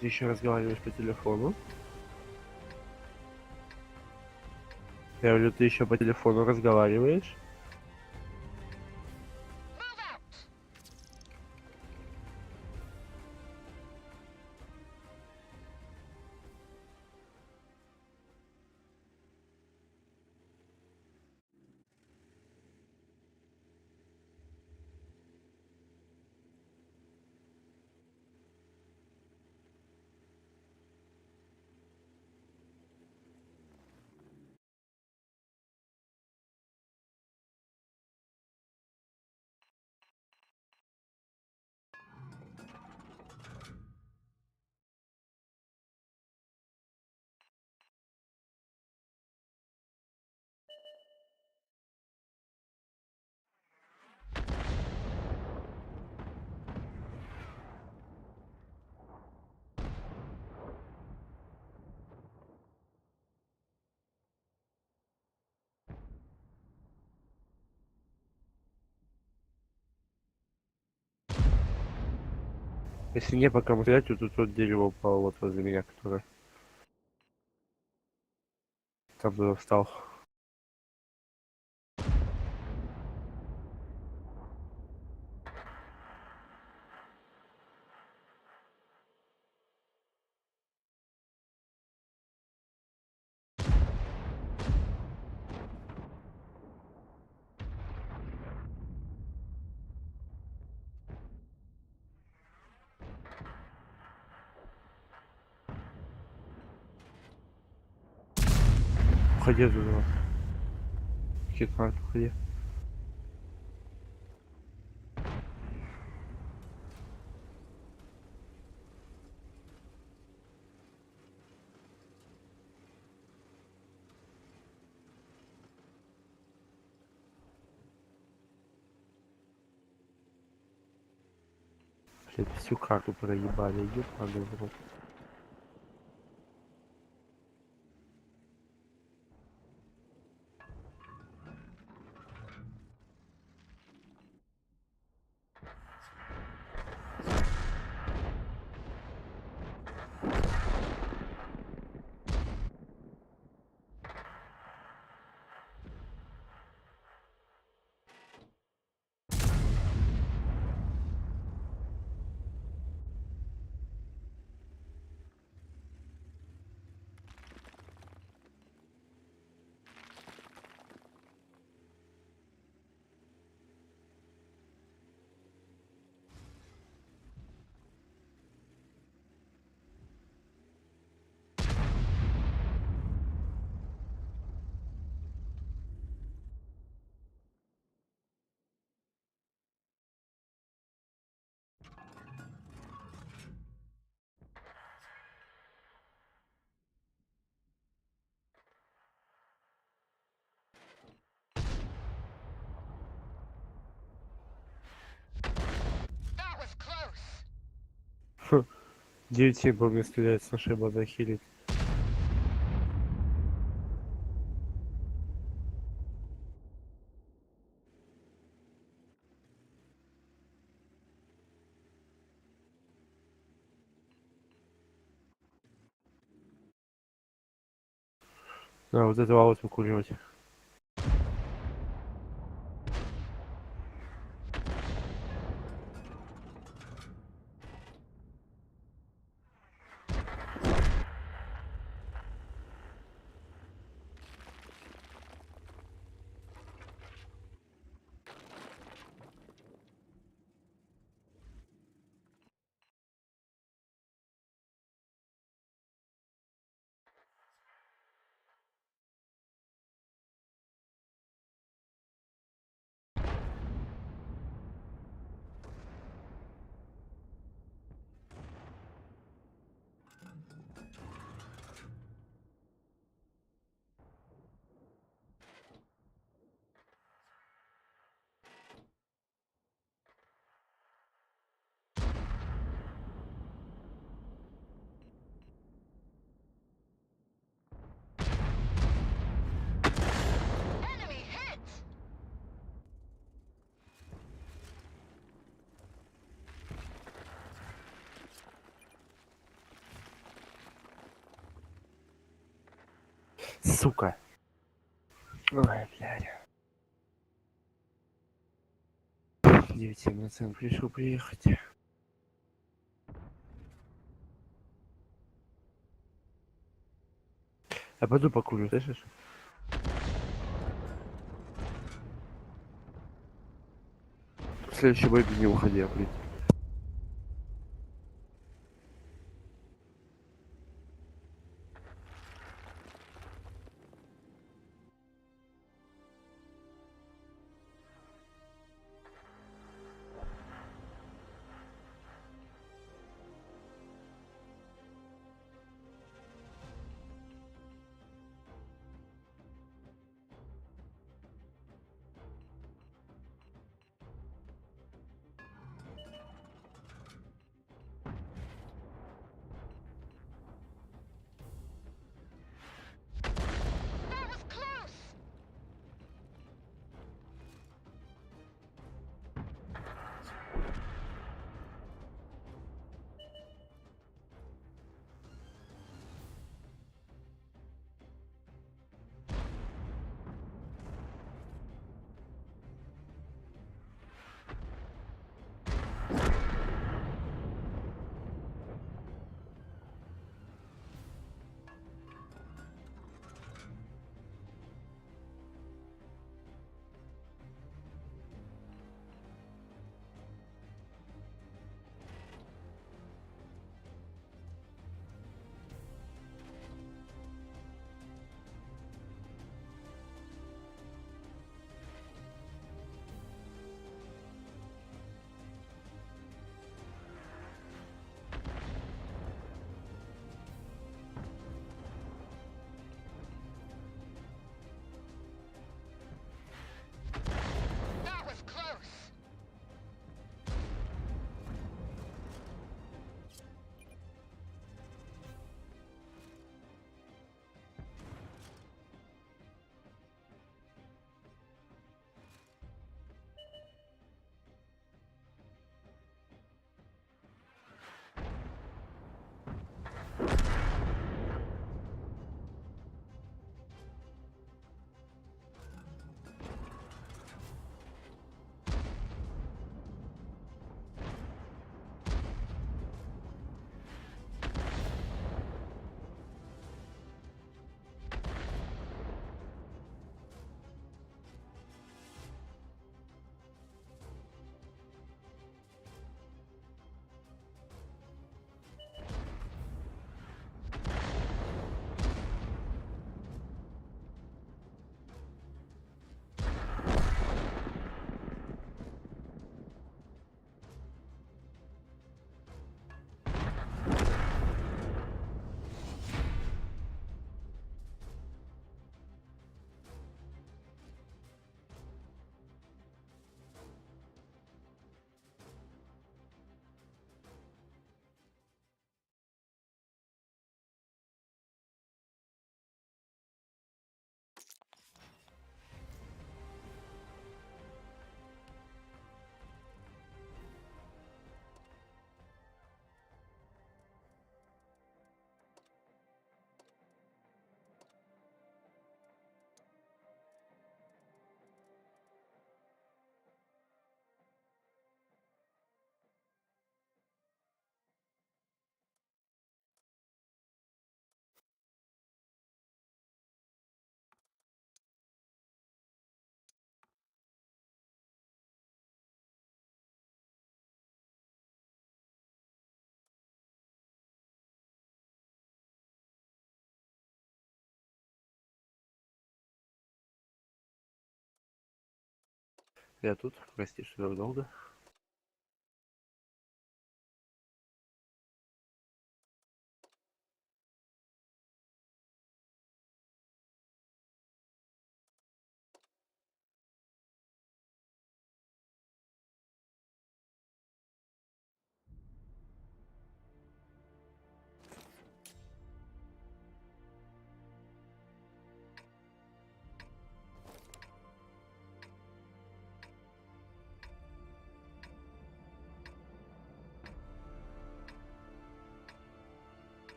Ты еще разговариваешь по телефону? Я говорю, ты еще по телефону разговариваешь? Move out! Если не по кому стрелять, то тут вот дерево упало вот возле меня, которое там туда встал. уходи отсюда. Хитмарт, уходи. Блядь, всю карту проебали, ёбаный в рот. That was close. 9 был мне стрелять с нашей базы хилить. А, вот этого вот выкуривать. Enemy hit! Сука. Ой, блядь. 9 на центр решил приехать. Я пойду покурю, слышишь? В следующий бой не уходи, блядь. Я тут. Прости, что так долго.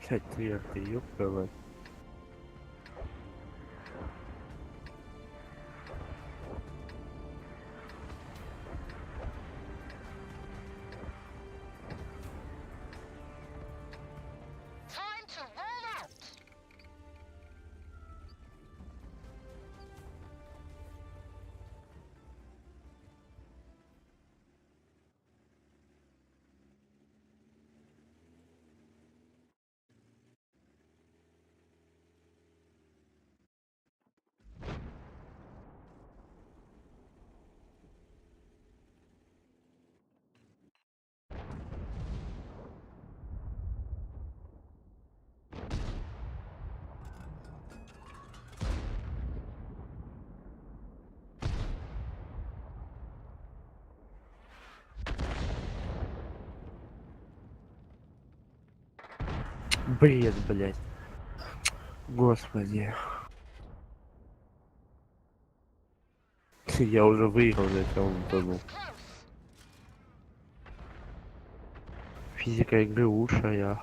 Блять, ты ёб. Time to roll out! Бред, блять. Господи. Я уже выиграл, блять, а он утонул. Close! Физика игры лучшая.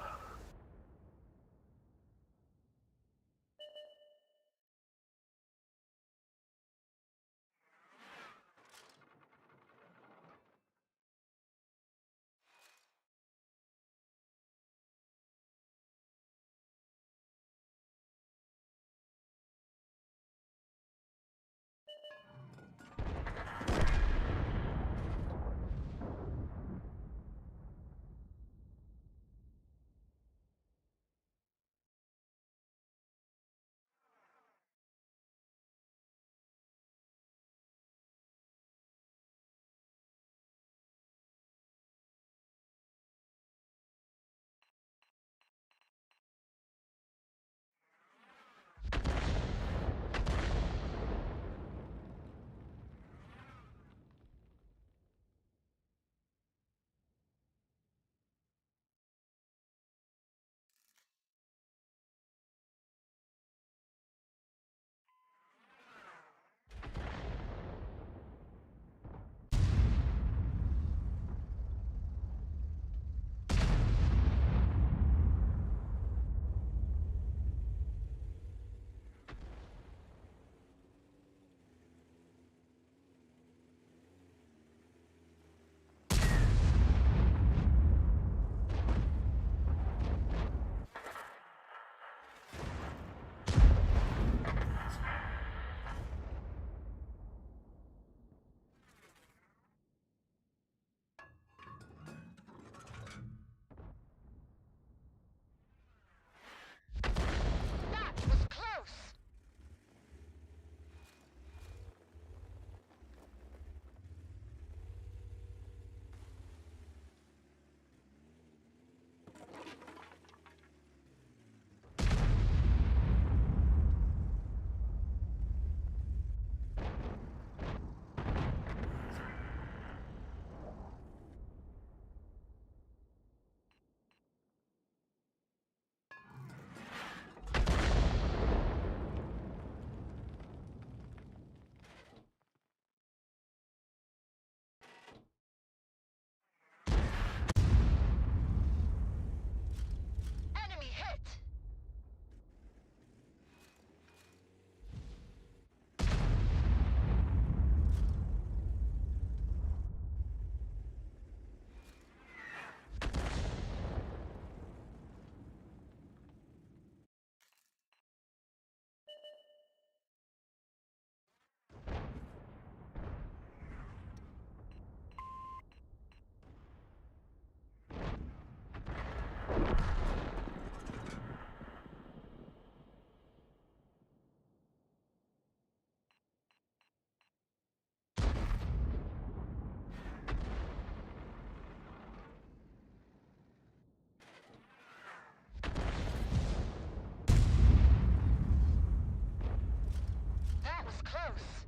close.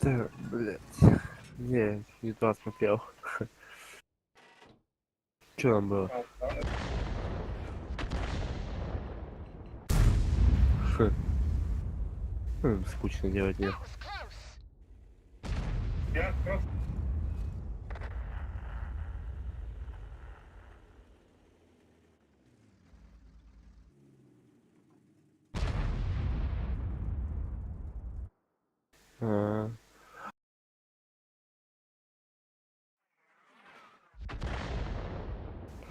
Да, блядь. Не туда смотрел. Что там было? Скучно делать That ее. was close. А,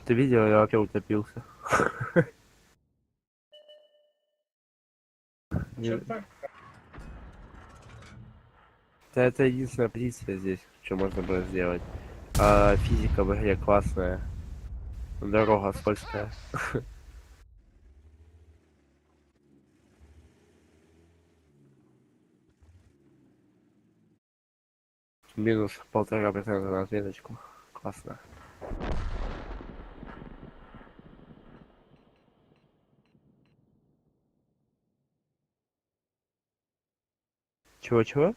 Ты видел, я опять утопился. Не- Да это единственная позиция здесь, что можно было сделать. А физика в игре классная. Дорога Was скользкая. close. Минус 1,5% на отметочку. Классно. Чего-чего?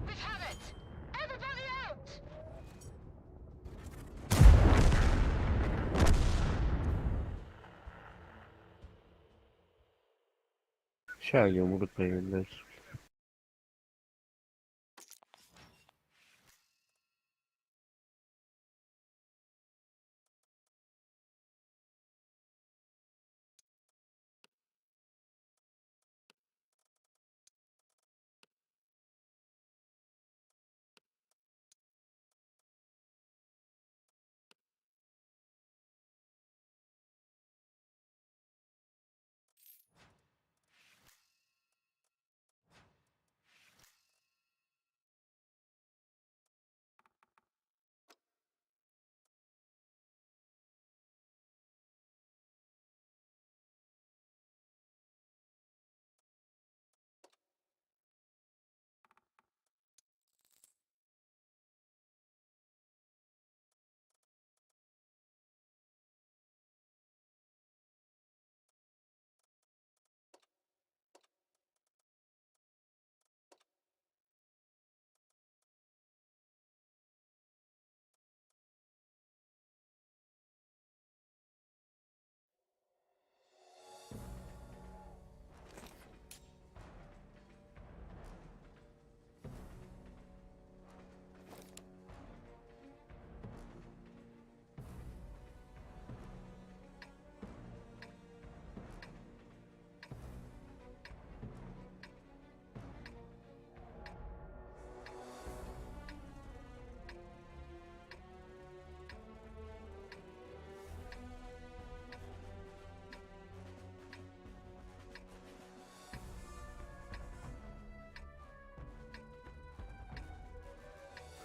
We've had it. Everybody out. Сейчас они могут проявить дальше.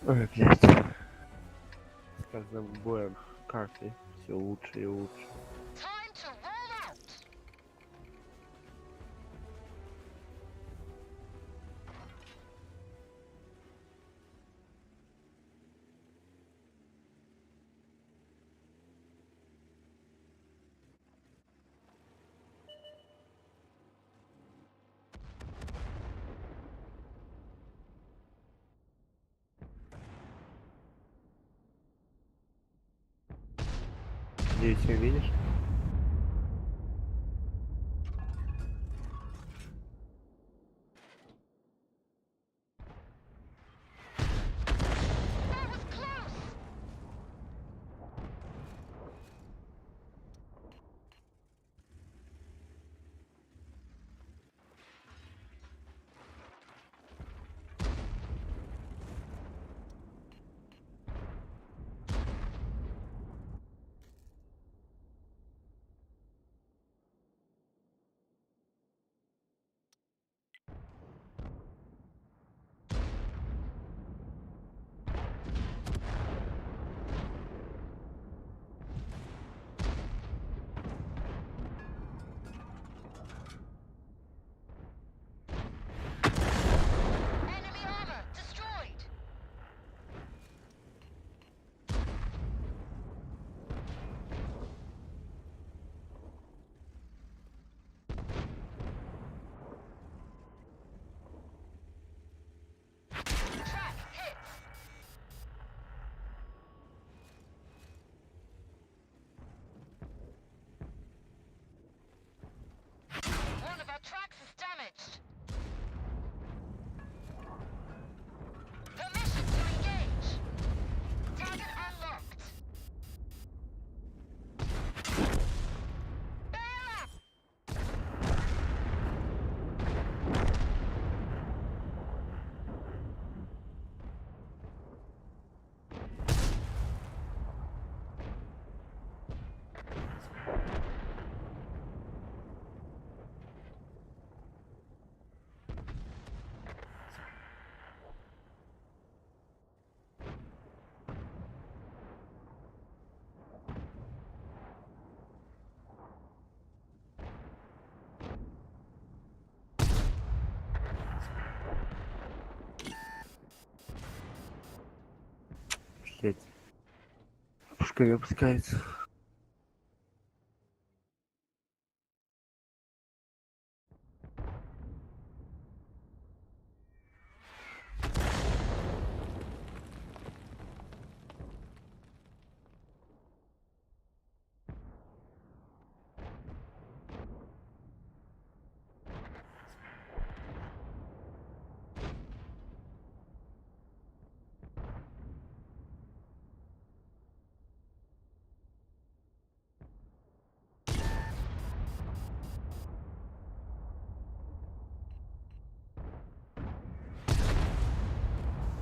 Ой, блядь. С каждым боем карты все лучше и лучше. Time to roll out. Надеюсь, ее видишь? That was close. Enemy armor destroyed. Track hits. One of our tracks is damaged. Permission to engage. Target unlocked. Bail up! Блять. Пушка не опускается.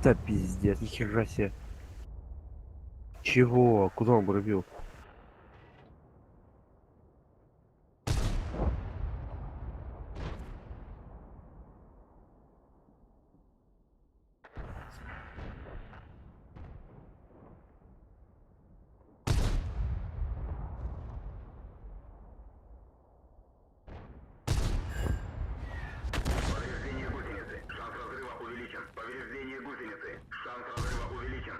Да пиздец, нихера себе. Чего? Куда он пробил? Повреждение гусеницы. Шанс разрыва увеличен. Повреждение гусеницы. Шанс разрыва увеличен.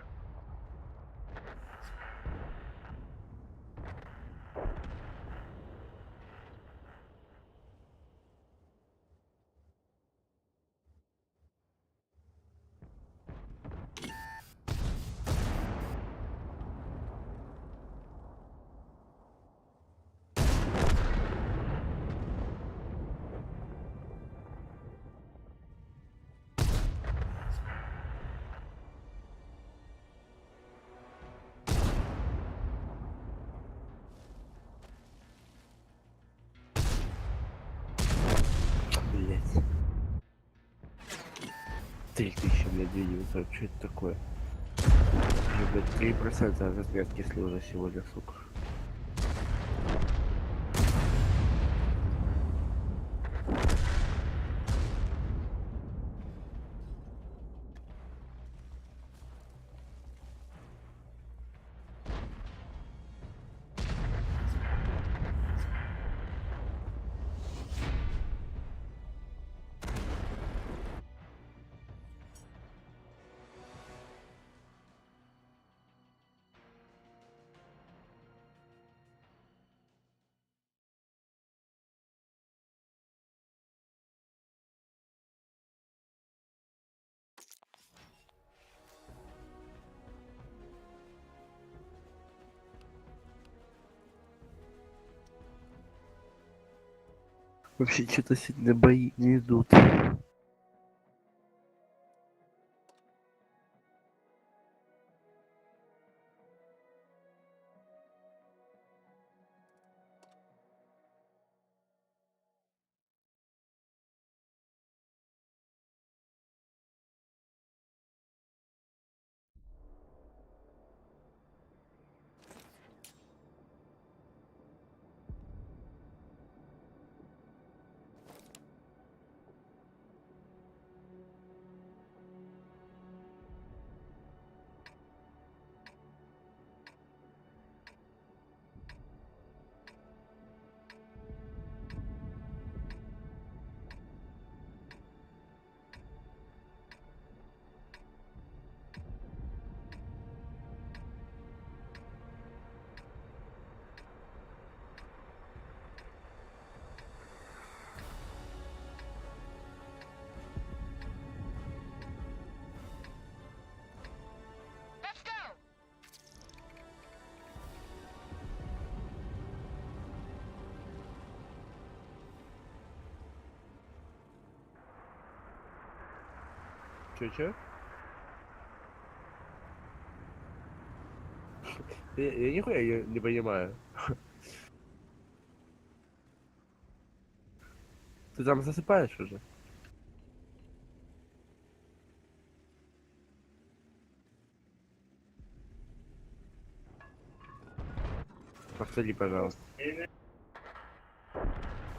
Блять. 3000, блядь, 2900. Что это такое? Уже, блядь, 3% разведки слил сегодня, сука. Вообще что-то сегодня бои не идут. Let's go! Чё? Я нихуя не понимаю. Ты там засыпаешь уже? Повтори, пожалуйста.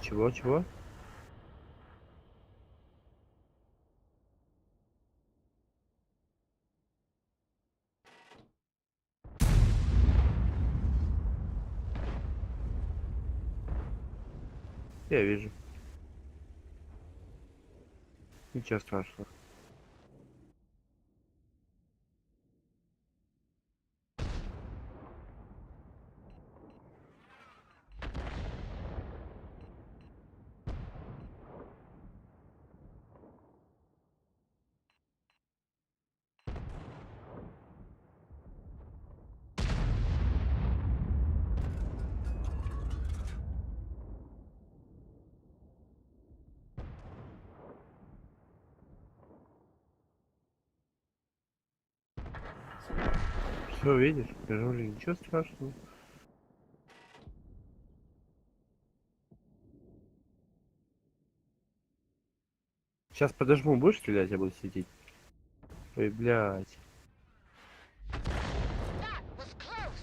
Чего? Я вижу. Ничего страшного. Все, видишь? Скажу ли, ничего страшного. Сейчас подожму, будешь стрелять, я буду сидеть. Ой, блядь. That was close!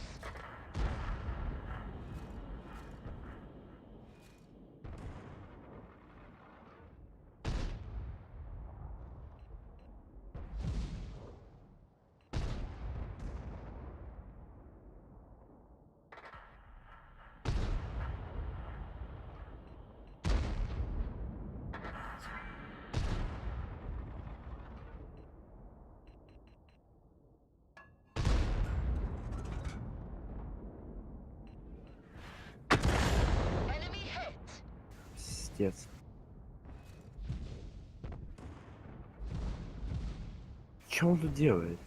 Enemy hit! Пиздец. Что он тут делает?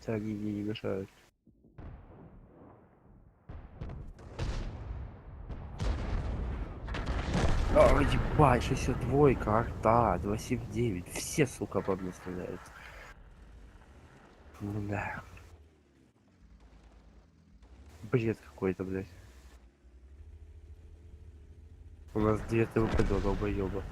Тяги не мешают. А, ебать, 62, арта, 279. Все, сука, по мне стреляют. Да. Бред какой-то, блядь. У нас 9 ВП, долбоёба.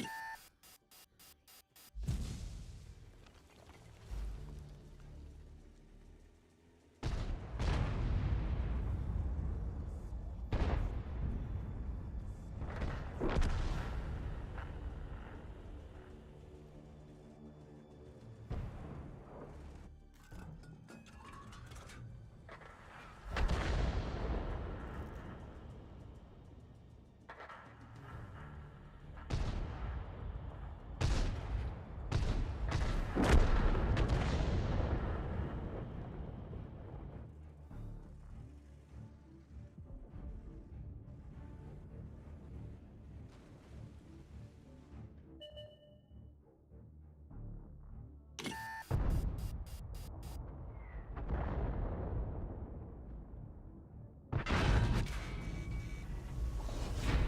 They're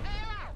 out.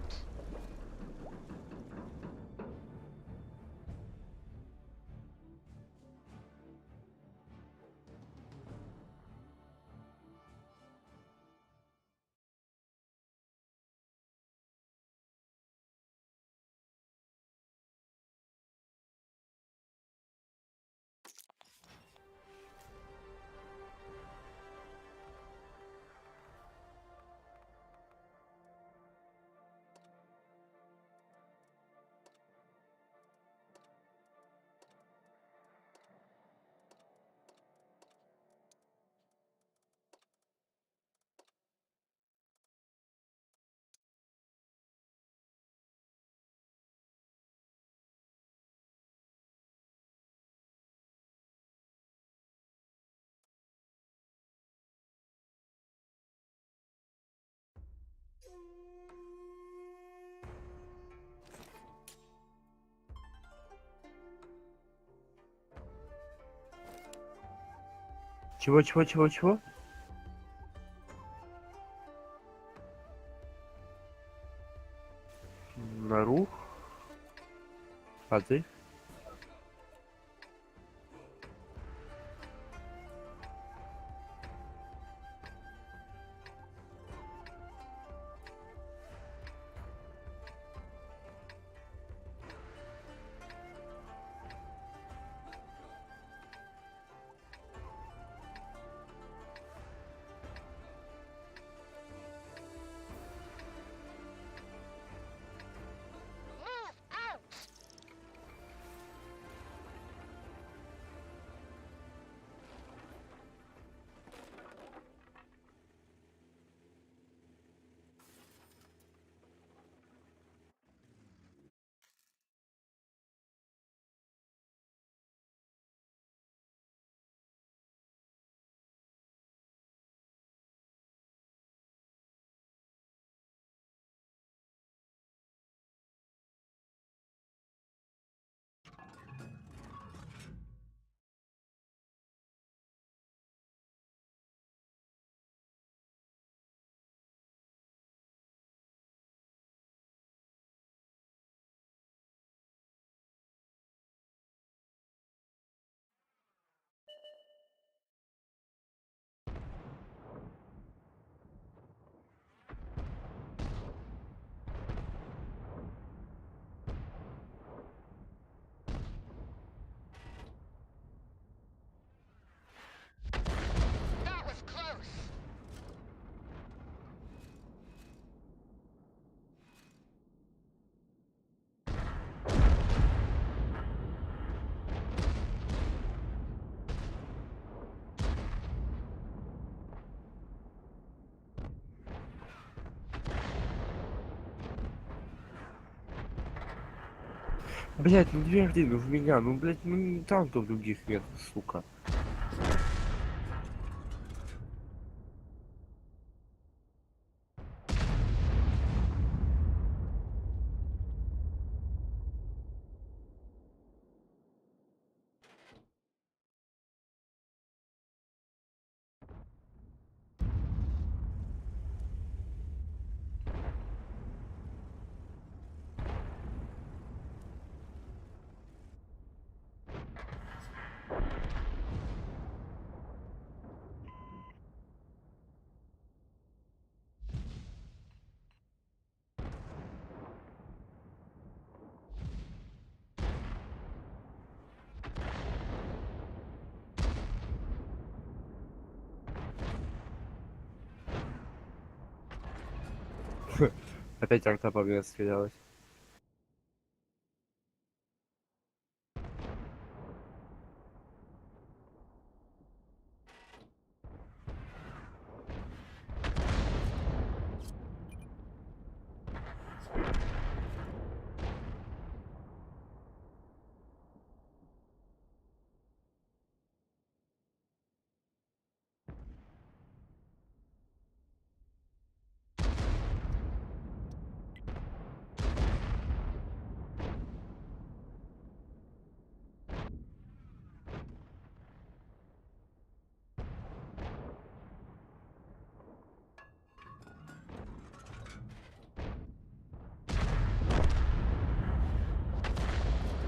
Чего? Нарух? А ты? Move out. Блять, ну верьте, ну в меня, ну блять, ну танков других нет, сука. Опять арта по мне стрелялась.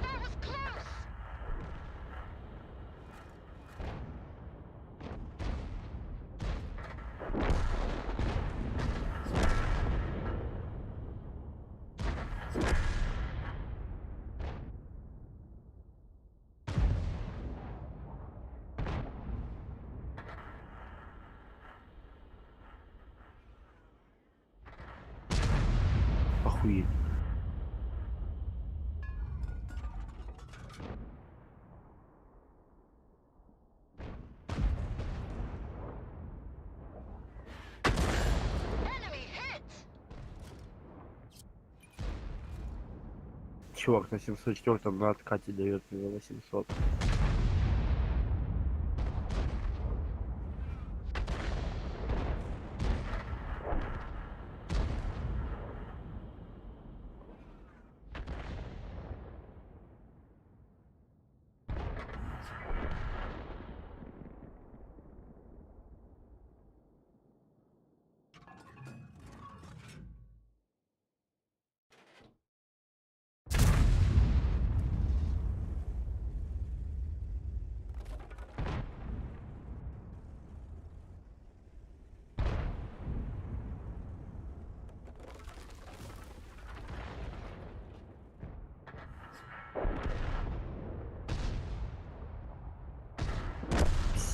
That was close! Охуеть. Enemy hit! Чувак на 704 на откате дает мне 800.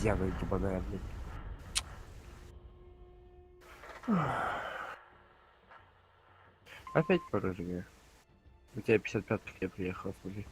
Обезьяна ебаная, блядь. Опять поражение. У тебя 55 я приехал, смотри.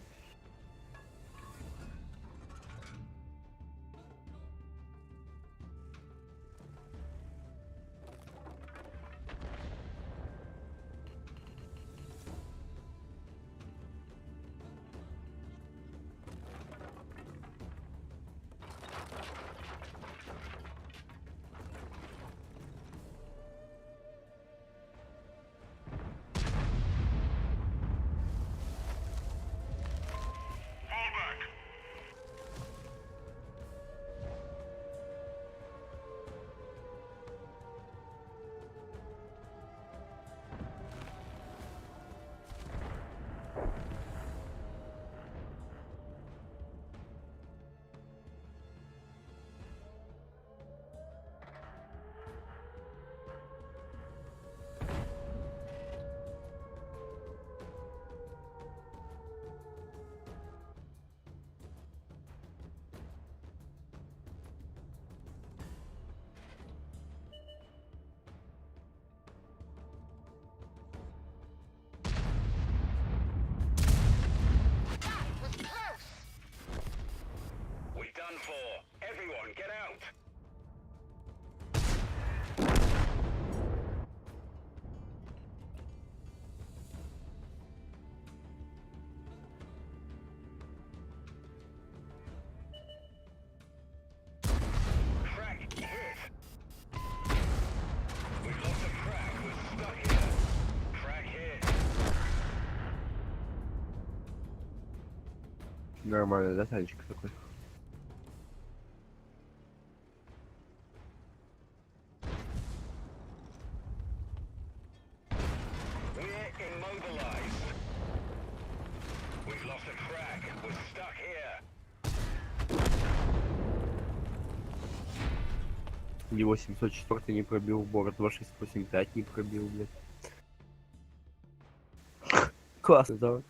Нормально, да, танчик такой? We're immobilized. We've lost a track. We're stuck here. Его 704 не пробил, Бора 2685 не пробил, блядь. Классно, да?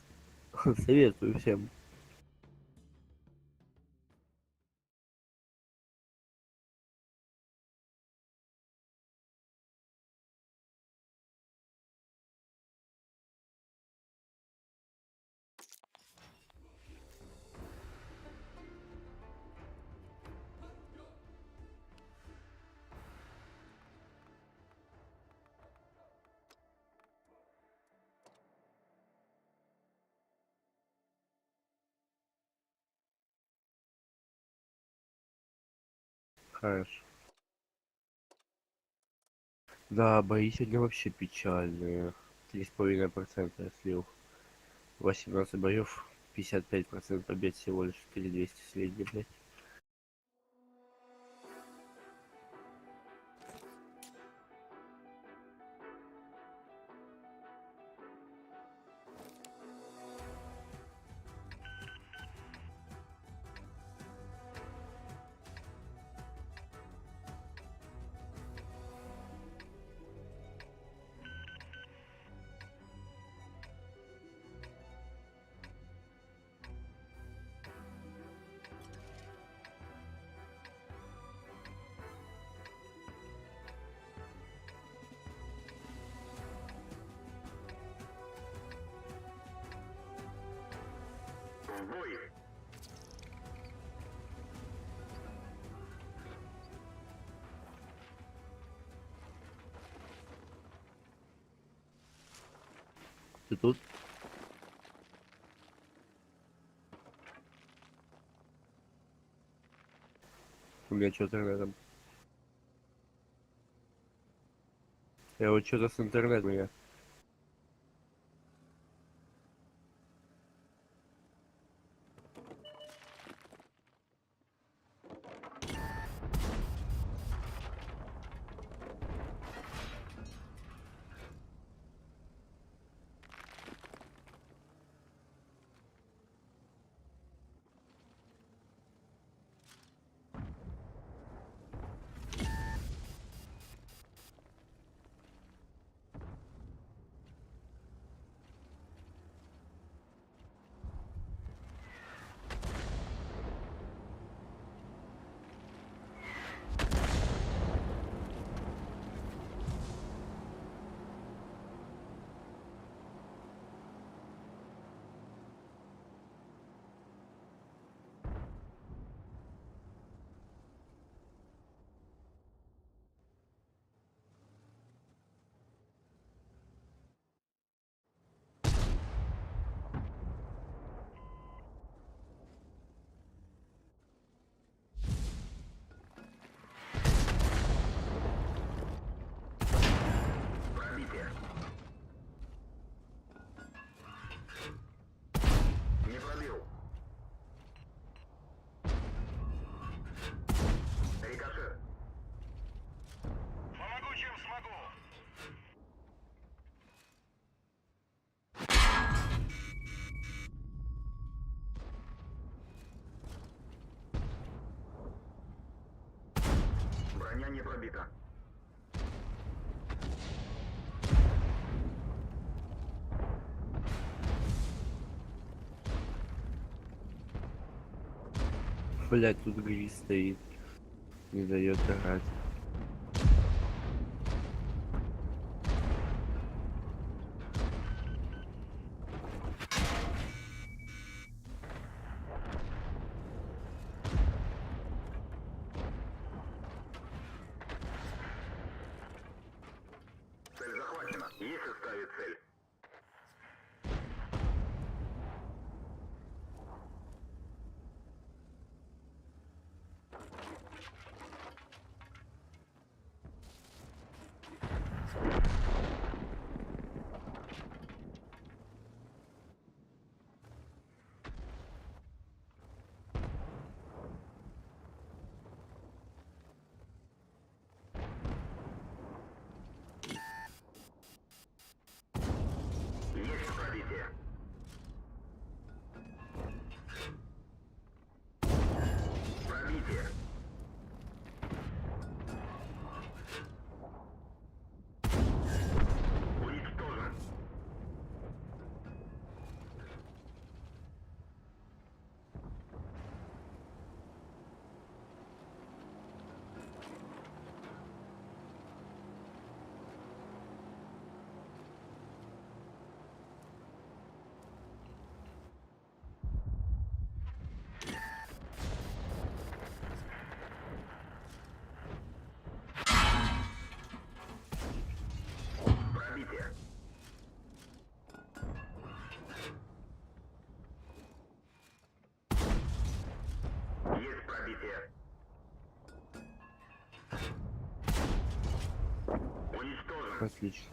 Советую всем. Хорошо. Да, бои сегодня вообще печальные. 3,5% я слил. 18 боев, 55% побед всего лишь, 4200 средний, блядь. В бой! Ты тут? У меня что-то рядом. Я вот что-то с интернетом я. Пробитие. Не пробил. Рикошет. Помогу, чем смогу. Броня не пробита. Блять, тут гриз стоит. Не дает играть. Цель захвачена. Есть оставить цель. Отлично.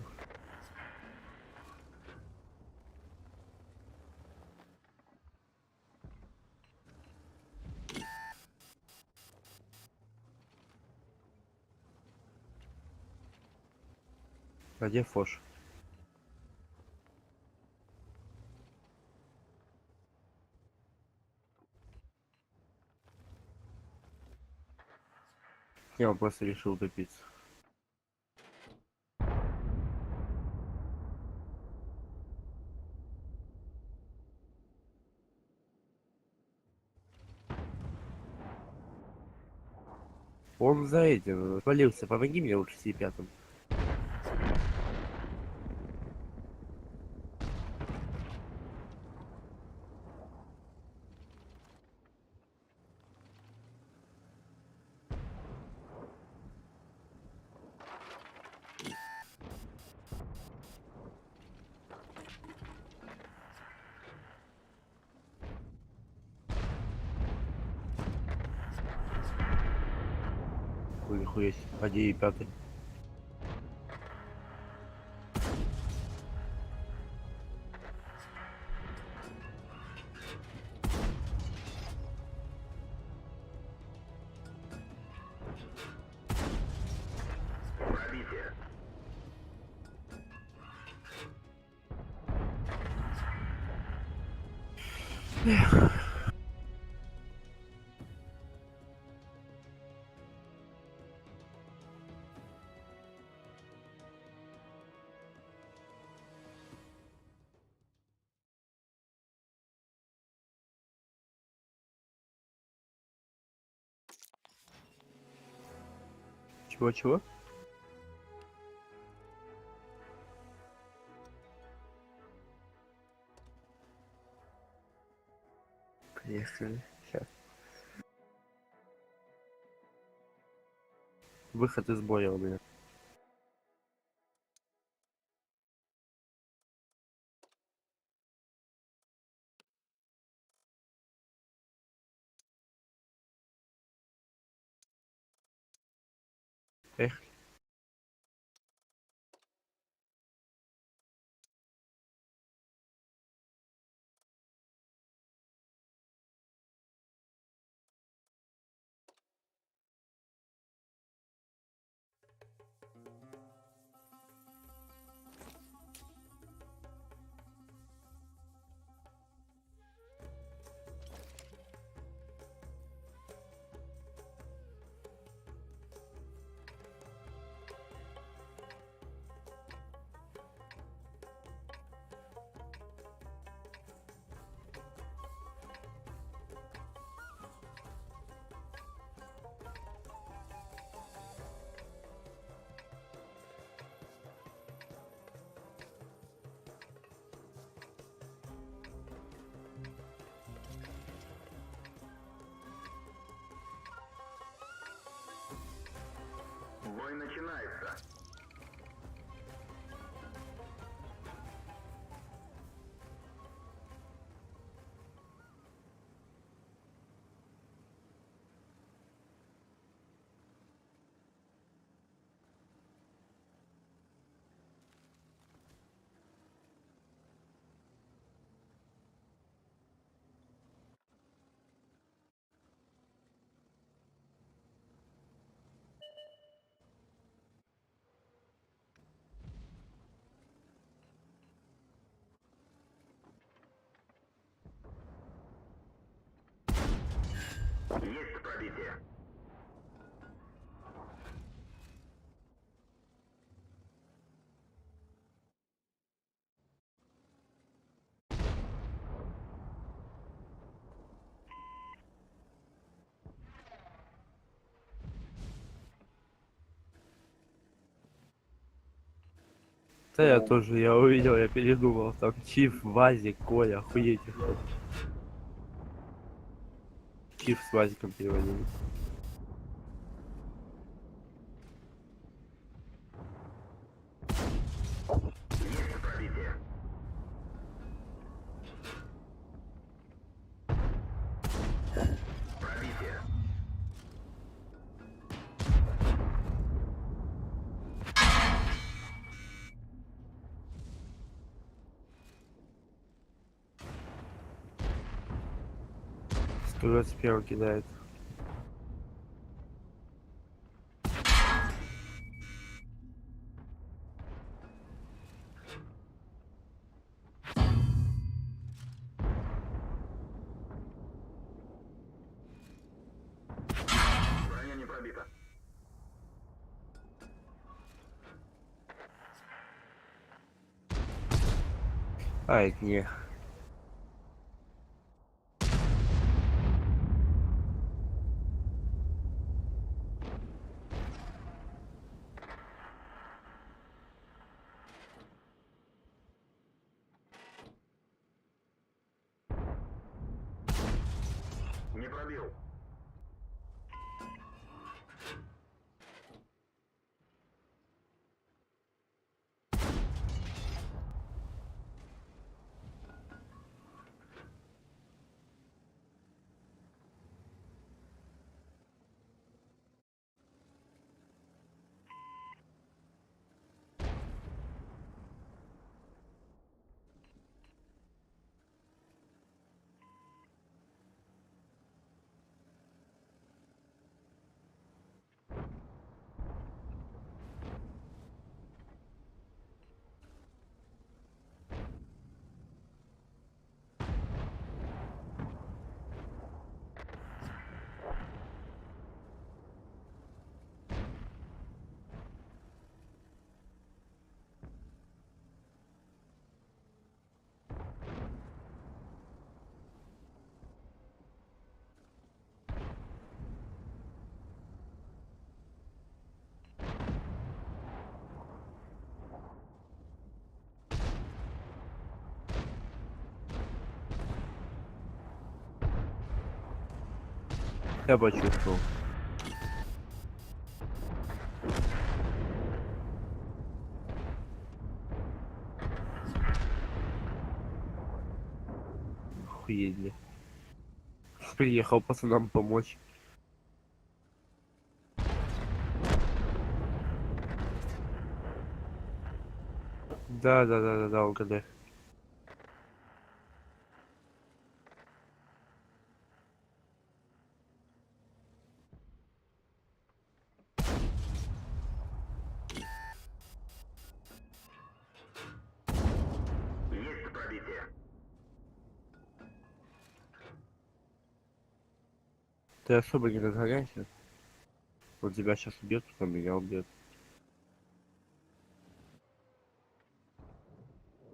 А где Фош? Я просто решил топиться. Он за этим отвалился. Помоги мне лучше с пятым. Ой, нихуя себе. Поди и пятый. Пробитие. Чего-чего? Поехали. Сейчас. Выход из боя у меня. Эх. Бой начинается. Есть пробитие. Да я тоже, я увидел, я передумал. Там Чиф, Вазик, Коля, охуеть. Чиф с Вазиком переводили. Есть пробитие. Пробитие. 121 кидает. Броня не пробита. Ай, не. Не пробил. Я почувствовал. Охуели. Приехал пацанам помочь. Да, угадай. Есть пробитие. Ты особо не разгоняйся. Он тебя сейчас убьет, потом меня убьет.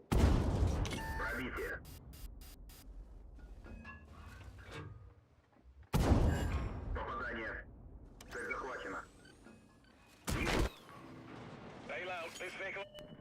Пробитие. Попадание. Цель захвачена. Sail out. This vehicle.